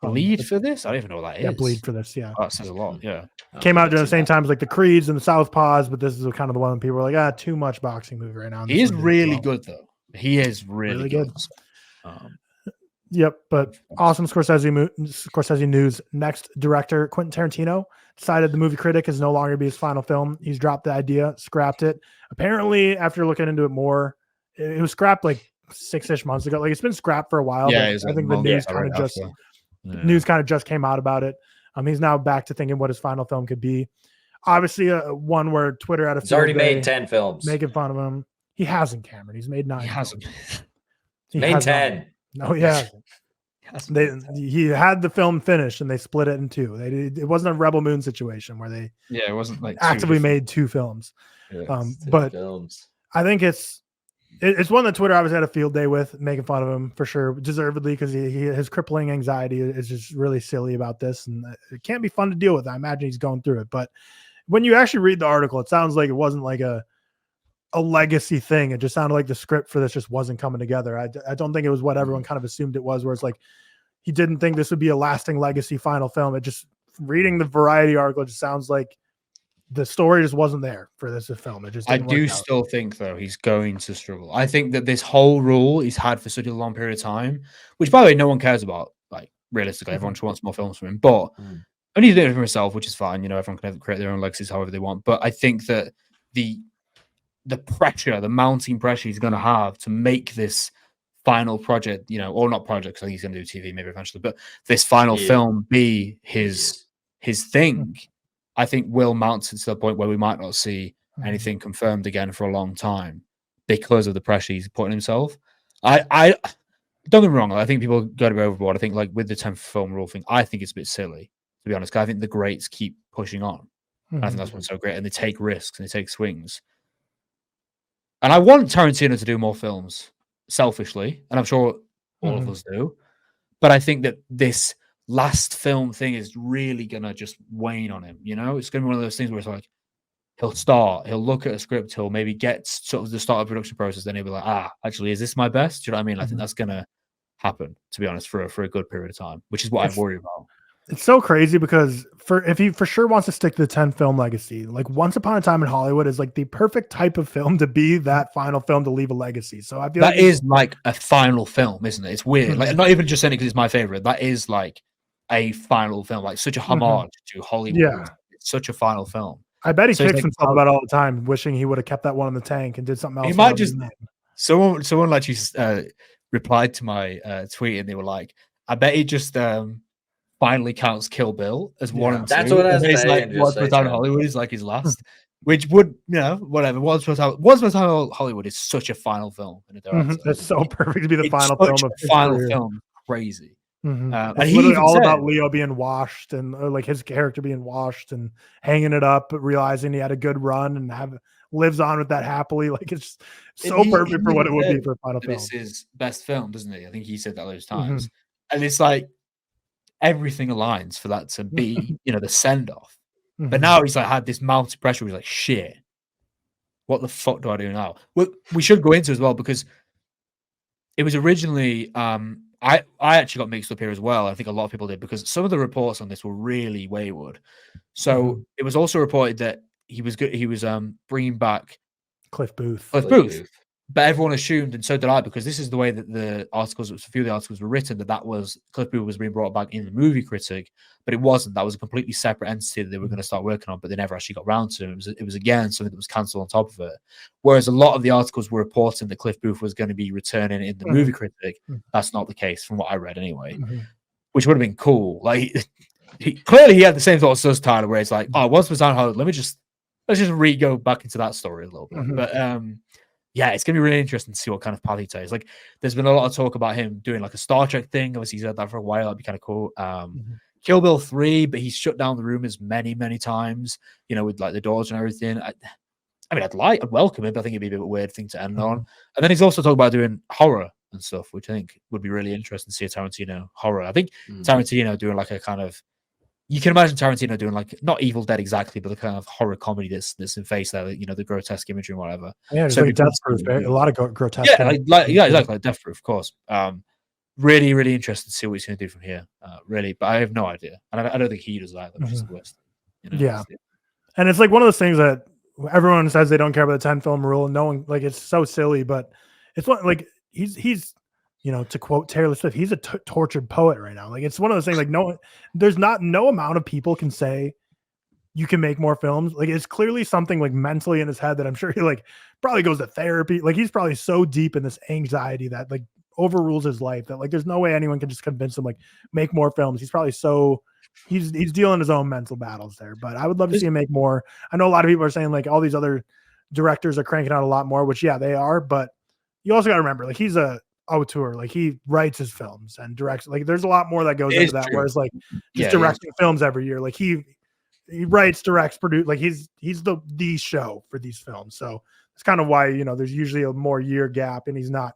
Bleed for this? I don't even know what that is. Yeah, Bleed for this. Yeah, that says a lot. Yeah, came out during the same time as like the Creeds and the Southpaws, but this is kind of the one people were like, too much boxing movie right now. He is really good though. He is really good. Yep, but awesome Scorsese news. Next director, Quentin Tarantino, decided the movie Critic is no longer be his final film. He's dropped the idea, scrapped it. Apparently, after looking into it more, it was scrapped like 6-ish months ago. Like it's been scrapped for a while. Yeah, I think the news kind of just came out about it. He's now back to thinking what his final film could be. Obviously, one where Twitter had a. He's already made 10 films, making fun of him. He hasn't, Cameron. He's made 9. He hasn't. He made 10. No, yeah. He had the film finished and they split it in 2. It wasn't a Rebel Moon situation where they it wasn't like actively made 2 films. But films. I think it's one that Twitter obviously had a field day with, making fun of him for sure, deservedly, because his crippling anxiety is just really silly about this, and it can't be fun to deal with. I imagine he's going through it, but when you actually read the article, it sounds like it wasn't like a legacy thing. It just sounded like the script for this just wasn't coming together. I don't think it was what everyone kind of assumed it was, where it's like he didn't think this would be a lasting legacy final film. It just, reading the Variety article, it just sounds like the story just wasn't there for this film. It just I do still think though he's going to struggle. I think that this whole rule he's had for such a long period of time, which by the way no one cares about, like realistically, everyone just wants more films from him, but only doing it for himself, which is fine. Everyone can create their own legacies however they want. But I think that the pressure, the mounting pressure he's going to have to make this final project, you know, or not project, because I think he's going to do TV maybe eventually, but this final film be his thing, I think will mount to the point where we might not see anything confirmed again for a long time because of the pressure he's putting himself. I don't get me wrong, I think people go to be overboard. I think like with the 10th film rule thing, I think it's a bit silly, to be honest, because I think the greats keep pushing on. I think that's what's so great, and they take risks and they take swings. And I want Tarantino to do more films, selfishly, and I'm sure all of us do. But I think that this last film thing is really gonna just wane on him. You know, it's gonna be one of those things where it's like he'll look at a script, he'll maybe get sort of the start of production process, then he'll be like, actually, is this my best? Do you know what I mean? I think that's gonna happen, to be honest, for a good period of time, which is what I'm worried about. It's so crazy because if he for sure wants to stick to the 10 film legacy, like Once Upon a Time in Hollywood is like the perfect type of film to be that final film to leave a legacy. So I feel that is like a final film, isn't it? It's weird. Like, not even just saying it because it's my favorite. That is like a final film, like such a homage to Hollywood. Yeah. It's such a final film. I bet he kicks himself about all the time, wishing he would have kept that one in the tank and did something else. He might just someone like you replied to my tweet and they were like, I bet he just finally counts Kill Bill as one and two. That's what I was saying. Like Once Upon a Time in Hollywood is like his last, which would, you know, whatever. Once Upon a Time in Hollywood is such a final film. It's so perfect to be the final film of his final film. Crazy. And it's literally all about Leo being washed and like his character being washed and hanging it up, but realizing he had a good run and lives on with that happily. Like it's so perfect for what it would be for a final film. It's his best film, doesn't he? I think he said that those times. And it's like everything aligns for that to be, you know, the send off. But now he's like had this mounted pressure. He's like, shit, what the fuck do I do now? Well, we should go into as well because it was originally I actually got mixed up here as well. I think a lot of people did because some of the reports on this were really wayward. So it was also reported that he was bringing back Cliff Booth. But everyone assumed, and so did I, because this is the way that the articles, a few of the articles were written, that was Cliff Booth was being brought back in the Movie Critic, but it wasn't. That was a completely separate entity that they were going to start working on, but they never actually got around to. It was again something that was cancelled on top of it. Whereas a lot of the articles were reporting that Cliff Booth was going to be returning in the Movie Critic. That's not the case, from what I read anyway, which would have been cool. Like clearly he had the same thought as Tyler, where it's like, oh, Once Upon a Time in Hollywood, let's just go back into that story a little bit, but yeah, it's gonna be really interesting to see what kind of path he takes. Like, there's been a lot of talk about him doing like a Star Trek thing. Obviously, he's had that for a while. That'd be kind of cool. Kill Bill 3, but he's shut down the rumors many times. You know, with like the doors and everything. I mean, I'd welcome it, but I think it'd be a bit of a weird thing to end on. And then he's also talked about doing horror and stuff, which I think would be really interesting to see a Tarantino horror. I think Tarantino doing like a kind of. You can imagine Tarantino doing like not Evil Dead exactly, but the kind of horror comedy that's in face there, you know, the grotesque imagery and whatever. Yeah, so like Death Proof, a lot of grotesque. Yeah, like Death Proof, of course. Really interested to see what he's going to do from here. Really, but I have no idea, and I don't think he does either, which is the worst. You know, yeah, and it's like one of those things that everyone says they don't care about the 10 film rule, and no one like it's so silly, but it's what like he's. You know, to quote Taylor Swift, he's a tortured poet right now. Like it's one of those things. Like there's no amount of people can say you can make more films. Like it's clearly something like mentally in his head that I'm sure he like probably goes to therapy. Like he's probably so deep in this anxiety that like overrules his life that like there's no way anyone can just convince him like make more films. He's probably he's dealing his own mental battles there. But I would love to see him make more. I know a lot of people are saying like all these other directors are cranking out a lot more, which yeah they are. But you also got to remember like he's a auteur, like he writes his films and directs. Like there's a lot more that goes into that. True. Whereas like just directing films every year, like he writes, directs, produce. Like he's the show for these films. So it's kind of why you know there's usually a more year gap, and he's not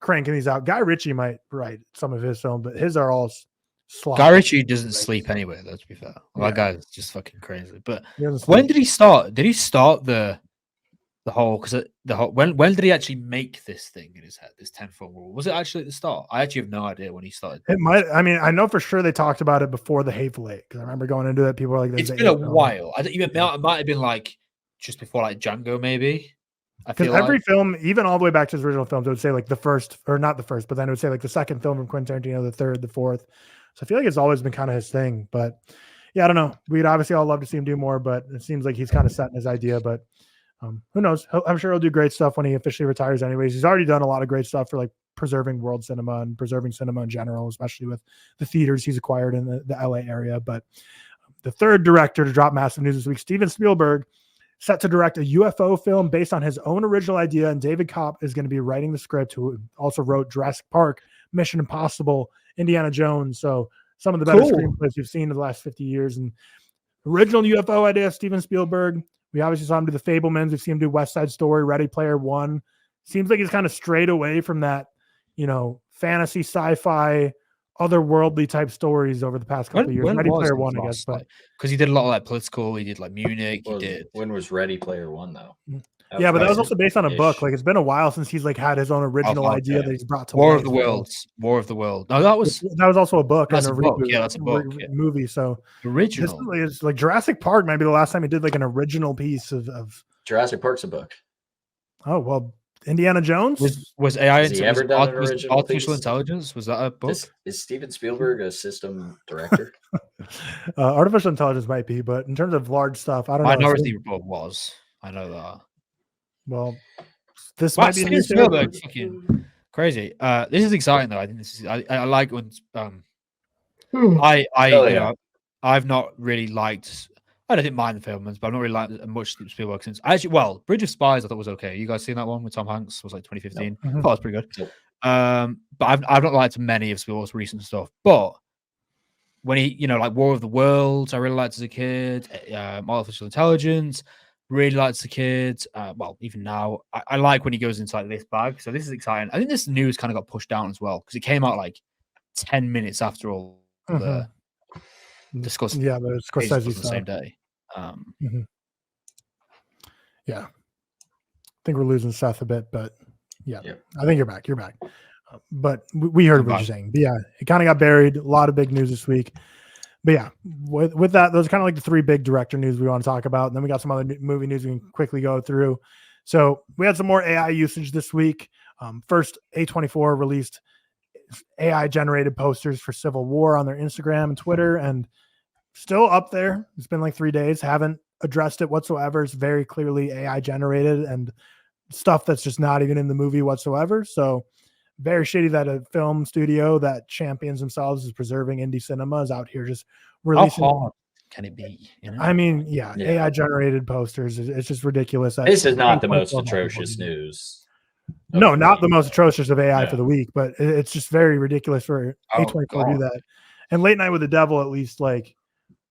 cranking these out. Guy Ritchie might write some of his films, but his are all sloppy. Guy Ritchie doesn't sleep anyway. Though, to be fair, that guy's just fucking crazy. But when did he start? Did he start the whole when did he actually make this thing in his head, this 10 film rule? Was it actually at the start? I actually have no idea when he started. It might. I mean, I know for sure they talked about it before the Hateful Eight because I remember going into it. People were like, "It's been a while." I think it might have been like just before like Django, maybe. Because every film, even all the way back to his original films, it would say like the first, or not the first, but then it would say like the second film from Quentin Tarantino, the third, the fourth. So I feel like it's always been kind of his thing. But yeah, I don't know. We'd obviously all love to see him do more, but it seems like he's kind of set in his idea. But who knows? I'm sure he'll do great stuff when he officially retires anyways. He's already done a lot of great stuff for like preserving world cinema and preserving cinema in general, especially with the theaters he's acquired in the LA area. But the third director to drop massive news this week, Steven Spielberg, set to direct a UFO film based on his own original idea, and David Kopp is going to be writing the script, who also wrote Jurassic Park, Mission Impossible, Indiana Jones. So some of the better screenplays we've seen in the last 50 years. And original UFO idea, Steven Spielberg. We obviously saw him do The Fabelmans. We've seen him do West Side Story, Ready Player One. Seems like he's kind of strayed away from that, fantasy, sci-fi, otherworldly type stories over the past couple of years. Ready Player One, I guess, but because he did a lot of like political. He did like Munich. When was Ready Player One though? But that was also based on a book. Like, it's been a while since he's like had his own original idea that he's brought to War life. of the Worlds. War of the World. No, that was also a book. That's and a book. Yeah, that's a book. Movie. So original. It's like Jurassic Park might be the last time he did like an original piece of Jurassic Park's a book. Oh well, Indiana Jones was AI Has he ever done an original artificial piece? Intelligence? Was that a book? Is Steven Spielberg a system director? Artificial intelligence might be, but in terms of large stuff, I don't know. Minority Report was. I know that. Well, this might be Steven Spielberg. Fucking crazy. This is exciting though. I think this is. I like when. I've not really liked. I didn't mind the films, but I've not really liked much Spielberg since. Bridge of Spies I thought was okay. You guys seen that one with Tom Hanks? It was like 2015. No. I thought it was pretty good. But I've not liked many of Spielberg's recent stuff. But when he, like War of the Worlds, I really liked as a kid. Artificial Intelligence, really liked as a kid. Even now, I like when he goes into like this bag. So this is exciting. I think this news kind of got pushed down as well because it came out like 10 minutes after all the discussed. Yeah, but it's Scorsese the same day. Yeah, I think we're losing Seth a bit, but yeah. I think you're back. But we heard what you're saying. But yeah, it kind of got buried. A lot of big news this week. But yeah, with that, those are kind of like the three big director news we want to talk about. And then we got some other movie news we can quickly go through. So we had some more AI usage this week. First, A24 released AI generated posters for Civil War on their Instagram and Twitter, and still up there. It's been like 3 days. Haven't addressed it whatsoever. It's very clearly AI generated and stuff that's just not even in the movie whatsoever. So very shitty that a film studio that champions themselves as preserving indie cinema is out here just releasing. How hard can it be? I mean, AI generated posters. It's just ridiculous. This is not the most atrocious news. No, not the most atrocious of AI for the week, but it's just very ridiculous for A24 to do that. And Late Night with the Devil, at least, like,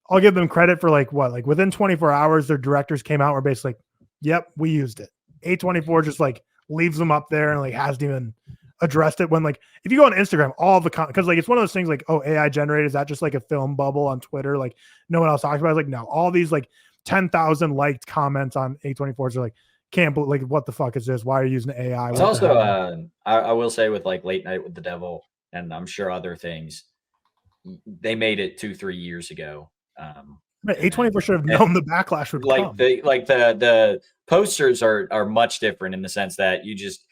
I'll give them credit for like within 24 hours, their directors came out and were basically like, yep, we used it. A24 just like leaves them up there and like hasn't even addressed it. When like, if you go on Instagram, all the because like it's one of those things like, oh, AI generated, is that just like a film bubble on Twitter? Like no one else talks about it. It's like, no, all these like 10,000 liked comments on A24s are like, can't believe, like, what the fuck is this? Why are you using AI? It's also, I will say with like Late Night with the Devil, and I'm sure other things, they made it 2-3 years ago. A24 should have known the backlash would come. The posters are much different in the sense that you just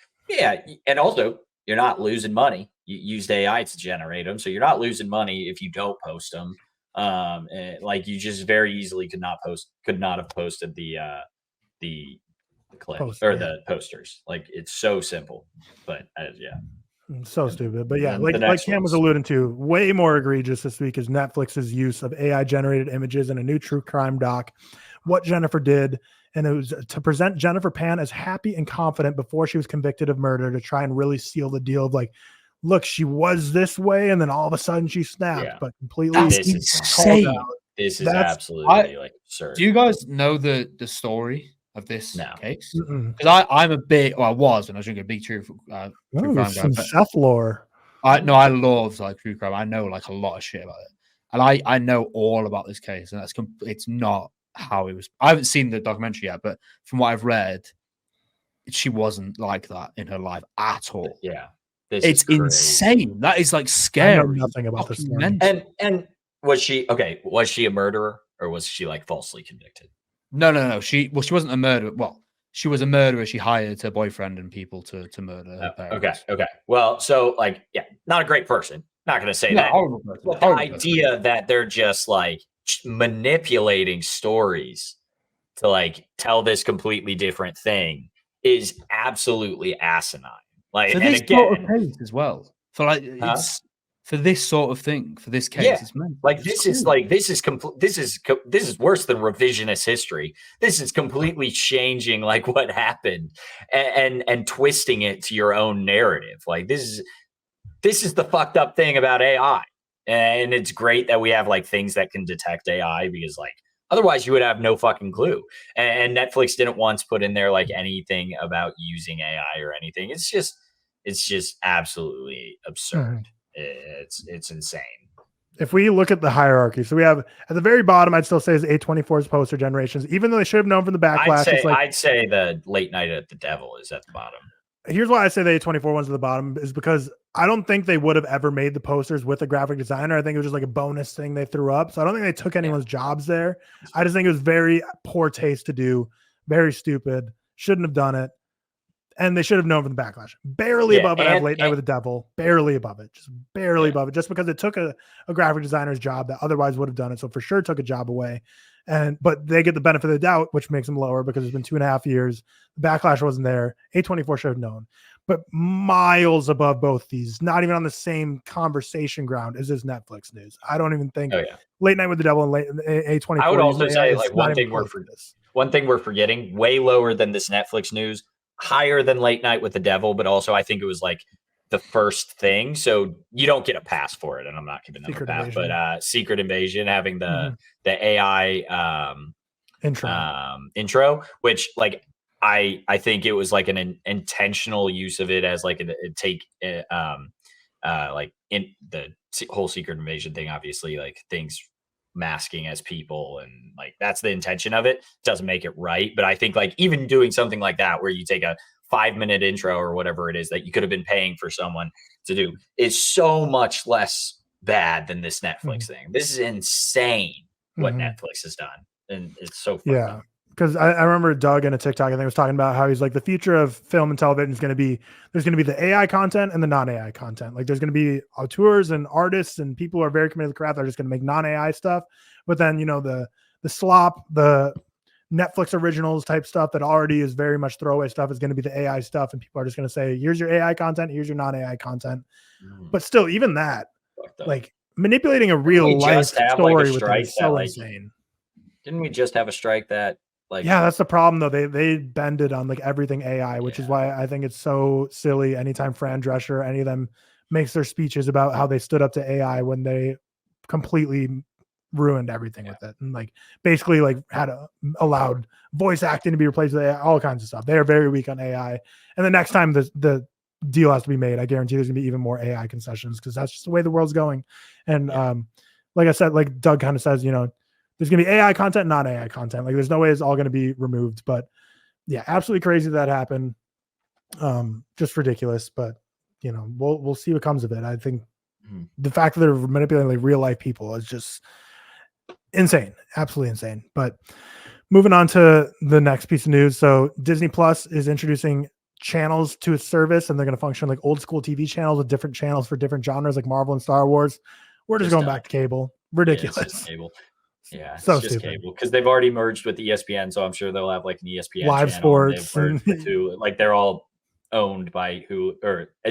and also you're not losing money. You used AI to generate them, so you're not losing money if you don't post them. And like you just very easily could not have posted the clip or the posters. Like it's so simple, but so stupid. But yeah, like Cam was alluding to, way more egregious this week is Netflix's use of AI generated images in a new true crime doc, What Jennifer Did. And it was to present Jennifer Pan as happy and confident before she was convicted of murder, to try and really seal the deal of like, look, she was this way, and then all of a sudden she snapped, but completely. That's insane. This is absolutely like absurd. Do you guys know the story of this case? Because I'm a big, I was when I was drinking a big true crime guy. Seth lore. I love like true crime. I know like a lot of shit about it, and I know all about this case, and it's not how it was. I haven't seen the documentary yet, but from what I've read, she wasn't like that in her life at all. Yeah, it's insane. That is like scary. I know nothing about this. And was she a murderer, or was she like falsely convicted? No. She wasn't a murderer. Well, she was a murderer. She hired her boyfriend and people to murder her parents. Okay. Well, so like, not a great person. Not going to say that. Horrible person. But the idea that they're just like manipulating stories to like tell this completely different thing is absolutely asinine. Like, for and this again, sort of case as well. For like it's for this sort of thing, for this case, it's meant. Like this is worse than revisionist history. This is completely changing like what happened and twisting it to your own narrative. Like this is the fucked up thing about AI. And it's great that we have like things that can detect AI, because like otherwise you would have no fucking clue. And Netflix didn't once put in there like anything about using AI or anything. It's just absolutely absurd. It's insane. If we look at the hierarchy, so we have at the very bottom, I'd still say is A24's poster generations, even though they should have known from the backlash. I'd say the Late Night at the Devil is at the bottom. Here's why I say the A24 one's at the bottom, is because I don't think they would have ever made the posters with a graphic designer. I think it was just like a bonus thing they threw up. So I don't think they took anyone's jobs there. I just think it was very poor taste to do, very stupid, shouldn't have done it. And they should have known from the backlash. Barely above it, I have Late Night with the Devil. Barely above it. Just barely above it. Just because it took a graphic designer's job that otherwise would have done it. So for sure took a job away. But they get the benefit of the doubt, which makes them lower because it's been 2.5 years. The backlash wasn't there. A24 should have known. But miles above both these, not even on the same conversation ground, is this Netflix news. I don't even think Late Night with the Devil and A24. I would also say like one thing we're forgetting, way lower than this Netflix news, higher than Late Night with the Devil, but also I think it was like the first thing, so you don't get a pass for it, and I'm not giving them a pass. But Secret Invasion having the AI intro, which like I think it was like an intentional use of it as like like in the whole Secret Invasion thing, obviously like things masking as people, and like that's the intention of it. Doesn't make it right, but I think like even doing something like that where you take a 5-minute intro or whatever it is that you could have been paying for someone to do is so much less bad than this Netflix thing. This is insane what Netflix has done, and it's so fucked up. Because I remember Doug in a TikTok, I think, was talking about how he's like, the future of film and television is going to be, there's going to be the AI content and the non-AI content. Like there's going to be auteurs and artists and people who are very committed to the craft that are just going to make non-AI stuff. But then, you know, the slop, the Netflix originals type stuff that already is very much throwaway stuff is going to be the AI stuff. And people are just going to say, here's your AI content, here's your non-AI content. But still, even that, like manipulating a real life story with it is so insane. Didn't we just have a strike that, like, that's the problem though. They bended on like everything AI, which is why I think it's so silly. Anytime Fran Drescher, any of them makes their speeches about how they stood up to AI when they completely ruined everything with it, and like basically like had allowed voice acting to be replaced with AI, all kinds of stuff. They are very weak on AI. And the next time the deal has to be made, I guarantee there's gonna be even more AI concessions, because that's just the way the world's going. And like I said, like Doug kind of says, you know, there's going to be AI content, non-AI content. Like there's no way it's all going to be removed, but absolutely crazy that happened. Just ridiculous, but you know, we'll see what comes of it. I think the fact that they're manipulating like real life people is just insane, absolutely insane. But moving on to the next piece of news. So Disney Plus is introducing channels to its service, and they're going to function like old school TV channels with different channels for different genres like Marvel and Star Wars. We're just going back to cable. Ridiculous. Cable. Yeah, so it's just stupid. Cable, because they've already merged with ESPN, so I'm sure they'll have like an ESPN live channel. Sports, like they're all owned by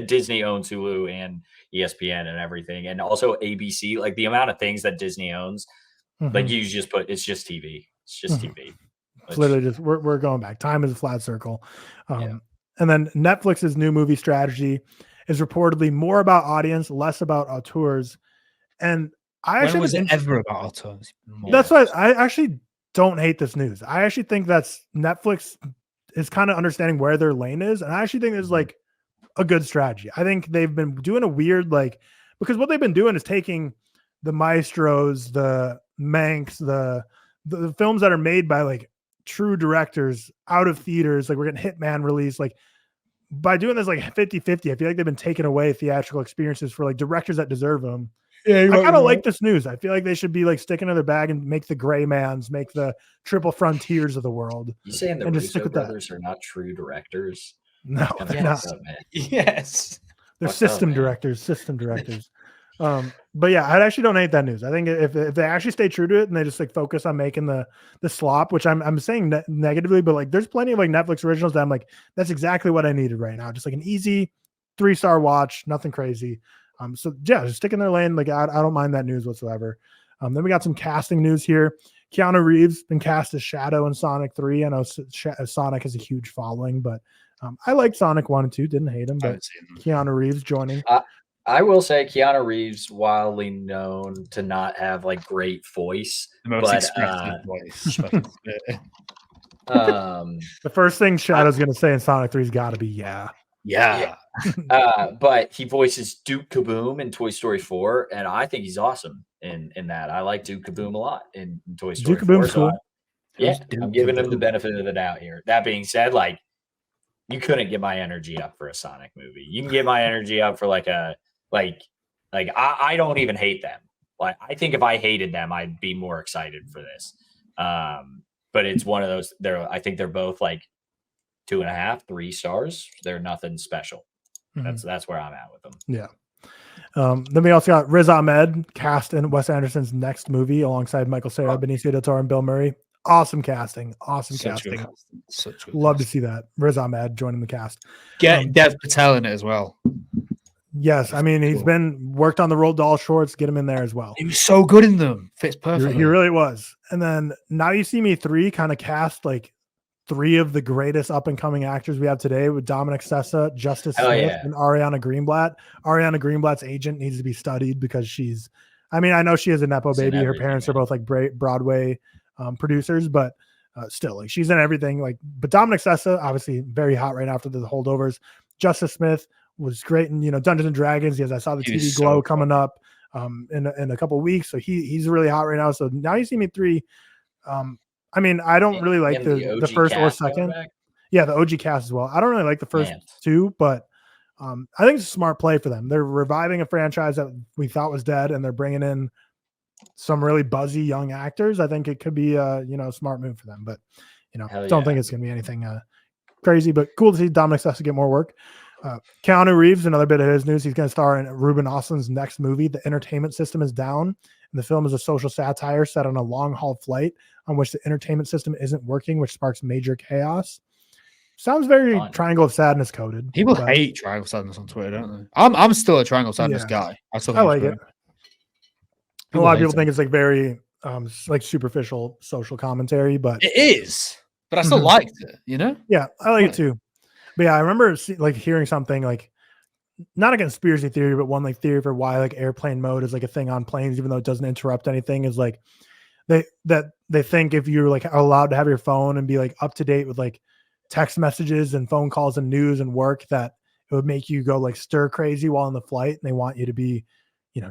Disney owns Hulu and ESPN and everything, and also ABC. Like the amount of things that Disney owns, like you just put, it's just TV. It's just TV. It's literally just we're going back. Time is a flat circle. And then Netflix's new movie strategy is reportedly more about audience, less about auteurs. And I actually was it ever about auteurs? That's why I actually don't hate this news. I actually think that's Netflix is kind of understanding where their lane is, and I actually think it's like a good strategy. I think they've been doing a weird because what they've been doing is taking the maestros, the Manx, the films that are made by like true directors out of theaters. Like we're getting Hitman released. Like by doing this like 50-50, I feel like they've been taking away theatrical experiences for like directors that deserve them. I kind of like this news. I feel like they should be like sticking to their bag and make the Gray Mans, make the Triple Frontiers of the world. You saying the Russo brothers are not true directors? No, they're not. Yes, they're system directors. But yeah, I actually don't hate that news. I think if they actually stay true to it and they just like focus on making the slop, which I'm saying negatively, but like there's plenty of like Netflix originals that I'm like, that's exactly what I needed right now. Just like an easy 3-star watch, nothing crazy. So yeah, just stick in their lane. Like I don't mind that news whatsoever. Then we got some casting news here. Keanu Reeves been cast as Shadow in Sonic 3. I know Sonic has a huge following, but I liked Sonic 1 and 2. Didn't hate him, but Keanu Reeves joining. I will say Keanu Reeves, wildly known to not have like great voice, the most expressive voice. The first thing Shadow's going to say in Sonic 3 has got to be yeah. But he voices Duke Kaboom in Toy Story 4, and I think he's awesome in that. I like Duke Kaboom a lot in Toy Story 4. So I'm giving him the benefit of the doubt here. That being said, like you couldn't get my energy up for a Sonic movie. You can get my energy up for like I don't even hate them. Like I think if I hated them, I'd be more excited for this. But it's one of those. I think they're both like 2.5, 3 stars. They're nothing special. That's where I'm at with them. Yeah. Then we also got Riz Ahmed cast in Wes Anderson's next movie alongside Michael Cera, Benicio del Toro, and Bill Murray. Awesome casting. Love to see that. Riz Ahmed joining the cast. Get Dev Patel in it as well. Yes, I mean he's been worked on the Roald Dahl shorts. Get him in there as well. He was so good in them. Fits perfectly. He really was. And then Now You See Me 3 kind of cast like 3 of the greatest up and coming actors we have today with Dominic Sessa, Justice Smith, and Ariana Greenblatt. Ariana Greenblatt's agent needs to be studied because I know she has a Nepo baby. Her parents are both like Broadway producers, but still, like she's in everything. Like, but Dominic Sessa, obviously very hot right now after the holdovers. Justice Smith was great in Dungeons and Dragons. Yes, I saw the TV Glow coming up in a couple of weeks, so he's really hot right now. So Now You See Me 3. I mean, I don't really like the first or second. Yeah, the OG cast as well. I don't really like the first 2, but I think it's a smart play for them. They're reviving a franchise that we thought was dead, and they're bringing in some really buzzy young actors. I think it could be a smart move for them. But don't think it's going to be anything crazy. But cool to see Dominic Sessa get more work. Keanu Reeves, another bit of his news. He's going to star in Ruben Östlund's next movie. The entertainment system is down, and the film is a social satire set on a long-haul flight on which the entertainment system isn't working, which sparks major chaos. Sounds very Triangle of Sadness coded. People hate Triangle of Sadness on Twitter, don't they? I'm still a Triangle of Sadness guy. I like it. A lot of people think it's like very like superficial social commentary, but it is. But I still liked it. Yeah, I like it too. But yeah, I remember like hearing something like not a conspiracy theory, but one like theory for why like airplane mode is like a thing on planes, even though it doesn't interrupt anything, is like they think if you're like allowed to have your phone and be like up to date with like text messages and phone calls and news and work, that it would make you go like stir crazy while in the flight. And they want you to be,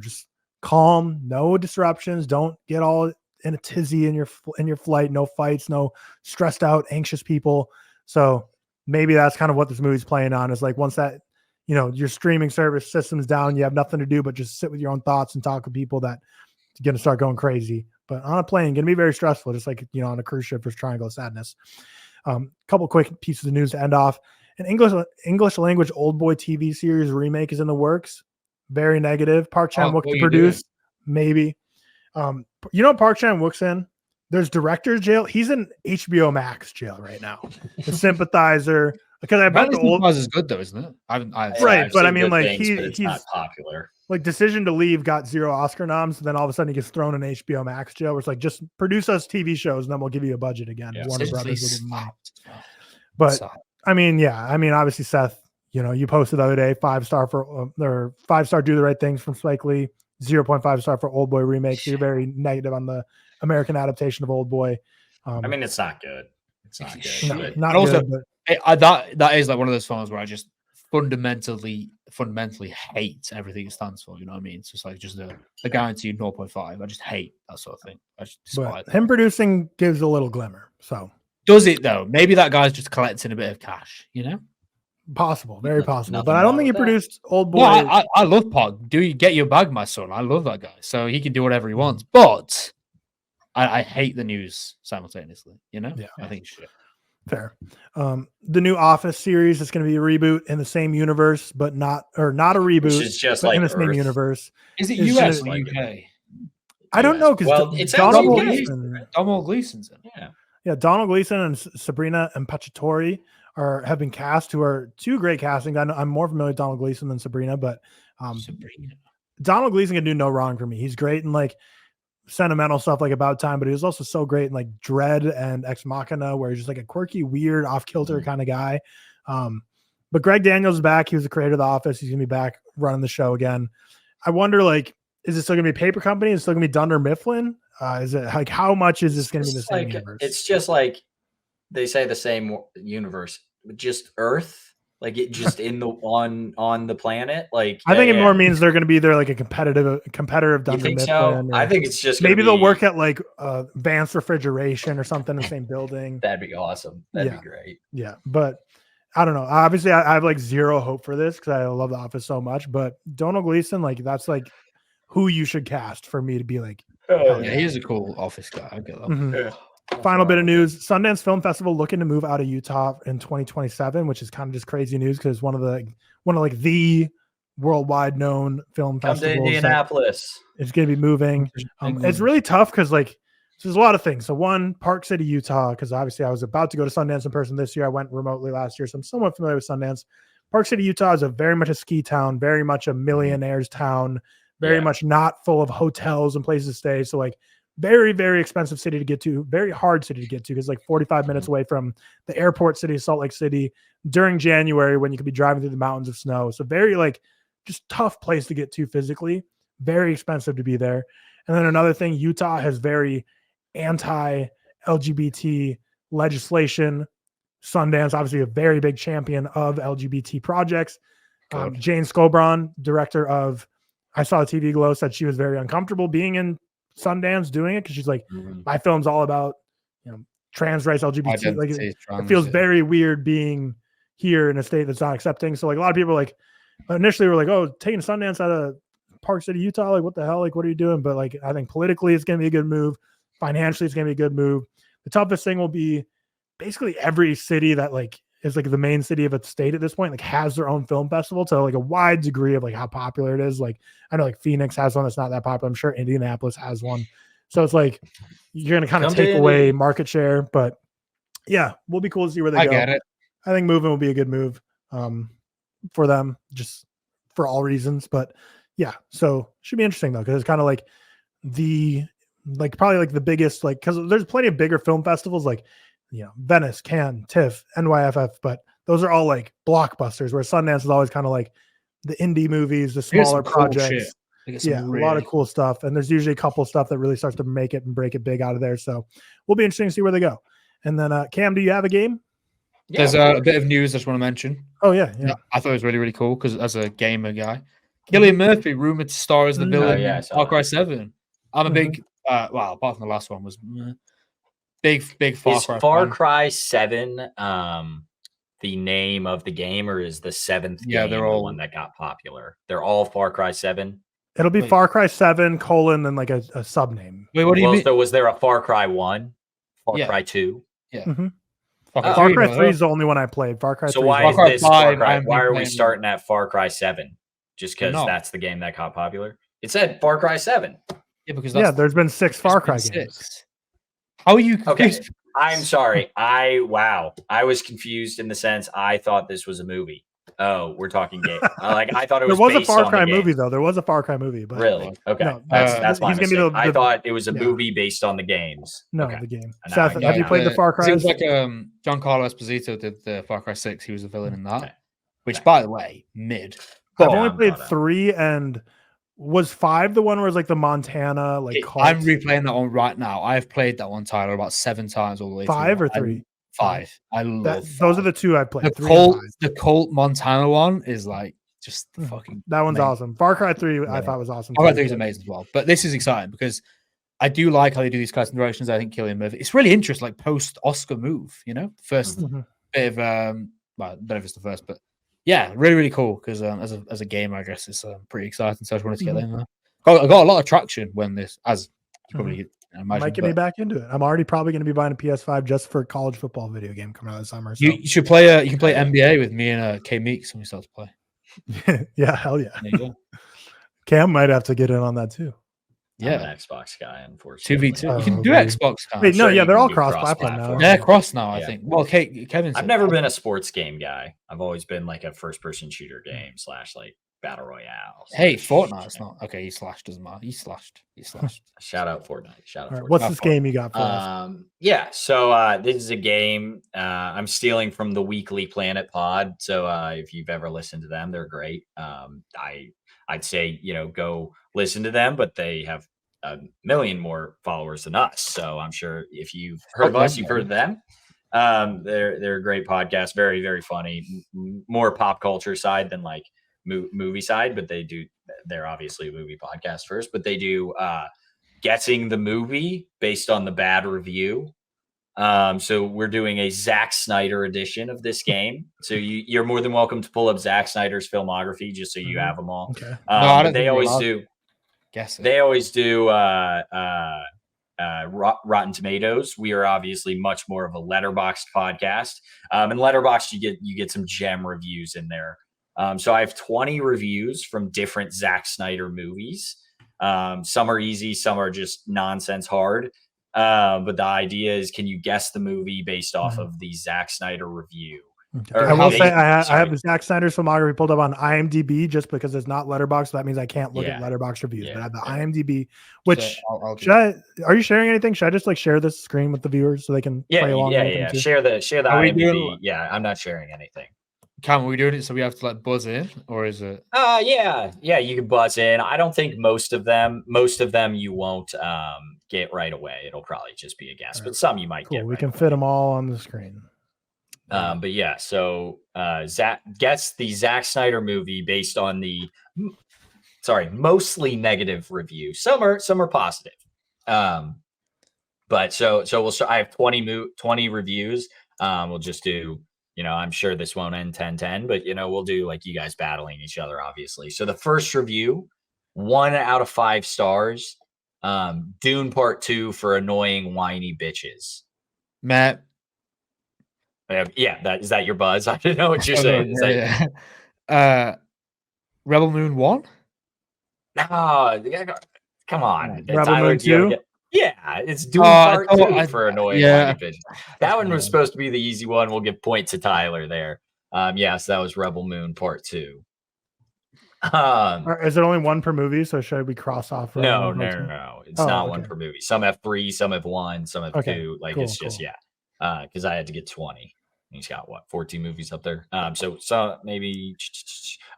just calm, no disruptions. Don't get all in a tizzy in your flight, no fights, no stressed out, anxious people. So maybe that's kind of what this movie's playing on, is like once that, your streaming service system's down, you have nothing to do but just sit with your own thoughts and talk with people that are going to start going crazy. But on a plane, going to be very stressful, just like, on a cruise ship for Triangle of Sadness. Couple quick pieces of news to end off. An English language Old Boy TV series remake is in the works. Very negative. Park Chan-wook to produce. Maybe. Park Chan-wook's in? There's director's jail. He's in HBO Max jail right now. The Sympathizer. Because I bet the old is good though, isn't it? Right, but I mean, like he's not popular. Like Decision to Leave got 0 Oscar noms, and then all of a sudden he gets thrown in HBO Max jail, where it's like, just produce us TV shows, and then we'll give you a budget again. Yeah, Warner Brothers will give money. But I mean, obviously Seth, you posted the other day 5-star for or 5-star Do the Right Things from Spike Lee, 0.5 star for Old Boy remake. So you're very negative on the American adaptation of Old Boy. I mean, it's not good. It's not good. Not also, good, but that is like one of those films where I just fundamentally hate everything it stands for. You know what I mean? It's just like a guaranteed 0.5. I just hate that sort of thing. I just despise him producing gives a little glimmer. So does it though? Maybe that guy's just collecting a bit of cash. Possible, very possible. But I don't think he produced Old Boy. No, I love Pog. Do you get your bag, my son? I love that guy. So he can do whatever he wants. But I hate the news simultaneously. Yeah, I think it's shit. Fair. The new Office series is going to be a reboot in the same universe, but not a reboot. It's just like in the same universe. Is it US or UK? I don't know, because it's Donald Gleason's in it. Yeah, Donald Gleason and Sabrina Impacciatore have been cast, who are two great castings. I'm more familiar with Donald Gleason than Sabrina, but Donald Gleason can do no wrong for me. He's great in like sentimental stuff like About Time, but he was also so great in like Dread and Ex Machina, where he's just like a quirky, weird, off-kilter kind of guy. But Greg Daniels is back. He was the creator of The Office. He's gonna be back running the show again. I wonder, like, is it still gonna be a paper company? Is it still gonna be Dunder Mifflin? Is it like, how much is this gonna be in the same universe? It's just like they say the same universe, just Earth, like it just in the on the planet. Like I think it more means they're going to be there like a competitor of Dunder Mifflin. So? I think it's just maybe they'll work at like Vance Refrigeration or something in the same building. That'd be awesome. That'd be great. Yeah, but I don't know. Obviously, I have like zero hope for this because I love The Office so much. But Donald Gleason, like that's like who you should cast for me to be like. Yeah, he's a cool Office guy. I get that. Mm-hmm. Yeah. Final bit of news: Sundance Film Festival looking to move out of Utah in 2027, which is kind of just crazy news because one of the worldwide known film festivals. Come to Indianapolis. It's going to be moving. It's really tough because like there's a lot of things. So one, Park City, Utah, because obviously I was about to go to Sundance in person this year. I went remotely last year, so I'm somewhat familiar with Sundance. Park City, Utah is very much a ski town, very much a millionaire's town, very much not full of hotels and places to stay. So like. Very, very expensive city to get to. Very hard city to get to because like 45 minutes away from the airport city of Salt Lake City during January when you could be driving through the mountains of snow. So very like just tough place to get to physically. Very expensive to be there. And then another thing, Utah has very anti-LGBT legislation. Sundance, obviously a very big champion of LGBT projects. Jane Scobron, director of I Saw the TV Glow, said she was very uncomfortable being in Sundance doing it because she's like, my film's all about trans rights, LGBT. Like it feels very weird being here in a state that's not accepting. So like a lot of people like initially were like, oh, taking Sundance out of Park City, Utah, like what the hell? Like what are you doing? But like I think politically it's gonna be a good move. Financially it's gonna be a good move. The toughest thing will be basically every city that like is like the main city of a state at this point, like has their own film festival to like a wide degree of like how popular it is. Like I know like Phoenix has one that's not that popular. I'm sure Indianapolis has one. So it's like you're gonna kind of take away market share, but yeah, we'll be cool to see where they go. Get it. I think moving will be a good move for them, just for all reasons. But yeah, so should be interesting though, because it's kind of like probably like the biggest, like because there's plenty of bigger film festivals like Venice, Cannes, TIFF, NYFF, but those are all like blockbusters, where Sundance is always kind of like the indie movies, the smaller projects. A lot of cool stuff. And there's usually a couple stuff that really starts to make it and break it big out of there. So we'll be interesting to see where they go. And then Cam, do you have a game? Yeah, there's a bit of news I just want to mention. Oh, yeah. I thought it was really, really cool because as a gamer guy, Cillian Murphy rumored to star as the villain in Far Cry 7. I'm a big, apart from the last one was big Far Cry. Far Cry 7 the name of the game, or is the seventh game they're all the one that got popular? They're all Far Cry 7. It'll be Far Cry 7 : and like a sub name. Wait, what do you mean? So was there a Far Cry 1? Far Cry 2? Yeah. Mm-hmm. Far Cry 3 is the only one I played. Far Cry 3. So why is this Far Cry? Why are we starting at Far Cry 7? Just because that's the game that got popular? It said Far Cry 7. Yeah, because there's been 6 Far Cry games. How are you confused? Okay. I'm sorry. I was confused in the sense I thought this was a movie. Oh, we're talking game. I thought it was. There was a Far Cry movie though. There was a Far Cry movie, but really, okay, no, that's my mistake. I thought it was a movie based on the games. No, the game. Seth, have you played the Far Cry? Seems like Giancarlo Esposito did the Far Cry 6. He was the villain in that. Which, by the way, mid. I've only played 3, and was 5 the one where it's like the Montana I'm replaying that one right now. I've played that one, Tyler, about 7 times all the way. 5 or 3? 5. I love those are the 2 I played. The Colt Montana one is like just fucking. That one's awesome. Far Cry 3 I thought was awesome. Far Cry 3 is amazing as well. But this is exciting because I do like how they do these casting directions. I think Cillian Murphy. It's really interesting, like post Oscar move. First bit of well, I don't know if it's the first, but yeah, really, really cool. Because as a gamer, I guess it's pretty exciting. So I just wanted to get in there. I got a lot of traction when this, as you probably. Might get me back into it. I'm already probably going to be buying a PS5 just for a college football video game coming out this summer. So. You should play. You can play NBA with me and K Meeks when we start to play. Yeah, hell yeah. Cam might have to get in on that too. Yeah, I'm an Xbox guy, unfortunately. 2v2. You can do Xbox now. Wait, no, sure yeah, they're all cross-platform cross-platform now. They're cross now, I Yeah. think. Well, Kevin said I've never been a sports game guy. I've always been like a first-person shooter game / like battle royale. Hey, Fortnite. It's not okay. He slashed, doesn't matter. He slashed. Shout out Fortnite. Shout out. All right, Fortnite. what's this game you got for us? Yeah. So this is a game I'm stealing from the Weekly Planet Pod. So if you've ever listened to them, they're great. I'd say go listen to them, but they have a million more followers than us. So I'm sure if you've heard of us, you've heard of them. They're a great podcast. Very, very funny. More pop culture side than like movie side, but they're obviously a movie podcast first, but they do guessing the movie based on the bad review. So we're doing a Zack Snyder edition of this game. So you're more than welcome to pull up Zack Snyder's filmography just so you have them all. Okay. But they always do. Guess it. They always do Rotten Tomatoes. We are obviously much more of a Letterboxd podcast. And Letterboxd, you get some gem reviews in there. So I have 20 reviews from different Zack Snyder movies. Some are easy, some are just nonsense hard. But the idea is, can you guess the movie based off of the Zack Snyder review? Okay. I will say I have the Zack Snyder's filmography pulled up on IMDb just because it's not Letterboxd. So that means I can't look at Letterboxd reviews. But I have the IMDb, which are you sharing anything? Should I just like share this screen with the viewers so they can play along? Yeah. Share the IMDb. Yeah, I'm not sharing anything. Cam, are we doing it so we have to like buzz in, or is it? Yeah, you can buzz in. I don't think most of them you won't get right away. It'll probably just be a guess, but some you might get. We can fit them all on the screen. But yeah, so guess the Zack Snyder movie based on the mostly negative review. Some are positive. But so we'll start. I have 20 reviews. We'll just do. I'm sure this won't end 10-10, but we'll do like you guys battling each other, obviously. So the first review, 1 out of 5 stars. Dune Part 2 for annoying whiny bitches. Matt. Is that your buzz? I don't know what you're saying. Rebel Moon 1? No, come on. Rebel Moon 2? It's Dune Part 2 for annoying whiny bitches. That one was supposed to be the easy one. We'll give point to Tyler there. So that was Rebel Moon Part 2. Is it only one per movie? So should we cross off? No. It's not one per movie. Some have 3, some have 1, some have 2. Like it's just because I had to get 20. He's got 14 movies up there. So maybe.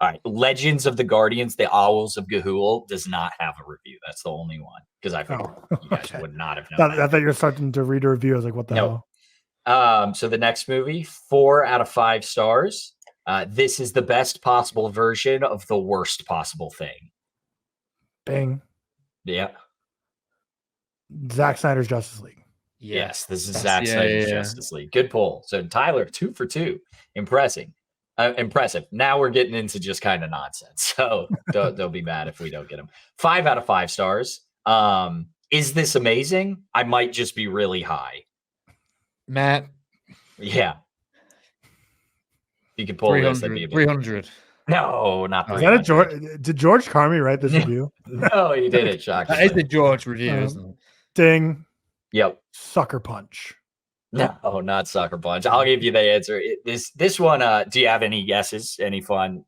All right, Legends of the Guardians, the Owls of Ga'Hoole does not have a review. That's the only one because I figured you guys would not have known. I thought you were starting to read a review. I was like, what the hell? So the next movie, 4 out of 5 stars. This is the best possible version of the worst possible thing. Bing. Yeah. Zack Snyder's Justice League. Yes, this is Zack Snyder's Justice League. Good pull. So Tyler, 2 for 2. Impressive. Now we're getting into just kind of nonsense. So they'll be mad if we don't get them. 5 out of 5 stars. Is this amazing? I might just be really high. Matt. Yeah. You can pull 300. 300. No, not 300. Is that a George? Did George Carmi write this review? No, he did it. Shocking. That is the George review, isn't it? Ding. Yep. Sucker Punch. No, not Sucker Punch. I'll give you the answer. This one. Do you have any guesses? Any fun?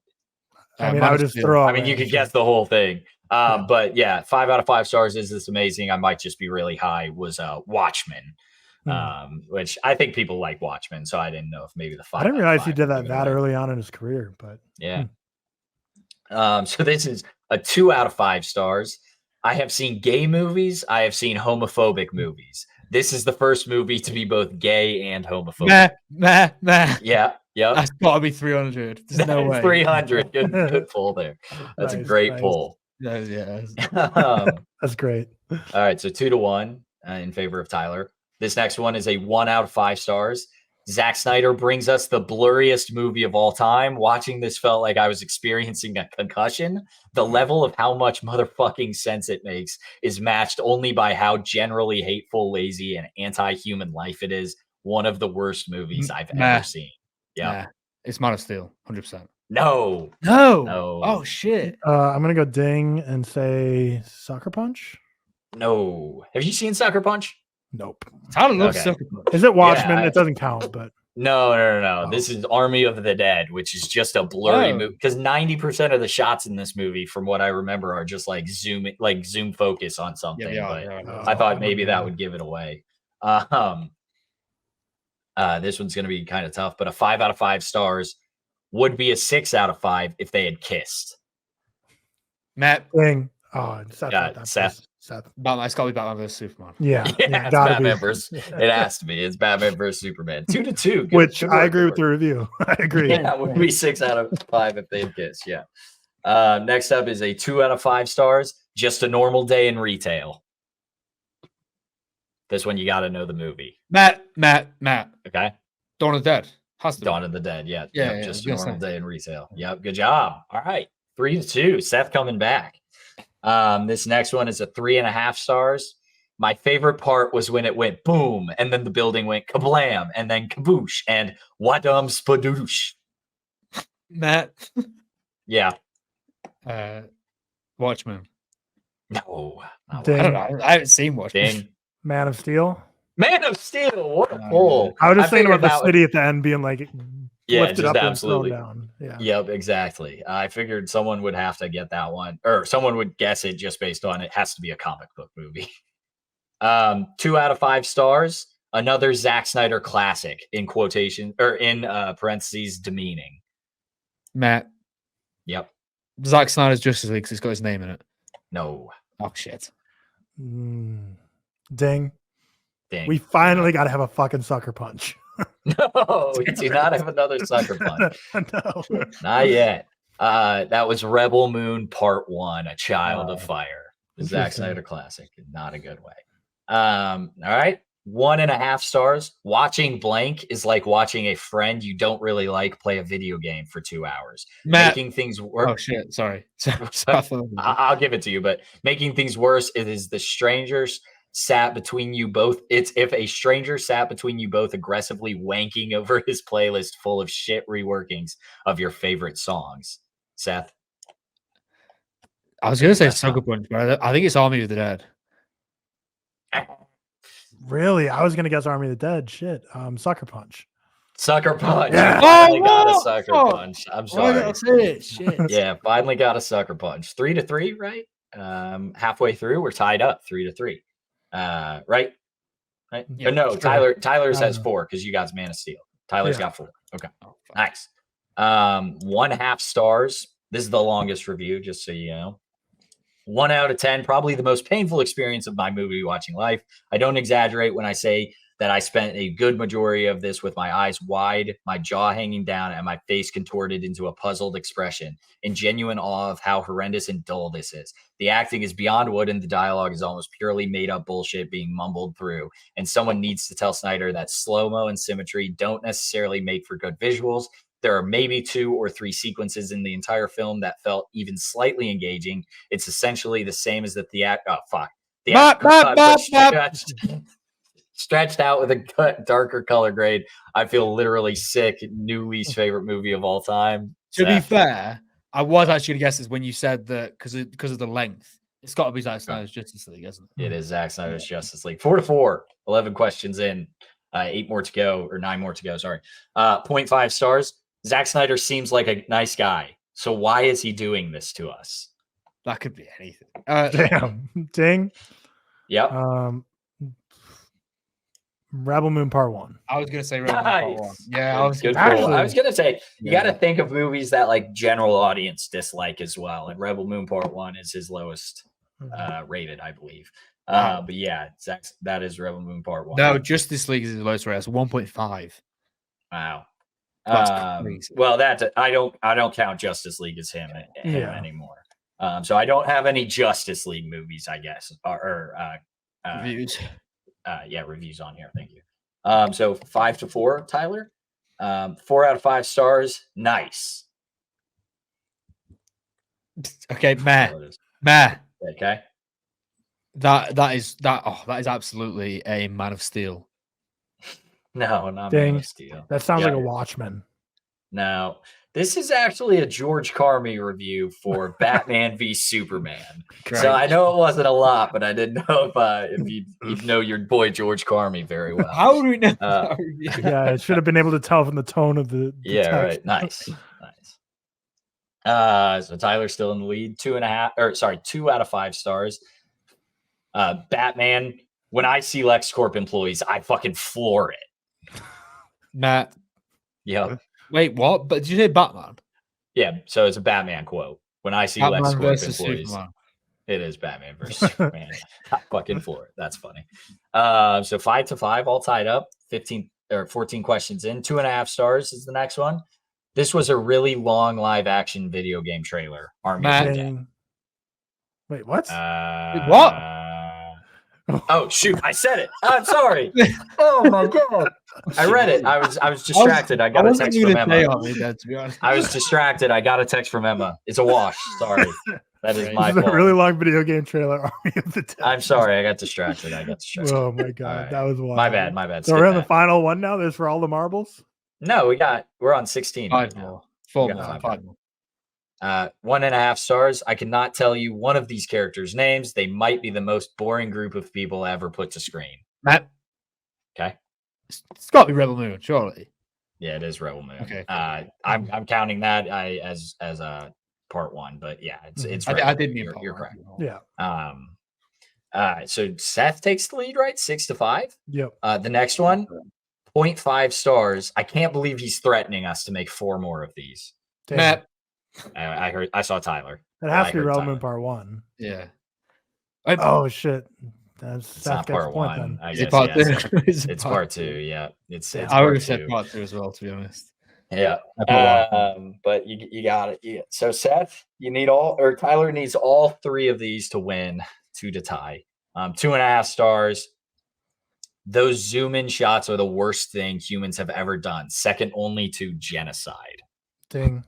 I mean, I would just throw. I mean, you could guess the whole thing. But 5 out of 5 stars. Is this amazing? I might just be really high. Was Watchmen. Which I think people like Watchmen, so I didn't know if maybe the 5. I didn't realize he did that early on in his career, but yeah. So this is a 2 out of 5 stars. I have seen gay movies. I have seen homophobic movies. This is the first movie to be both gay and homophobic. Nah. Yeah. That's got to be 300. There's no way. 300. Good pull there. That's a great pull. Yeah. That's great. All right, so 2-1 in favor of Tyler. This next one is a 1 out of 5 stars. Zack Snyder brings us the blurriest movie of all time. Watching this felt like I was experiencing a concussion. The level of how much motherfucking sense it makes is matched only by how generally hateful, lazy, and anti-human life it is. One of the worst movies I've ever seen. Yeah. It's Man of Steel, 100%. No. Oh, shit. I'm going to go ding and say Sucker Punch. No. Have you seen Sucker Punch? Nope. I don't love Okay. Sucker Punch. Is it Watchmen? Yeah, It doesn't count, but No. Oh. This is Army of the Dead, which is just a blurry movie. Because 90% of the shots in this movie, from what I remember, are just like zoom focus on something. I thought maybe that would give it away. This one's gonna be kind of tough, but a 5 out of 5 stars would be a 6 out of 5 if they had kissed. Matt. Dang. Oh, Seth. Batman, it's got to be Batman vs Superman. Yeah, it's Batman versus. It has to be. It's Batman versus Superman. 2-2. Which I agree with the review. I agree. Yeah, it would be 6 out of 5 if they had kissed. Yeah. Next up is a 2 out of 5 stars. Just a normal day in retail. This one you got to know the movie. Matt. Okay. Dawn of the Dead. Dawn of the Dead. Yeah. Yeah. Just a normal day in retail. Yep. Good job. All right. 3-2. Seth coming back. This next one is a 3.5 stars. My favorite part was when it went boom, and then the building went kablam, and then kaboosh, and wadum spadoosh. Matt. Yeah. Watchmen. No. I don't know. I haven't seen Watchmen. Ding. Man of Steel. Man of Steel. What a pull. I was just thinking about the city at the end being like lifted just up absolutely. and thrown down. Yeah. Yep, exactly. I figured someone would have to get that one, or someone would guess it just based on it has to be a comic book movie. 2 out of 5 stars. Another Zack Snyder classic in quotation or in parentheses demeaning. Matt. Yep. Zack Snyder's Justice League because it's got his name in it. No. Oh shit. Ding. We finally got to have a fucking Sucker Punch. No, we do not have another Sucker Punch. No. Not yet. That was Rebel Moon Part 1, A Child of Fire. The Zack Snyder classic. Not a good way. All right. 1.5 stars. Watching blank is like watching a friend you don't really like play a video game for 2 hours. Matt. Making things worse. Oh shit! Sorry. I'll give it to you, but making things worse, it is the strangers sat between you both. It's if a stranger sat between you both aggressively wanking over his playlist full of shit reworkings of your favorite songs. Seth. I was gonna say Sucker Punch, but I think it's Army of the Dead. Really? I was gonna guess Army of the Dead. Shit. Sucker Punch. Sucker Punch. Yeah. Finally got a Sucker Punch. I'm sorry. That's it. Shit. Yeah, finally got a Sucker Punch. 3-3, right? Halfway through, we're tied up 3-3. Right? Yeah, no, sure. Tyler's has 4 because you guys Man of Steel. Tyler's got 4. Okay. Nice. 1.5 stars. This is the longest review, just so you know. 1 out of 10, probably the most painful experience of my movie watching life. I don't exaggerate when I say that I spent a good majority of this with my eyes wide, my jaw hanging down, and my face contorted into a puzzled expression, in genuine awe of how horrendous and dull this is. The acting is beyond wood, and the dialogue is almost purely made-up bullshit being mumbled through. And someone needs to tell Snyder that slow-mo and symmetry don't necessarily make for good visuals. There are maybe 2 or 3 sequences in the entire film that felt even slightly engaging. It's essentially the same as the theatrical cut, stretched out with a darker color grade. I feel literally sick. New least favorite movie of all time. To be fair, I was actually going to guess this when you said that because of the length. It's got to be Zack Snyder's Justice League, isn't it? It is Zack Snyder's Justice League. 4-4. 11 questions in. 8 more to go, or 9 more to go. Sorry. 0.5 stars. Zack Snyder seems like a nice guy. So why is he doing this to us? That could be anything. Damn. Ding. Yep. Rebel Moon Part 1. I was going to say Rebel Moon Part 1. Yeah, I was good. Actually, I was going to say, you got to think of movies that like general audience dislike as well. And Rebel Moon Part 1 is his lowest rated, I believe. But yeah, that is Rebel Moon Part 1. No, Justice League is his lowest rated. 1.5. Wow. That's crazy. Well, I don't count Justice League as him anymore. So I don't have any Justice League movies, I guess, or Reviews. Reviews on here. Thank you. So 5-4, Tyler. 4 out of 5 stars. Nice. Okay, meh. Okay. That is absolutely a Man of Steel. No, not Dang. Man of Steel. That sounds like a Watchmen. No, This is actually a George Carmi review for Batman v Superman. Great. So I know it wasn't a lot, but I didn't know if you know your boy George Carmi very well. How would we know that review? Yeah, I should have been able to tell from the tone of the Yeah, text. right. Nice. So Tyler's still in the lead. 2 out of 5 stars. Batman. When I see LexCorp employees, I fucking floor it. Matt. Yep. Wait, what? But did you say Batman? Yeah, so it's a Batman quote. When I see Batman LexCorp versus employees, Superman. it is Batman versus Superman. I fucking floor it. That's funny. So 5 to 5, all tied up. 14 questions in. 2.5 stars is the next one. This was a really long live action video game trailer. Army of the Dead. Wait, what? What? Oh shoot! I said it. I'm sorry. Oh my god! I read it. I was distracted. I got a text from Emma. To be honest. I was distracted. I got a text from Emma. It's a wash. Sorry. That is my fault. A really long video game trailer. Army of the Dead. I'm sorry. I got distracted. Oh my god, right. That was wild. My bad. So we're on the final one now. There's for all the marbles. No, we're on 16. 5 more. 4 more. 5 more. 1.5 stars. I cannot tell you one of these characters' names. They might be the most boring group of people ever put to screen. Matt. Okay. It's got to be Rebel Moon, surely. Yeah, it is Rebel Moon. Okay. I'm counting that as part 1, but yeah, it's. I did mean you're correct. Yeah. So Seth takes the lead, right? 6 to 5. Yep. The next one, 0.5 stars. I can't believe he's threatening us to make 4 more of these. Damn. Matt. I saw Tyler. It has to be Rebel Moon part 1. Yeah. Oh shit. That's not part 1. I guess, part 2? It's part 2. Yeah. It's I would have said part 2 as well, to be honest. Yeah. But you got it. Yeah. So Seth, Tyler needs all 3 of these to win, 2 to tie. 2.5 stars. Those zoom in shots are the worst thing humans have ever done, second only to genocide. Ding.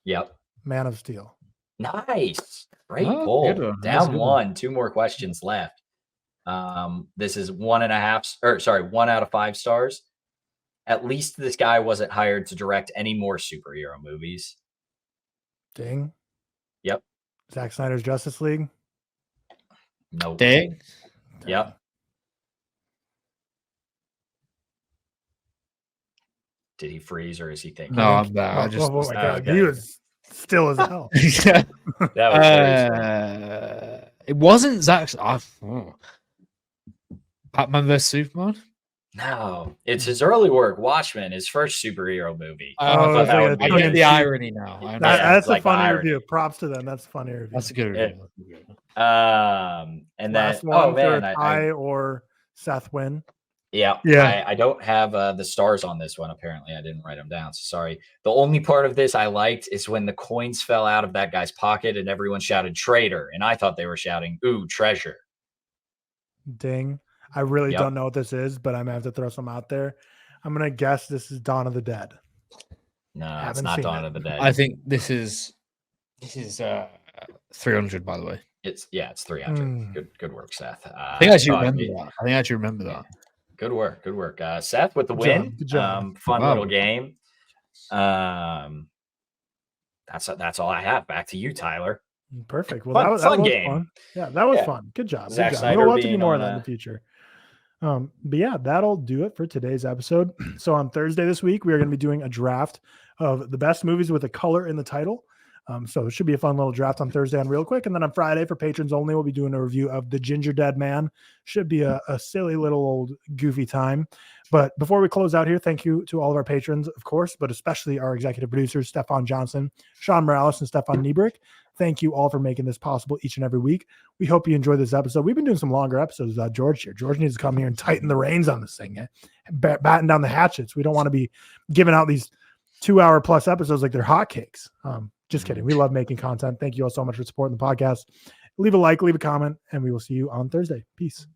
Yep. Man of Steel. Nice. Great pull. Down 1. 2 more questions left. This is 1 out of 5 stars. At least this guy wasn't hired to direct any more superhero movies. Ding. Yep. Zack Snyder's Justice League. Nope. Ding. Yep. Did he freeze or is he thinking? No, I'm bad. Oh my god, he was still as hell. That was it wasn't Zack. Batman vs Superman. No, it's his early work, Watchmen, his first superhero movie. I get the irony now. That's a funny review. Props to them. That's a funny review. That's a good review. And last then one I or Seth win. Yeah. I don't have the stars on this one. Apparently, I didn't write them down. So sorry. The only part of this I liked is when the coins fell out of that guy's pocket and everyone shouted "traitor," and I thought they were shouting "ooh, treasure." Ding. I really don't know what this is, but I'm gonna have to throw some out there. I'm gonna guess this is Dawn of the Dead. No, it's not Dawn of the Dead. I think this is 300, by the way. It's 300. Good work, Seth. I think I actually remember that. Good work. Seth with the win. Good job. Fun little game. That's all I have. Back to you, Tyler. Perfect. Well, that was game. Fun. Yeah, that was fun. Good job. Zack Snyder we'll have to do more of that in the future. But yeah, that'll do it for today's episode. So on Thursday this week, we are going to be doing a draft of the best movies with a color in the title. So it should be a fun little draft on Thursday on Real Quick. And then on Friday for patrons only, we'll be doing a review of The Ginger Dead Man. Should be a silly little old goofy time. But before we close out here, thank you to all of our patrons, of course, but especially our executive producers, Stefan Johnson, Sean Morales, and Stefan Niebrick. Thank you all for making this possible each and every week. We hope you enjoy this episode. We've been doing some longer episodes. George here. George needs to come here and tighten the reins on this thing. Batten down the hatchets. We don't want to be giving out these 2-hour plus episodes like they're hotcakes. Just kidding. We love making content. Thank you all so much for supporting the podcast. Leave a like, leave a comment, and we will see you on Thursday. Peace.